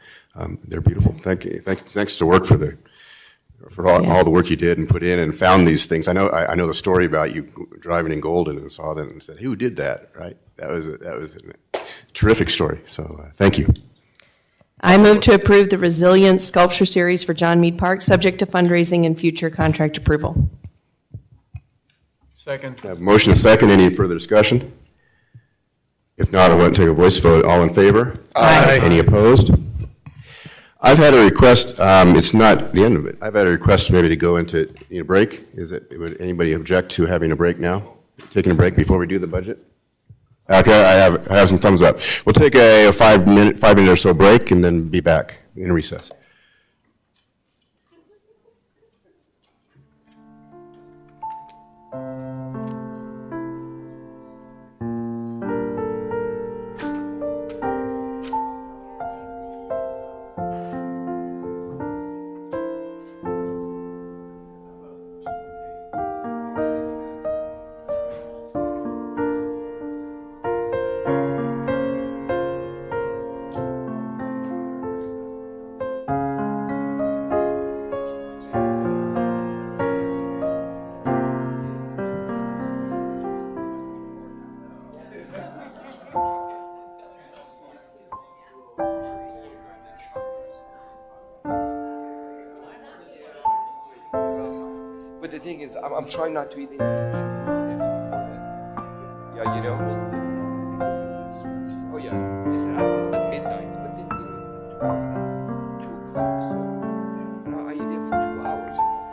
they're beautiful. Thank you. Thanks to work for all the work you did and put in and found these things. I know the story about you driving in Golden and saw them and said, "Who did that?" Right? That was a terrific story. So thank you. I move to approve the Resilient Sculpture Series for John Mead Park, subject to fundraising and future contract approval. Second. I have a motion and a second. Any further discussion? If not, I want to take a voice vote. All in favor? Aye. Any opposed? I've had a request, it's not the end of it. I've had a request maybe to go into, need a break. Would anybody object to having a break now? Taking a break before we do the budget? Okay, I have some thumbs up. We'll take a 5 minute or so break and then be back in recess. is, I'm trying not to eat anything too heavy beforehand. Yeah, you know? Oh, yeah. They said at midnight, but then, you know, it's like 2 o'clock, so, you know, I eat every 2 hours, you know?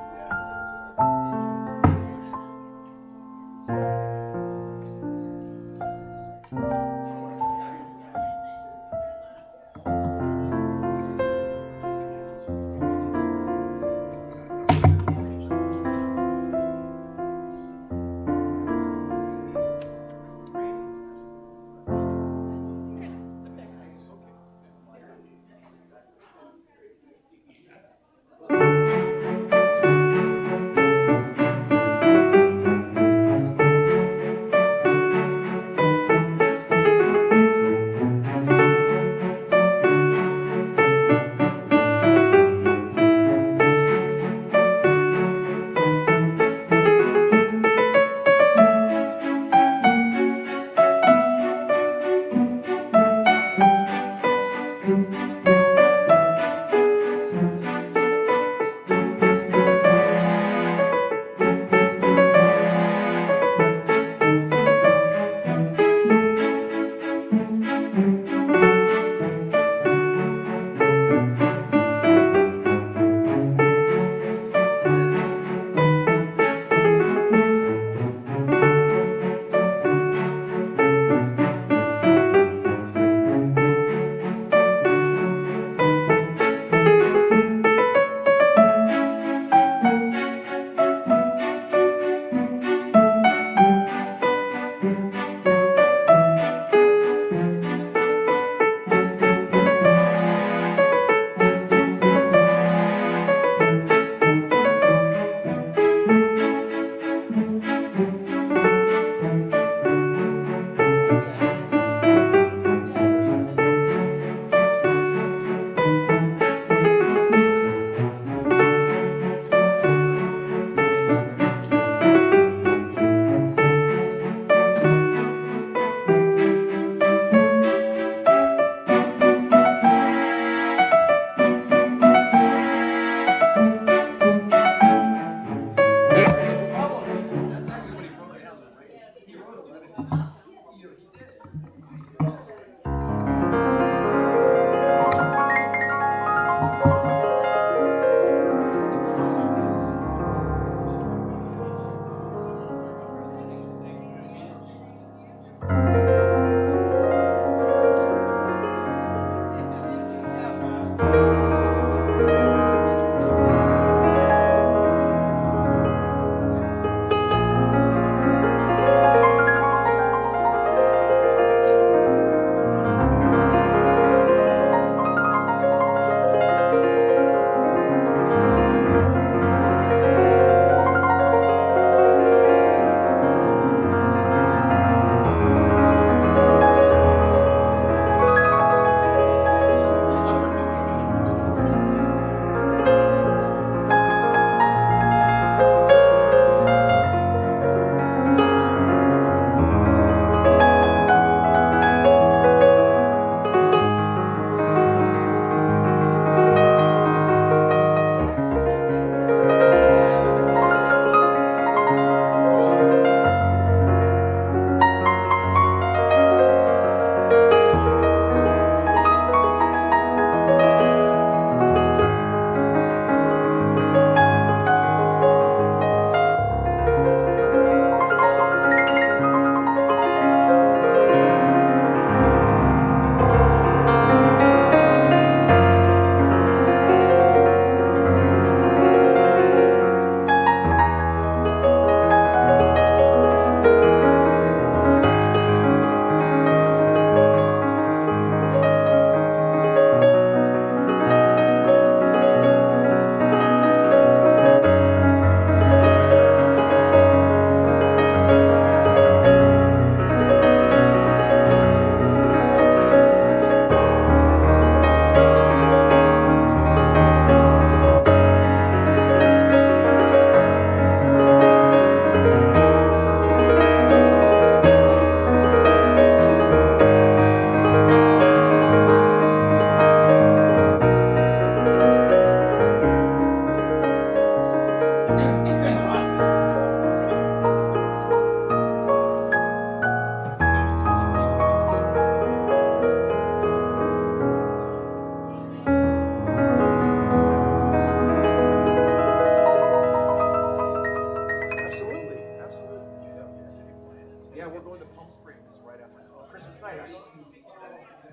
Yeah, we're going to Palm Springs right after Christmas night, actually.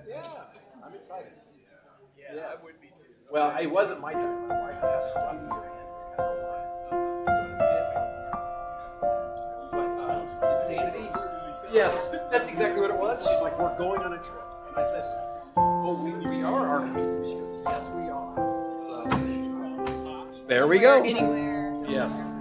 Yeah, I'm excited. Yeah, I would be too. Well, it wasn't my time. My wife has had a rough year. Insanity? Yes, that's exactly what it was. She's like, we're going on a trip. And I said, oh, we are, aren't we? She goes, yes, we are. So, there we go. Anywhere. Yes.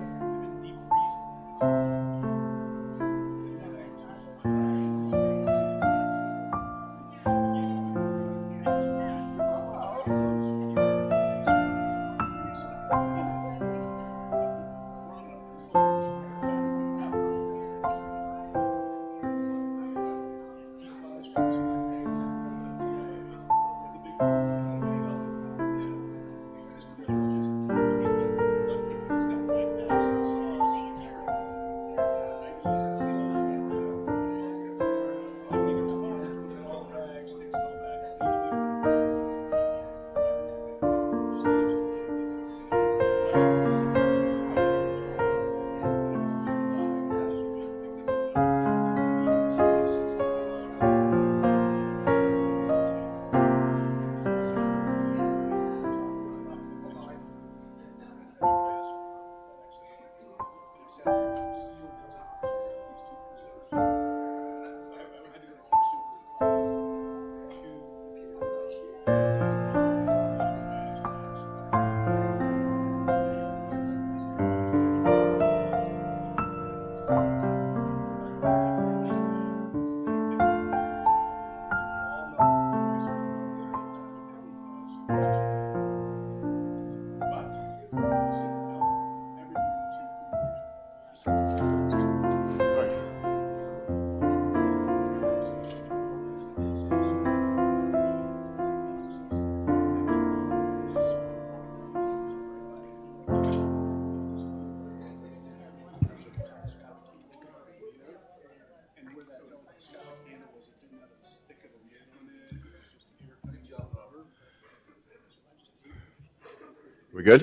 We good?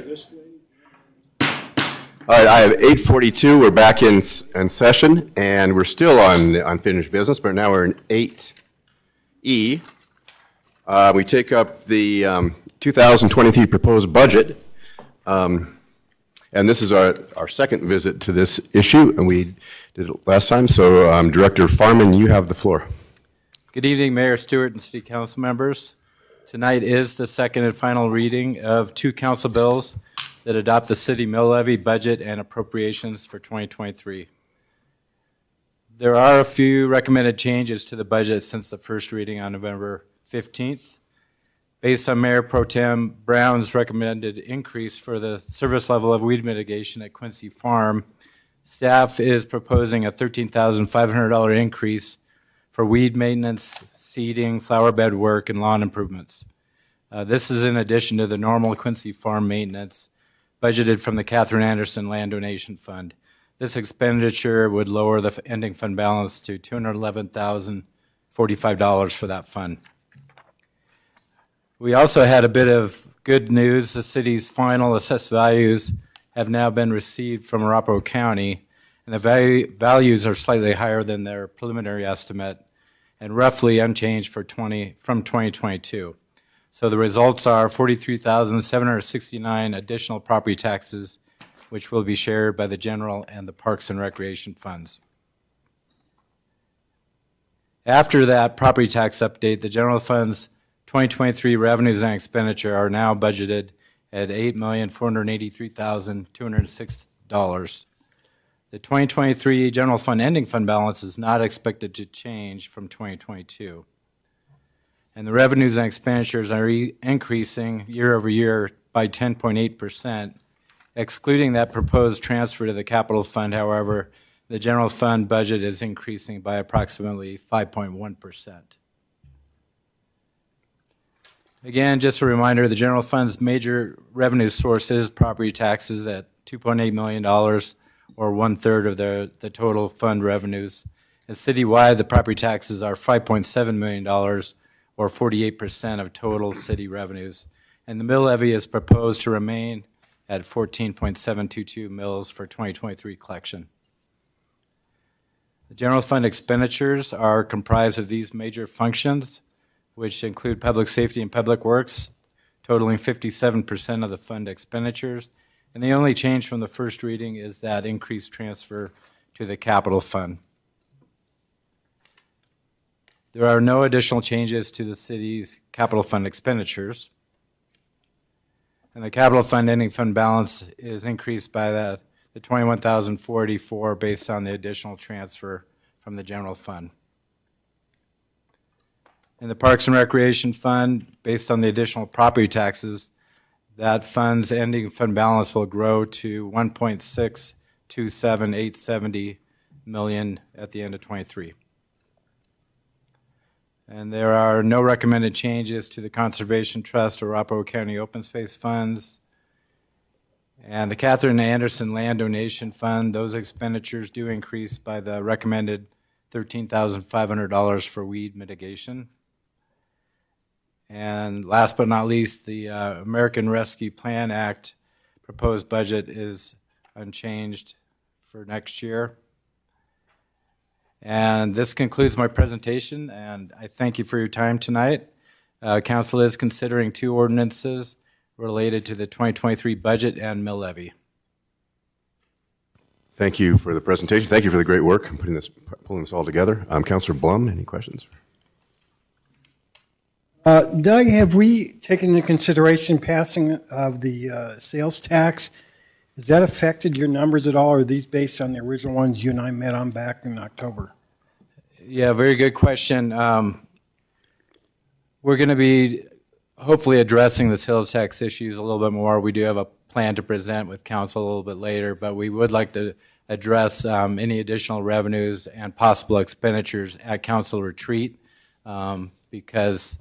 All right, I have 8:42. We're back in session, and we're still on unfinished business, but now we're in 8E. We take up the 2023 proposed budget, and this is our second visit to this issue, and we did it last time. So, Director Farman, you have the floor. Good evening, Mayor Stewart and City Council members. Tonight is the second and final reading of two council bills that adopt the city mill levy budget and appropriations for 2023. There are a few recommended changes to the budget since the first reading on November 15th. Based on Mayor Pro Tem Brown's recommended increase for the service level of weed mitigation at Quincy Farm, staff is proposing a $13,500 increase for weed maintenance, seeding, flower bed work, and lawn improvements. This is in addition to the normal Quincy Farm maintenance budgeted from the Catherine Anderson Land Donation Fund. This expenditure would lower the ending fund balance to $211,045 for that fund. We also had a bit of good news. The city's final assessed values have now been received from Arapahoe County, and the values are slightly higher than their preliminary estimate and roughly unchanged from 2022. So the results are $43,769 additional property taxes, which will be shared by the general and the Parks and Recreation funds. After that property tax update, the general fund's 2023 revenues and expenditure are now budgeted at $8,483,206. The 2023 general fund ending fund balance is not expected to change from 2022. And the revenues and expenditures are increasing year over year by 10.8%. Excluding that proposed transfer to the capital fund, however, the general fund budget is increasing by approximately 5.1%. Again, just a reminder, the general fund's major revenue source is property taxes at $2.8 million, or 1/3 of the total fund revenues. And citywide, the property taxes are $5.7 million, or 48% of total city revenues. And the mill levy is proposed to remain at 14.722 mills for 2023 collection. The The general fund expenditures are comprised of these major functions, which include public safety and public works, totaling 57% of the fund expenditures. And the only change from the first reading is that increased transfer to the capital fund. There are no additional changes to the city's capital fund expenditures. And the capital fund ending fund balance is increased by the $21,484 based on the additional transfer from the general fund. In the Parks and Recreation Fund, based on the additional property taxes, that fund's ending fund balance will grow to $1.627870 million at the end of '23. And there are no recommended changes to the Conservation Trust or Arapahoe County Open Space Funds. And the Catherine Anderson Land Donation Fund, those expenditures do increase by the recommended $13,500 for weed mitigation. And last but not least, the American Rescue Plan Act proposed budget is unchanged for next year. And this concludes my presentation, and I thank you for your time tonight. Council is considering 2 ordinances related to the 2023 budget and mill levy. Thank you for the presentation. Thank you for the great work in pulling this all together. Councilor Blum, any questions? Doug, have we taken into consideration passing of the sales tax? Has that affected your numbers at all, or are these based on the original ones you and I met on back in October? Yeah, very good question. We're going to be hopefully addressing the sales tax issues a little bit more. We do have a plan to present with council a little bit later, but we would like to address any additional revenues and possible expenditures at council retreat because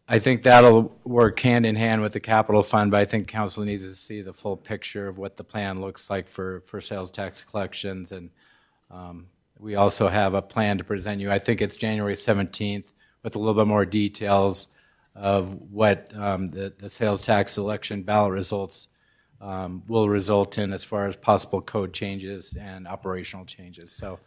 I think that'll work hand in hand with the capital fund, but I think council needs to see the full picture of what the plan looks like for sales tax collections. And we also have a plan to present you. I think it's January 17th with a little bit more details of what the sales tax election ballot results will result in as far as possible code changes and operational changes. So,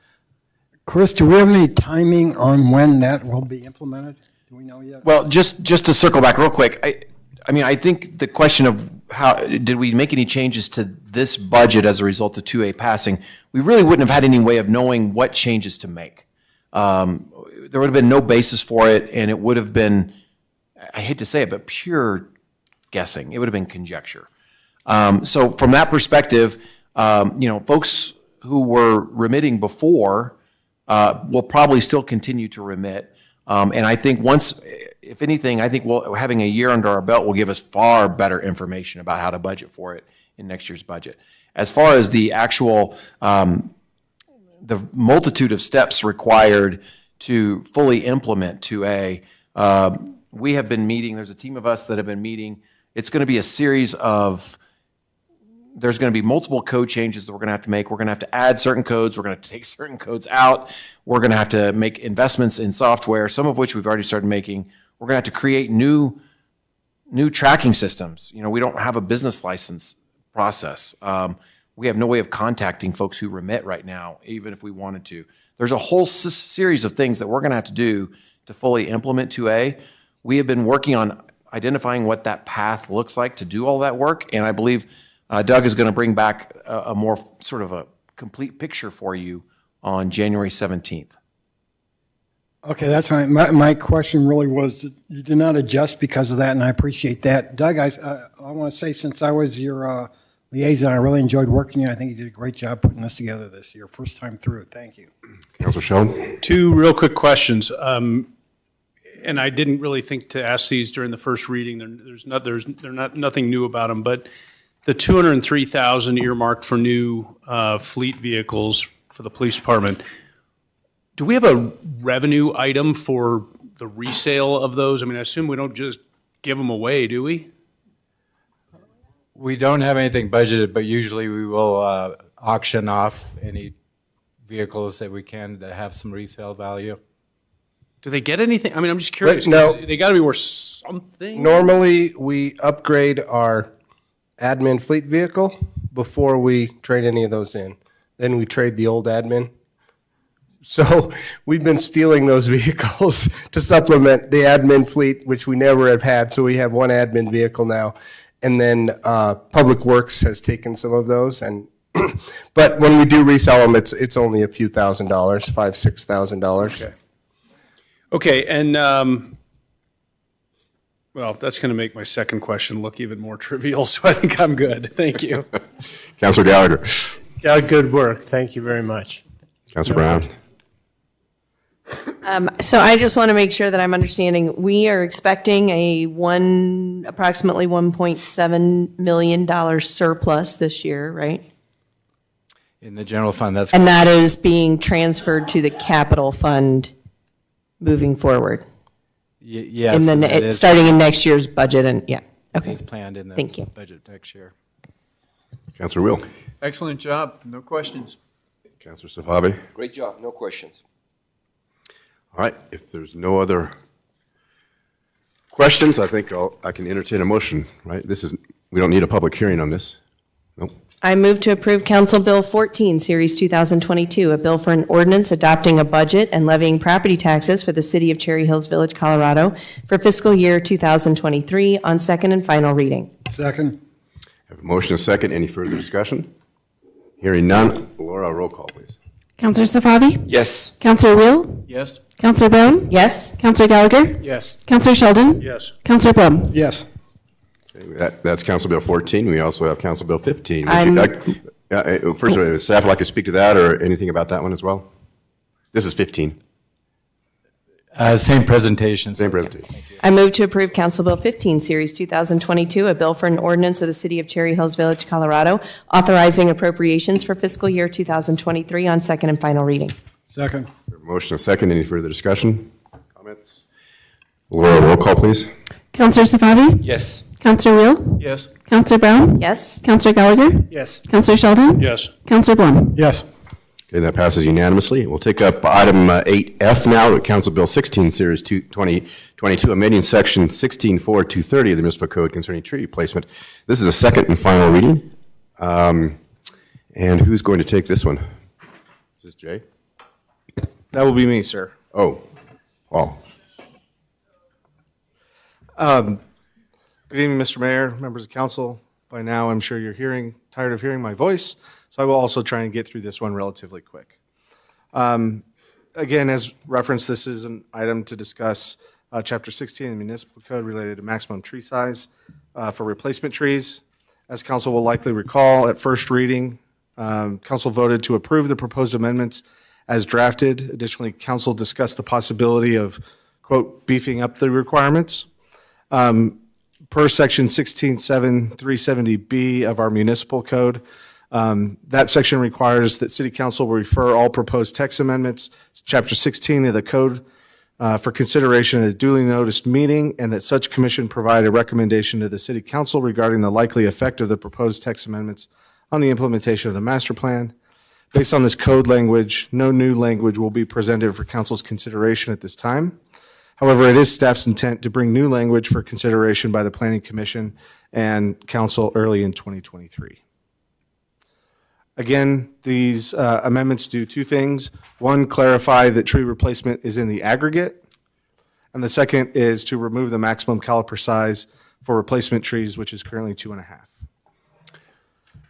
Chris, do we have any timing on when that will be implemented? Do we know yet? Well, just to circle back real quick, I mean, I think the question of how did we make any changes to this budget as a result of 2A passing, we really wouldn't have had any way of knowing what changes to make. There would have been no basis for it, and it would have been, I hate to say it, but pure guessing. It would have been conjecture. So from that perspective, folks who were remitting before will probably still continue to remit. And I think once, if anything, I think having a year under our belt will give us far better information about how to budget for it in next year's budget. As far as the actual, the multitude of steps required to fully implement 2A, we have been meeting, there's a team of us that have been meeting. It's going to be a series of, there's going to be multiple code changes that we're going to have to make. We're going to have to add certain codes. We're going to take certain codes out. We're going to have to make investments in software, some of which we've already started making. We're going to have to create new tracking systems. We don't have a business license process. We have no way of contacting folks who remit right now, even if we wanted to. There's a whole series of things that we're going to have to do to fully implement 2A. We have been working on identifying what that path looks like to do all that work, and I believe Doug is going to bring back a more sort of a complete picture for you on January 17th. Okay, that's fine. My question really was, you did not adjust because of that, and I appreciate that. Doug, I want to say, since I was your liaison, I really enjoyed working with you. I think you did a great job putting this together this year. First time through. Thank you. Councilor Sheldon? 2 real quick questions. And I didn't really think to ask these during the first reading. There's nothing new about them, but the $203,000 earmarked for new fleet vehicles for the police department, do we have a revenue item for the resale of those? I mean, I assume we don't just give them away, do we? We don't have anything budgeted, but usually we will auction off any vehicles that we can that have some resale value. Do they get anything? I mean, I'm just curious. No. They got to be worth something. Normally, we upgrade our admin fleet vehicle before we trade any of those in. Then we trade the old admin So we've been stealing those vehicles to supplement the admin fleet, which we never have had. So we have one admin vehicle now. And then Public Works has taken some of those. And but when we do resell them, it's only a few $1,000, $5,000-6,000. Okay, and, well, that's going to make my second question look even more trivial, so I think I'm good. Thank you. Councilor Gallagher. Yeah, good work. Thank you very much. Councilor Brown. So I just want to make sure that I'm understanding. We are expecting approximately $1.7 million surplus this year, right? In the general fund, that's. And that is being transferred to the capital fund moving forward? Yes. Starting in next year's budget and, yeah, okay. It's planned in the Thank you. budget next year. Councilor Will. Excellent job. No questions. Councilor Safavi. Great job, no questions. All right, if there's no other questions, I think I can entertain a motion, right? We don't need a public hearing on this. Nope. I move to approve Council Bill 14, Series 2022, a bill for an ordinance adopting a budget and levying property taxes for the city of Cherry Hills Village, Colorado for fiscal year 2023 on second and final reading. Second. I have a motion and a second. Any further discussion? Hearing none. Laura, roll call, please. Councilor Safavi? Yes. Councilor Will? Yes. Councilor Brown? Yes. Councilor Gallagher? Yes. Councilor Sheldon? Yes. Councilor Blum? Yes. Okay, that's Council Bill 14. We also have Council Bill 15. First, would staff like to speak to that or anything about that one as well? This is 15. Same presentation. Same presentation. I move to approve Council Bill 15, Series 2022, a bill for an ordinance of the City of Cherry Hills Village, Colorado, authorizing appropriations for fiscal year 2023 on second and final reading. Second. Motion and a second. Any further discussion? Comments? Laura, roll call, please. Councilor Safavi? Yes. Councilor Will? Yes. Councilor Brown? Yes. Councilor Gallagher? Yes. Councilor Sheldon? Yes. Councilor Blum? Yes. Okay, that passes unanimously. We'll take up item 8F now, Council Bill 16, Series 2022, amending Section 16.4.230 of the Municipal Code concerning tree replacement. This is a second and final reading. And who's going to take this one? Is this Jay? That will be me, sir. Oh, Paul. Good evening, Mr. Mayor, members of council. By now, I'm sure you're tired of hearing my voice, so I will also try and get through this one relatively quick. Again, as referenced, this is an item to discuss Chapter 16 of the Municipal Code related to maximum tree size for replacement trees. As council will likely recall, at first reading, council voted to approve the proposed amendments as drafted. Additionally, council discussed the possibility of, quote, beefing up the requirements. Per section 16.7.370B of our municipal code, that section requires that city council will refer all proposed text amendments to chapter 16 of the code for consideration at a duly noticed meeting, and that such commission provide a recommendation to the city council regarding the likely effect of the proposed text amendments on the implementation of the master plan. Based on this code language, no new language will be presented for council's consideration at this time. However, it is staff's intent to bring new language for consideration by the Planning Commission and council early in 2023. Again, these amendments do two things. One, clarify that tree replacement is in the aggregate. And the second is to remove the maximum caliper size for replacement trees, which is currently 2.5.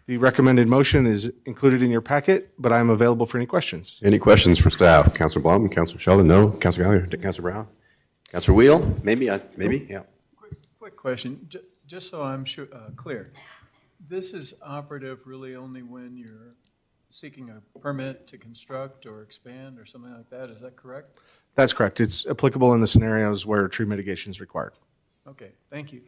The recommended motion is included in your packet, but I'm available for any questions. Any questions for staff? Councilor Blum, Councilor Sheldon, no? Councilor Gallagher, Councilor Brown? Councilor Wheel, maybe, yeah. Quick question, just so I'm clear. This is operative really only when you're seeking a permit to construct or expand or something like that, is that correct? That's correct. It's applicable in the scenarios where tree mitigation is required. Okay, thank you.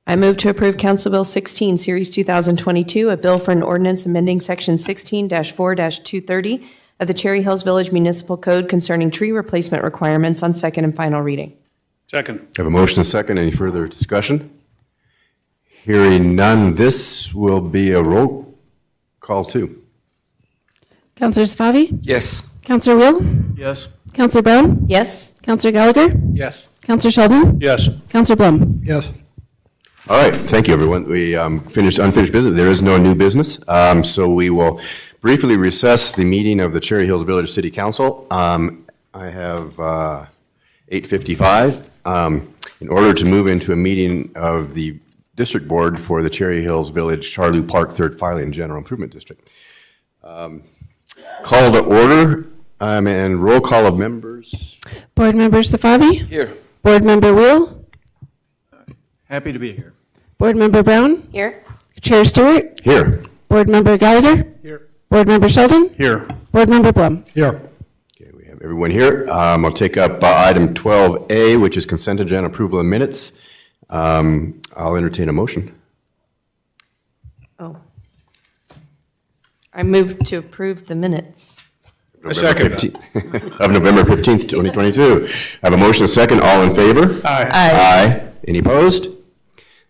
I move to approve Council Bill 16, Series 2022, a bill for an ordinance amending Section 16-4-230 of the Cherry Hills Village Municipal Code concerning tree replacement requirements on second and final reading. Second. I have a motion and a second. Any further discussion? Hearing none, this will be a roll call too. Councilor Safavi? Yes. Councilor Will? Yes. Councilor Brown? Yes. Councilor Gallagher? Yes. Councilor Sheldon? Yes. Councilor Blum? Yes. All right, thank you, everyone. We finished unfinished business. There is no new business, so we will briefly recess the meeting of the Cherry Hills Village City Council. I have 8:55 in order to move into a meeting of the District Board for the Cherry Hills Village Charlou Park Third Filing General Improvement District. Call to order and roll call of members. Board Member Safavi? Here. Board Member Wheel? Happy to be here. Board Member Brown? Here. Chair Stewart? Here. Board Member Gallagher? Here. Board Member Sheldon? Here. Board Member Blum? Here. Okay, we have everyone here. I'll take up item 12A, which is consent agenda approval of minutes. I'll entertain a motion. Oh. I move to approve the minutes. November 15th of November 15th, 2022. I have a motion, a second. All in favor? Aye. Aye. Any opposed?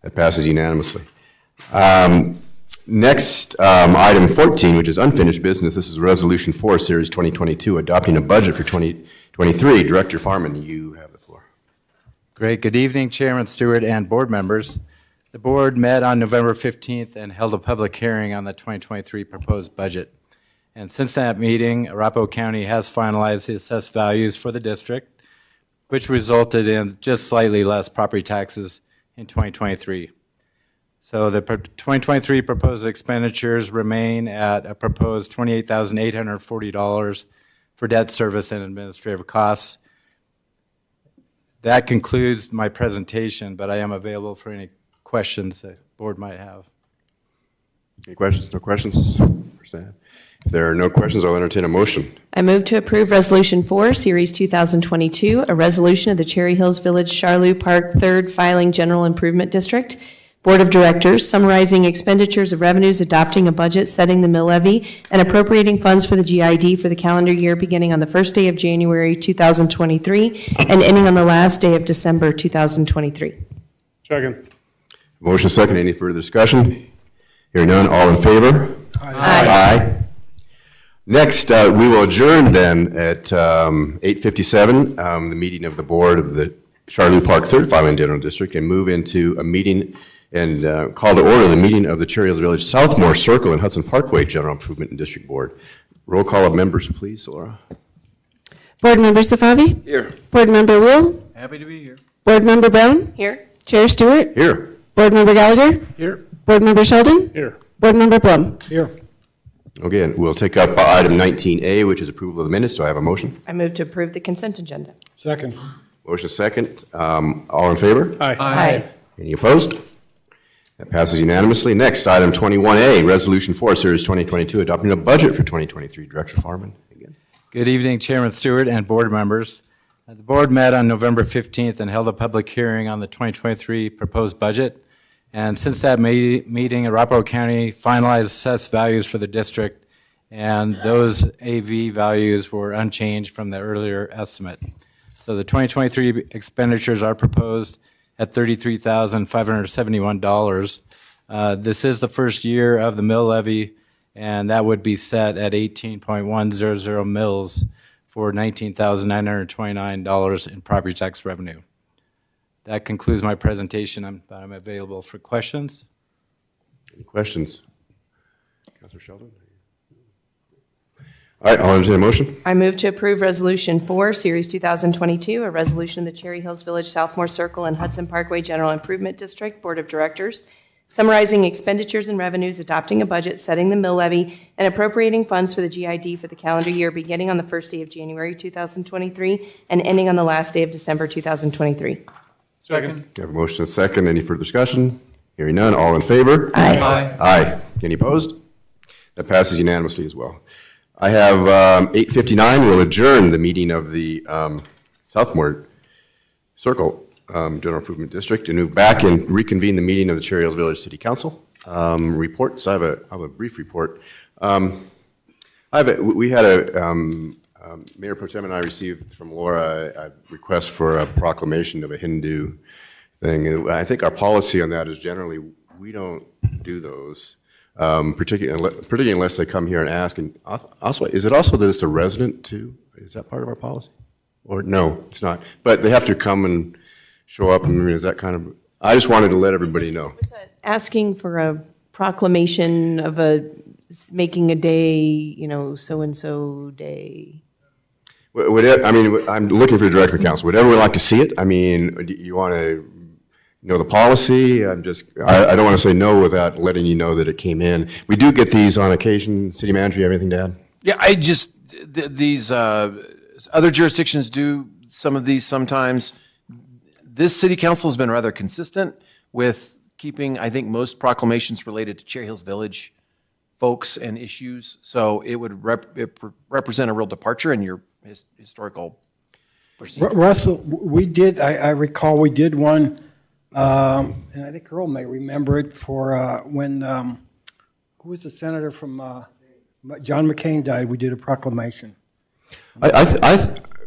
That passes unanimously. Next, item 14, which is unfinished business. This is Resolution 4, Series 2022, adopting a budget for 2023. Director Farman, you have the floor. Great. Good evening, Chairman Stewart and board members. The board met on November 15th and held a public hearing on the 2023 proposed budget. And since that meeting, Arapahoe County has finalized the assessed values for the district, which resulted in just slightly less property taxes in 2023. So the 2023 proposed expenditures remain at a proposed $28,840 for debt service and administrative costs. That concludes my presentation, but I am available for any questions the board might have. Any questions? No questions? If there are no questions, I'll entertain a motion. I move to approve Resolution 4, Series 2022, a resolution of the Cherry Hills Village Charlou Park Third Filing General Improvement District Board of Directors, summarizing expenditures of revenues, adopting a budget, setting the mill levy, and appropriating funds for the GID for the calendar year beginning on the first day of January 2023 and ending on the last day of December 2023. Second. Motion second. Any further discussion? Hearing none. All in favor? Aye. Next, we will adjourn then at 8:57, the meeting of the board of the Charlou Park Third Filing General District, and move into a meeting and call to order the meeting of the Cherry Hills Village Southmoor Circle and Hudson Parkway General Improvement and District Board. Roll call of members, please, Laura. Board Member Safavi? Here. Board Member Wheel? Happy to be here. Board Member Brown? Here. Chair Stewart? Here. Board Member Gallagher? Here. Board Member Sheldon? Here. Board Member Blum? Here. Okay, and we'll take up item 19A, which is approval of the minutes. Do I have a motion? I move to approve the consent agenda. Second. Motion second. All in favor? Aye. Any opposed? That passes unanimously. Next, item 21A, Resolution 4, Series 2022, adopting a budget for 2023. Director Farman, again. Good evening, Chairman Stewart and board members. The board met on November 15th and held a public hearing on the 2023 proposed budget. And since that meeting, Arapahoe County finalized assessed values for the district, and those AV values were unchanged from the earlier estimate. So the 2023 expenditures are proposed at $33,571. This is the first year of the mill levy, and that would be set at 18.100 mills for $19,929 in property tax revenue. That concludes my presentation. I'm available for questions. Any questions? Councilor Sheldon? All right, I'll entertain a motion. I move to approve Resolution 4, Series 2022, a resolution of the Cherry Hills Village Southmoor Circle and Hudson Parkway General Improvement District Board of Directors, summarizing expenditures and revenues, adopting a budget, setting the mill levy, and appropriating funds for the GID for the calendar year beginning on the first day of January 2023 and ending on the last day of December 2023. Second. We have a motion and a second. Any further discussion? Hearing none. All in favor? Aye. Aye. Any opposed? That passes unanimously as well. I have 8:59. We'll adjourn the meeting of the Southmoor Circle General Improvement District and move back and reconvene the meeting of the Cherry Hills Village City Council. Reports. I have a brief report. We had a Mayor Pro Tem and I received from Laura a request for a proclamation of a Hindu thing. I think our policy on that is generally we don't do those, particularly unless they come here and ask. And also, is it also that it's a resident too? Is that part of our policy? Or no, it's not. But they have to come and show up. And is that kind of? I just wanted to let everybody know. Was that asking for a proclamation of a making a day, so-and-so day? I'm looking for direction from council. Would everyone like to see it? I mean, do you want to know the policy? I don't want to say no without letting you know that it came in. We do get these on occasion. City manager, you have anything to add? Yeah, these other jurisdictions do some of these sometimes. This city council has been rather consistent with keeping, I think, most proclamations related to Cherry Hills Village folks and issues. So it would represent a real departure in your historical procedure. Russell, I recall we did one, and I think Earl may remember it, for when, who was the senator from, John McCain died, we did a proclamation.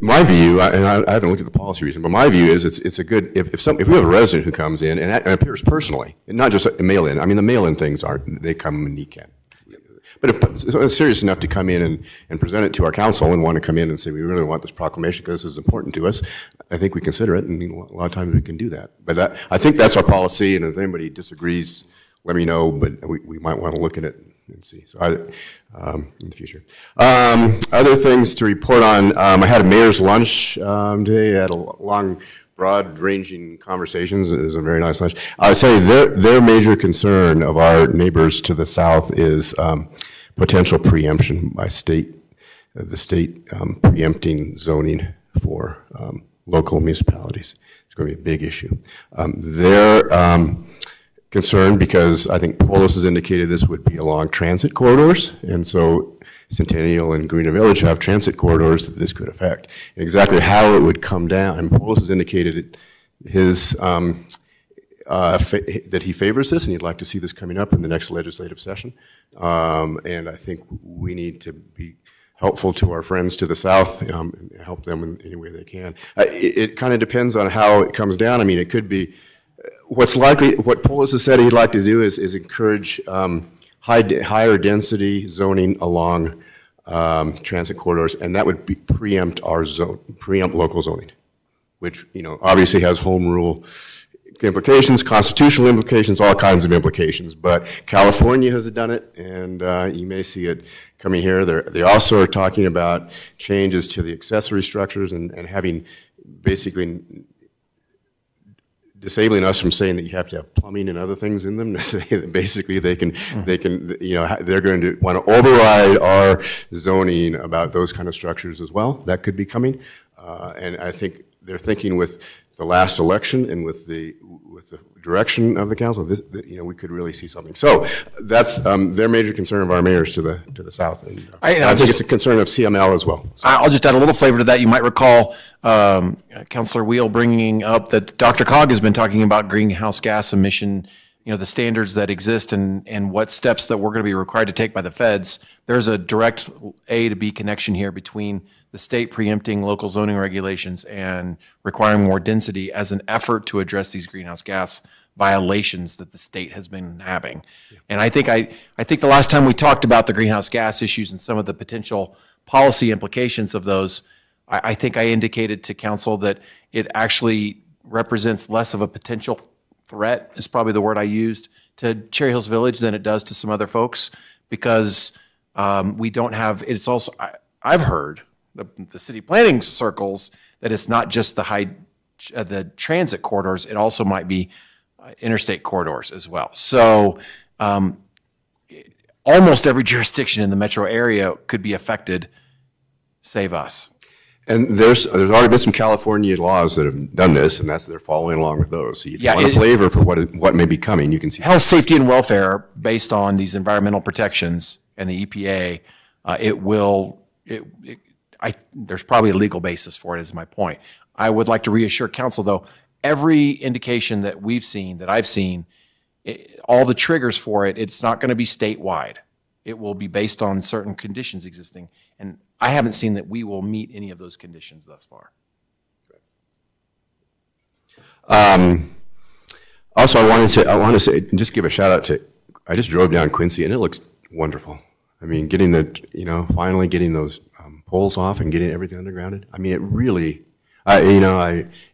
My view, and I haven't looked at the policy reason, but my view is it's a good, if we have a resident who comes in and appears personally, and not just a mail-in. I mean, the mail-in things they come and you can't. But if someone's serious enough to come in and present it to our council and want to come in and say, we really want this proclamation because this is important to us, I think we consider it, and a lot of times we can do that. But I think that's our policy, and if anybody disagrees, let me know, but we might want to look at it and see. So in the future. Other things to report on, I had a mayor's lunch today. I had a long, broad-ranging conversations. It was a very nice lunch. I would say their major concern of our neighbors to the south is potential preemption by the state preempting zoning for local municipalities. It's going to be a big issue. They're concerned because I think Polis has indicated this would be along transit corridors, and so Centennial and Greener Village have transit corridors that this could affect. And exactly how it would come down, and Polis has indicated that he favors this, and he'd like to see this coming up in the next legislative session. And I think we need to be helpful to our friends to the south, and help them in any way they can. It kind of depends on how it comes down. I mean, it could be, what Polis has said he'd like to do is encourage higher density zoning along transit corridors, and that would preempt local zoning, which obviously has home rule implications, constitutional implications, all kinds of implications. But California has done it, and you may see it coming here. They also are talking about changes to the accessory structures and having basically disabling us from saying that you have to have plumbing and other things in them. Basically, they're going to want to override our zoning about those kind of structures as well. That could be coming, and I think they're thinking with the last election and with the direction of the council, we could really see something. So that's their major concern of our mayors to the south, and I think it's a concern of CML as well. So. I'll just add a little flavor to that. You might recall Councilor Wheel bringing up that Dr. Cog has been talking about greenhouse gas emission, the standards that exist and what steps that we're going to be required to take by the feds. There's a direct A to B connection here between the state preempting local zoning regulations and requiring more density as an effort to address these greenhouse gas violations that the state has been having. Yeah. And I think the last time we talked about the greenhouse gas issues and some of the potential policy implications of those, I think I indicated to council that it actually represents less of a potential threat, is probably the word I used, to Cherry Hills Village than it does to some other folks, because we don't have, it's also, I've heard the city planning circles that it's not just the transit corridors, it also might be interstate corridors as well. So almost every jurisdiction in the metro area could be affected, save us. And there's already been some California laws that have done this, and they're following along with those. So you want a flavor for what may be coming. You can see health, safety, and welfare based on these environmental protections and the EPA. There's probably a legal basis for it, is my point. I would like to reassure council, though, every indication that we've seen, that I've seen, all the triggers for it, it's not going to be statewide. It will be based on certain conditions existing, and I haven't seen that we will meet any of those conditions thus far. Also, I want to say, just give a shout out to, I just drove down Quincy and it looks wonderful. I mean, finally getting those poles off and getting everything undergrounded. I mean, it really,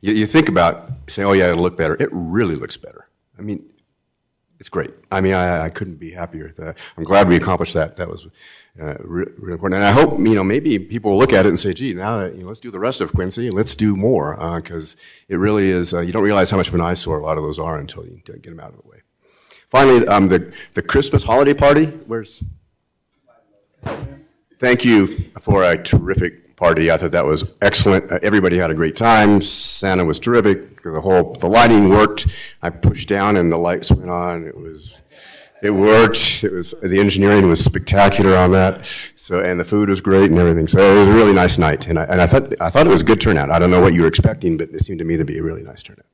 you think about saying, oh yeah, it'll look better. It really looks better. I mean, it's great. I mean, I couldn't be happier. I'm glad we accomplished that. That was really important. And I hope, maybe people will look at it and say, gee, now that, let's do the rest of Quincy and let's do more, because it really is, you don't realize how much of an eyesore a lot of those are until you get them out of the way. Finally, the Christmas holiday party, thank you for a terrific party. I thought that was excellent. Everybody had a great time. Santa was terrific. The lighting worked. I pushed down and the lights went on. It worked. The engineering was spectacular on that. So, and the food was great and everything. So it was a really nice night. And I thought it was a good turnout. I don't know what you were expecting, but it seemed to me to be a really nice turnout.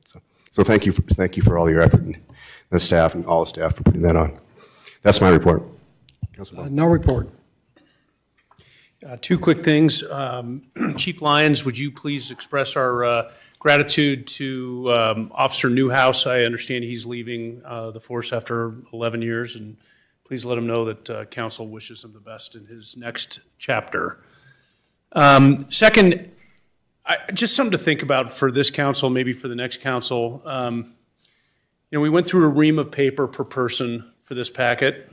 So thank you for all your effort and the staff and all the staff for putting that on. That's my report. No report. Two quick things. Chief Lyons, would you please express our gratitude to Officer Newhouse? I understand he's leaving the force after 11 years, and please let him know that council wishes him the best in his next chapter. Second, just something to think about for this council, maybe for the next council. We went through a ream of paper per person for this packet.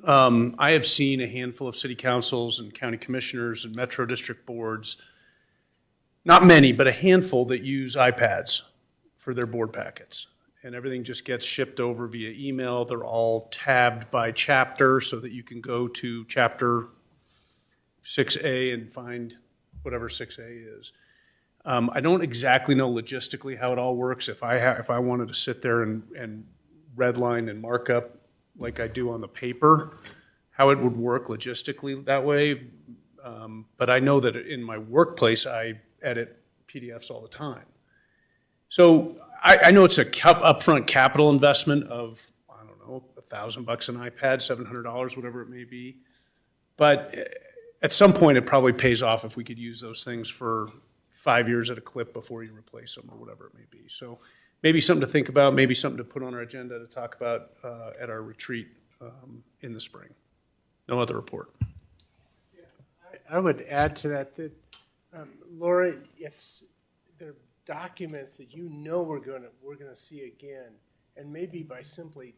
I have seen a handful of city councils and county commissioners and metro district boards, not many, but a handful that use iPads for their board packets. And everything just gets shipped over via email. They're all tabbed by chapter so that you can go to chapter 6A and find whatever 6A is. I don't exactly know logistically how it all works. If I wanted to sit there and redline and mark up like I do on the paper, how it would work logistically that way. But I know that in my workplace, I edit PDFs all the time. So I know it's a upfront capital investment of, I don't know, $1,000 an iPad, $700, whatever it may be. But at some point, it probably pays off if we could use those things for 5 years at a clip before you replace them or whatever it may be. So maybe something to think about, maybe something to put on our agenda to talk about at our retreat in the spring. No other report. I would add to that Laura, they're documents that we're gonna see again, and maybe by simply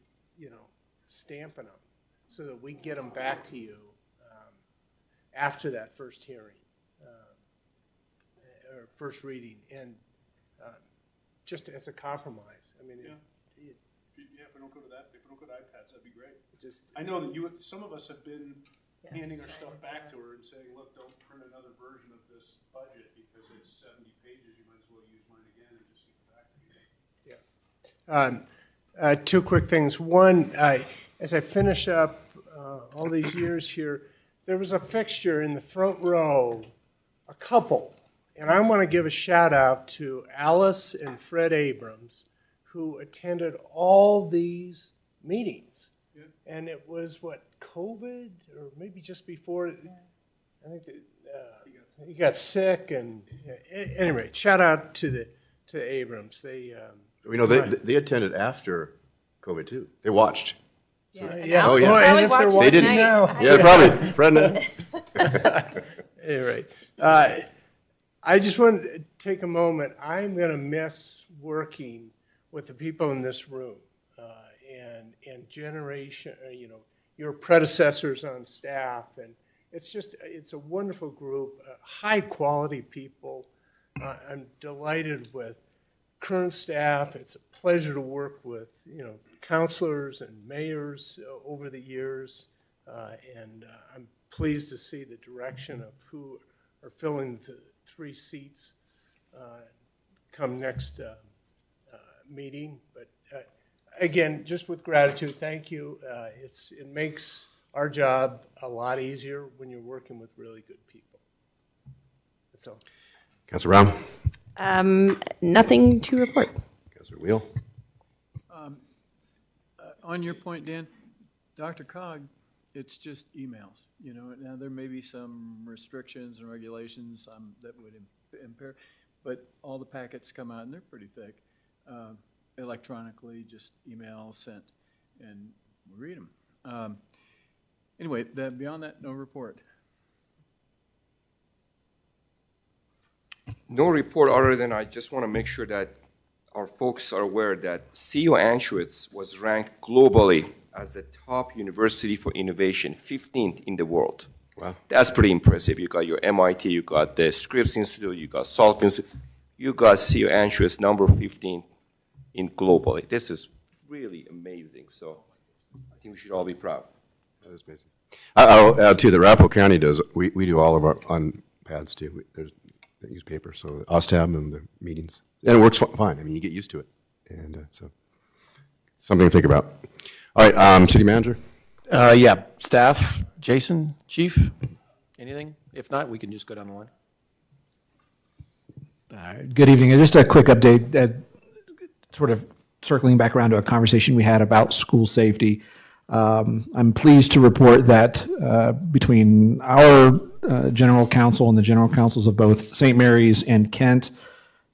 stamping them so that we get them back to you after that first hearing or first reading, and just as a compromise. I mean, if we don't go to that, if we don't go to iPads, that'd be great. I know that some of us have been handing our stuff back to her and saying, look, don't print another version of this budget because it's 70 pages. You might as well use mine again and just send it back to you. Two quick things. One, as I finish up all these years here, there was a fixture in the front row, a couple, and I want to give a shout out to Alice and Fred Abrams, who attended all these meetings. Yeah. And it was COVID or maybe just before. I think he got sick, and anyway, shout out to Abrams. They they attended after COVID too. They watched. Yeah. So, yeah. Oh, yeah. Probably watching they didn't. Now. Yeah, probably. Brenda. Anyway, I just wanted to take a moment. I'm going to miss working with the people in this room and generation, your predecessors on staff, and it's a wonderful group, high quality people. I'm delighted with current staff. It's a pleasure to work with counselors and mayors over the years, and I'm pleased to see the direction of who are filling the 3 seats come next meeting. But again, just with gratitude, thank you. It makes our job a lot easier when you're working with really good people. That's all. Councilor Brown. Nothing to report. Councilor Wheel. On your point, Dan, DRCOG, it's just emails. Now there may be some restrictions and regulations that would impair, but all the packets come out and they're pretty thick. Electronically, just email sent, and we read them. Anyway, beyond that, no report. No report other than I just want to make sure that our folks are aware that CU Anschutz was ranked globally as the top university for innovation, 15th in the world. Wow. That's pretty impressive. You got your MIT, you got the Scripps Institute, you got Salk Institute, you got CU Anschutz number 15 in globally. This is really amazing. So I think we should all be proud. That is amazing. I'll add too, that Arapahoe County does, we do all of our on pads too. They use paper, so OSTAB and the meetings. And it works fine. I mean, you get used to it. And so something to think about. All right, city manager? Yeah, staff, Jason, chief, anything? If not, we can just go down the line. Good evening. Just a quick update, sort of circling back around to a conversation we had about school safety. I'm pleased to report that between our general counsel and the general counsels of both St. Mary's and Kent,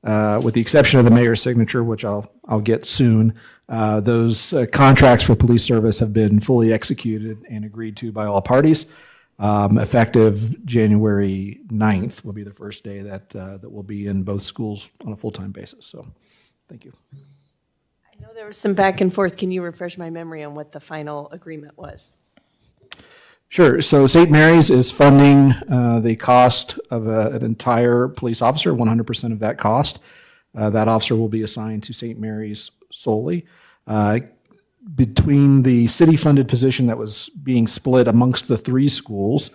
with the exception of the mayor's signature, which I'll get soon, those contracts for police service have been fully executed and agreed to by all parties. Effective January 9th will be the first day that we'll be in both schools on a full-time basis. So, thank you. I know there was some back and forth. Can you refresh my memory on what the final agreement was? Sure. So St. Mary's is funding the cost of an entire police officer, 100% of that cost. That officer will be assigned to St. Mary's solely. Between the city-funded position that was being split amongst the three schools,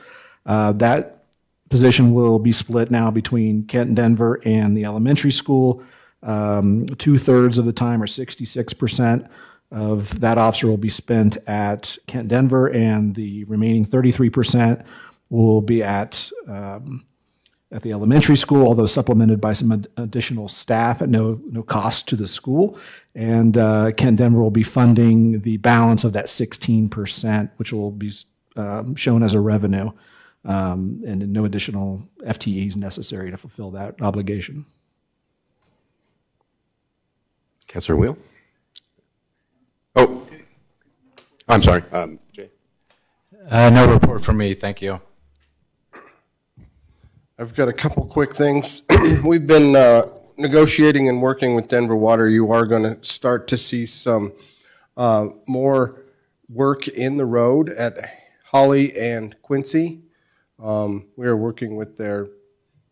that position will be split now between Kent and Denver and the elementary school. 2/3 of the time, or 66% of that officer, will be spent at Kent Denver, and the remaining 33% will be at the elementary school, although supplemented by some additional staff at no cost to the school. And Kent Denver will be funding the balance of that 16%, which will be shown as a revenue, and no additional FTEs necessary to fulfill that obligation. Councilor Wheel? Oh, I'm sorry. Jay? No report from me, thank you. I've got a couple quick things. We've been negotiating and working with Denver Water. You are going to start to see some more work in the road at Holly and Quincy. We are working with their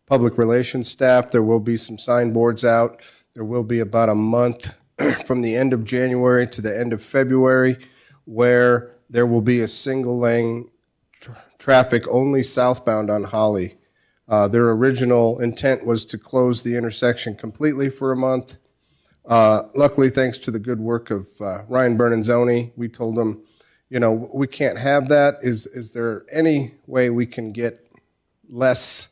public relations staff. There will be some signboards out. There will be about a month from the end of January to the end of February where there will be a single lane traffic only southbound on Holly. Their original intent was to close the intersection completely for a month. Luckily, thanks to the good work of Ryan Bernanzoni, we told them, we can't have that. Is there any way we can get less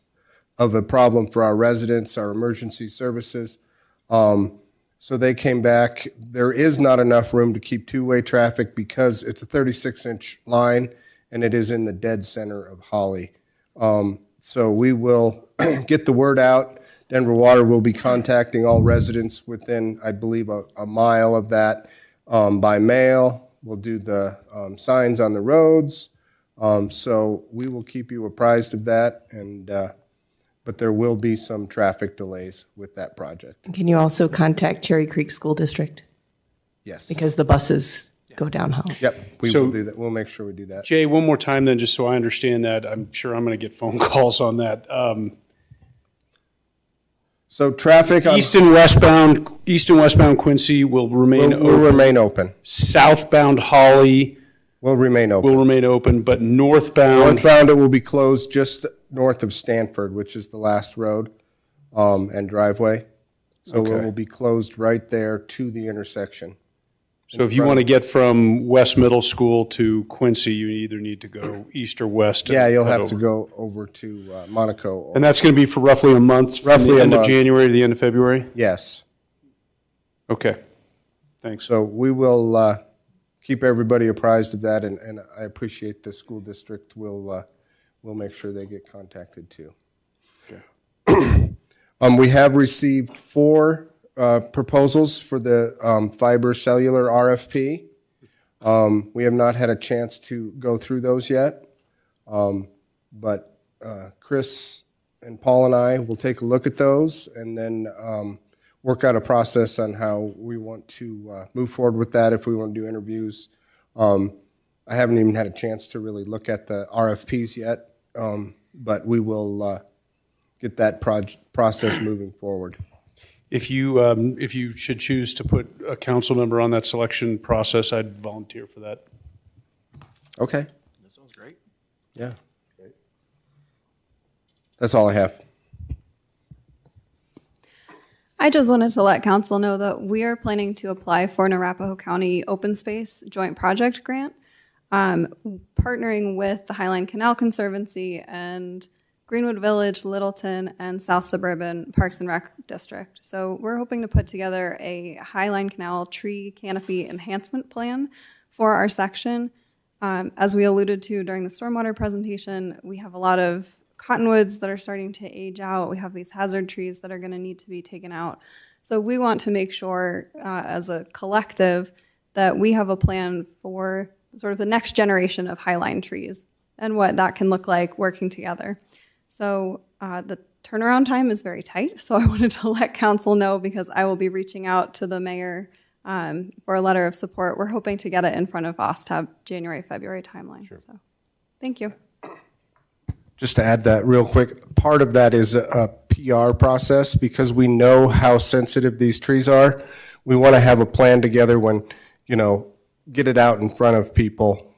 of a problem for our residents, our emergency services? So they came back. There is not enough room to keep two-way traffic because it's a 36-inch line and it is in the dead center of Holly. So we will get the word out. Denver Water will be contacting all residents within, I believe, a mile of that by mail. We'll do the signs on the roads. So we will keep you apprised of that, but there will be some traffic delays with that project. Can you also contact Cherry Creek School District? Yes. Because the buses go down Holly. Yep, we will do that. We'll make sure we do that. Jay, one more time then, just so I understand that. I'm sure I'm going to get phone calls on that. So traffic on East and westbound Quincy will remain open. Will remain open. Southbound Holly will remain open. But northbound it will be closed just north of Stanford, which is the last road and driveway. So Okay. it will be closed right there to the intersection. So if you want to get from West Middle School to Quincy, you either need to go east or west. Yeah, you'll have over. to go over to Monaco. And that's going to be for roughly a month, from the end of January to the end of February? Yes. Okay. Thanks. So we will keep everybody apprised of that, and I appreciate the school district will make sure they get contacted too. Okay. We have received 4 proposals for the fiber cellular RFP. We have not had a chance to go through those yet, but Chris and Paul and I will take a look at those, and then work out a process on how we want to move forward with that, if we want to do interviews. I haven't even had a chance to really look at the RFPs yet, but we will get that process moving forward. If you should choose to put a council member on that selection process, I'd volunteer for that. Okay. That sounds great. Yeah. That's all I have. I just wanted to let council know that we are planning to apply for an Arapahoe County Open Space Joint Project Grant, partnering with the Highline Canal Conservancy and Greenwood Village, Littleton, and South Suburban Parks and Rec District. So we're hoping to put together a Highline Canal tree canopy enhancement plan for our section. As we alluded to during the stormwater presentation, we have a lot of cottonwoods that are starting to age out. We have these hazard trees that are going to need to be taken out. So we want to make sure as a collective that we have a plan for sort of the next generation of highline trees and what that can look like working together. So the turnaround time is very tight, so I wanted to let council know because I will be reaching out to the mayor for a letter of support. We're hoping to get it in front of OSTAB January, February timeline. Sure. So thank you. Just to add that real quick, part of that is a PR process because we know how sensitive these trees are. We want to have a plan together when, get it out in front of people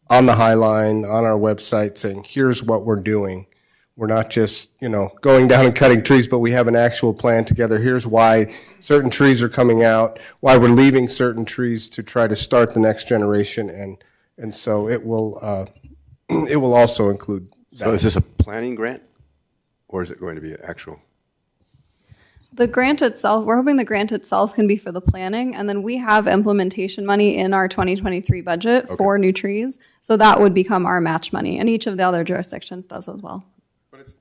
on the High Line, on our website saying, here's what we're doing. We're not just, going down and cutting trees, but we have an actual plan together. Here's why certain trees are coming out, why we're leaving certain trees to try to start the next generation. And so it will also include that. So is this a planning grant, or is it going to be actual? The grant itself, we're hoping the grant itself can be for the planning, and then we have implementation money in our 2023 budget for new trees. So that would become our match money, and each of the other jurisdictions does as well. But it's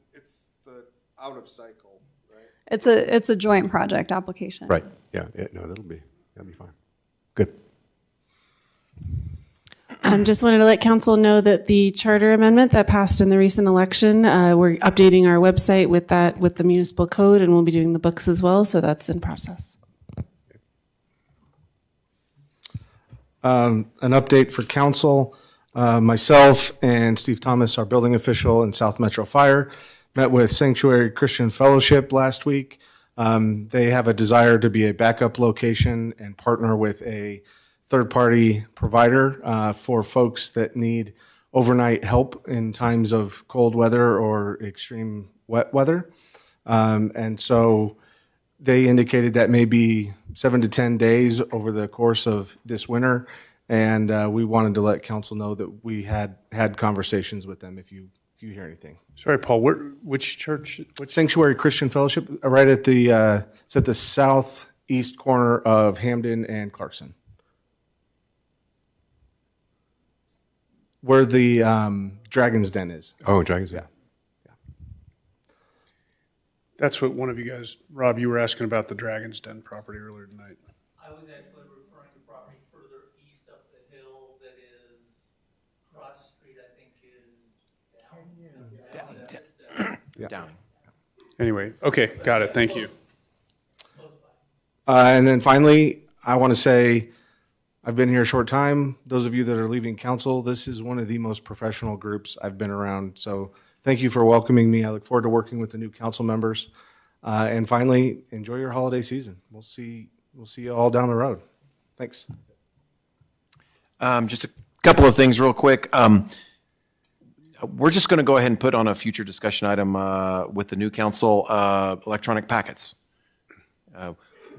the out of cycle, right? It's a joint project application. Right. Yeah. No, that'll be fine. Good. Just wanted to let council know that the charter amendment that passed in the recent election, we're updating our website with the municipal code, and we'll be doing the books as well. So that's in process. An update for council. Myself and Steve Thomas, our building official in South Metro Fire, met with Sanctuary Christian Fellowship last week. They have a desire to be a backup location and partner with a third-party provider for folks that need overnight help in times of cold weather or extreme wet weather. And so they indicated that maybe 7 to 10 days over the course of this winter. And we wanted to let council know that we had conversations with them if you hear anything. Sorry, Paul, which church? Sanctuary Christian Fellowship, right at it's at the southeast corner of Hamden and Clarkson. Where the Dragon's Den is. Oh, Dragon's Den. Yeah. That's what one of you guys, Rob, you were asking about the Dragon's Den property earlier tonight. I was actually referring to property further east up the hill that is Cross Street, I think is down. Down. Anyway, okay, got it. Thank you. And then finally, I want to say, I've been here a short time. Those of you that are leaving council, this is one of the most professional groups I've been around. So thank you for welcoming me. I look forward to working with the new council members. And finally, enjoy your holiday season. We'll see you all down the road. Thanks. Just a couple of things real quick. We're just going to go ahead and put on a future discussion item with the new council, electronic packets.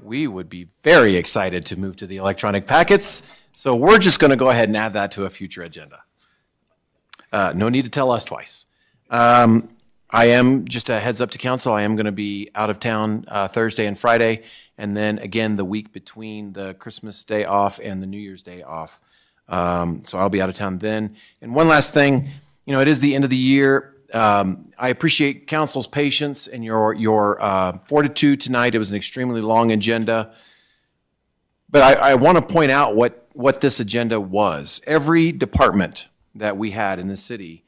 We would be very excited to move to the electronic packets, so we're just going to go ahead and add that to a future agenda. No need to tell us twice. I am, just a heads up to council, I am going to be out of town Thursday and Friday, and then again the week between the Christmas Day off and the New Year's Day off. So I'll be out of town then. And one last thing, it is the end of the year. I appreciate council's patience and your fortitude tonight. It was an extremely long agenda. But I want to point out what this agenda was. Every department that we had in the city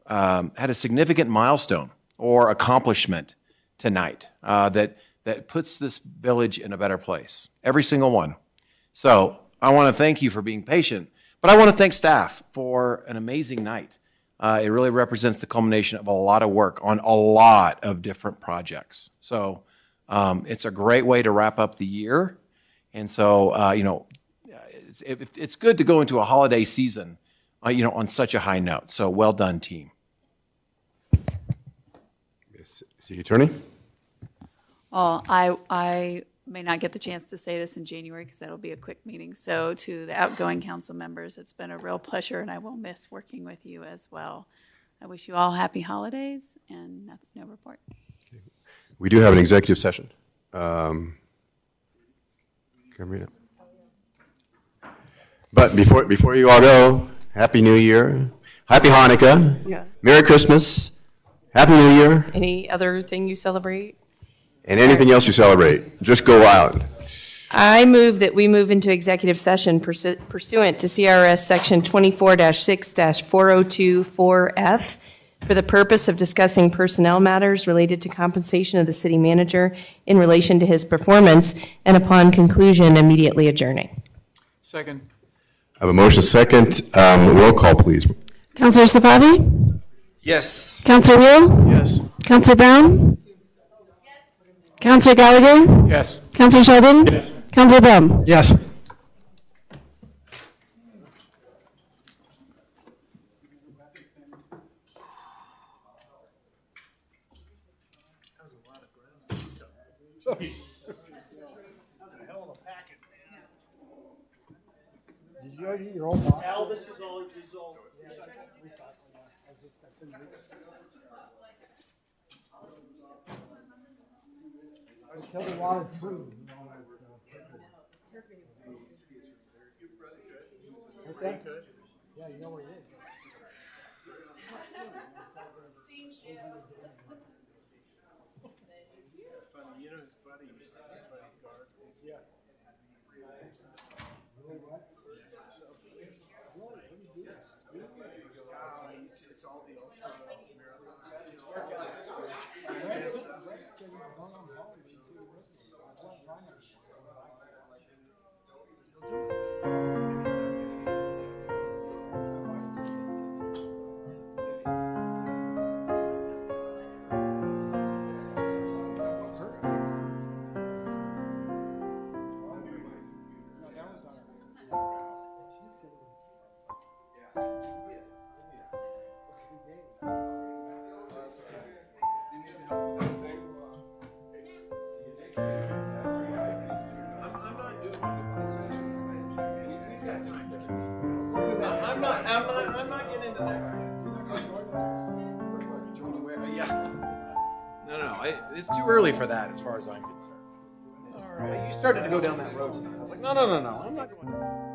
had a significant milestone or accomplishment tonight that that puts this village in a better place. Every single one. So I want to thank you for being patient, but I want to thank staff for an amazing night. It really represents the culmination of a lot of work on a lot of different projects. So it's a great way to wrap up the year. And so, it's good to go into a holiday season, on such a high note. So well done, team. City Attorney? Well, I may not get the chance to say this in January because that'll be a quick meeting. So to the outgoing council members, it's been a real pleasure, and I will miss working with you as well. I wish you all happy holidays, and no report. We do have an executive session. Can I read it? But before you all go, Happy New Year, Happy Hanukkah, Yeah. Merry Christmas, Happy New Year, Any other thing you celebrate? and anything else you celebrate. Just go out. I move that we move into executive session pursuant to CRS Section 24-6-4024F for the purpose of discussing personnel matters related to compensation of the city manager in relation to his performance, and upon conclusion, immediately adjourning. Second. I have a motion second. Roll call, please. Counselor Safavi? Yes. Counselor Wheel? Yes. Counselor Brown? Counselor Gallagher? Yes. Counselor Sheldon? Yes. Counselor Bum? Yes. Al, this is all a result. Yeah, you know where it is. I'm not getting into that. No, it's too early for that as far as I'm concerned. All right. You started to go down that road. I was like, no, I'm not going.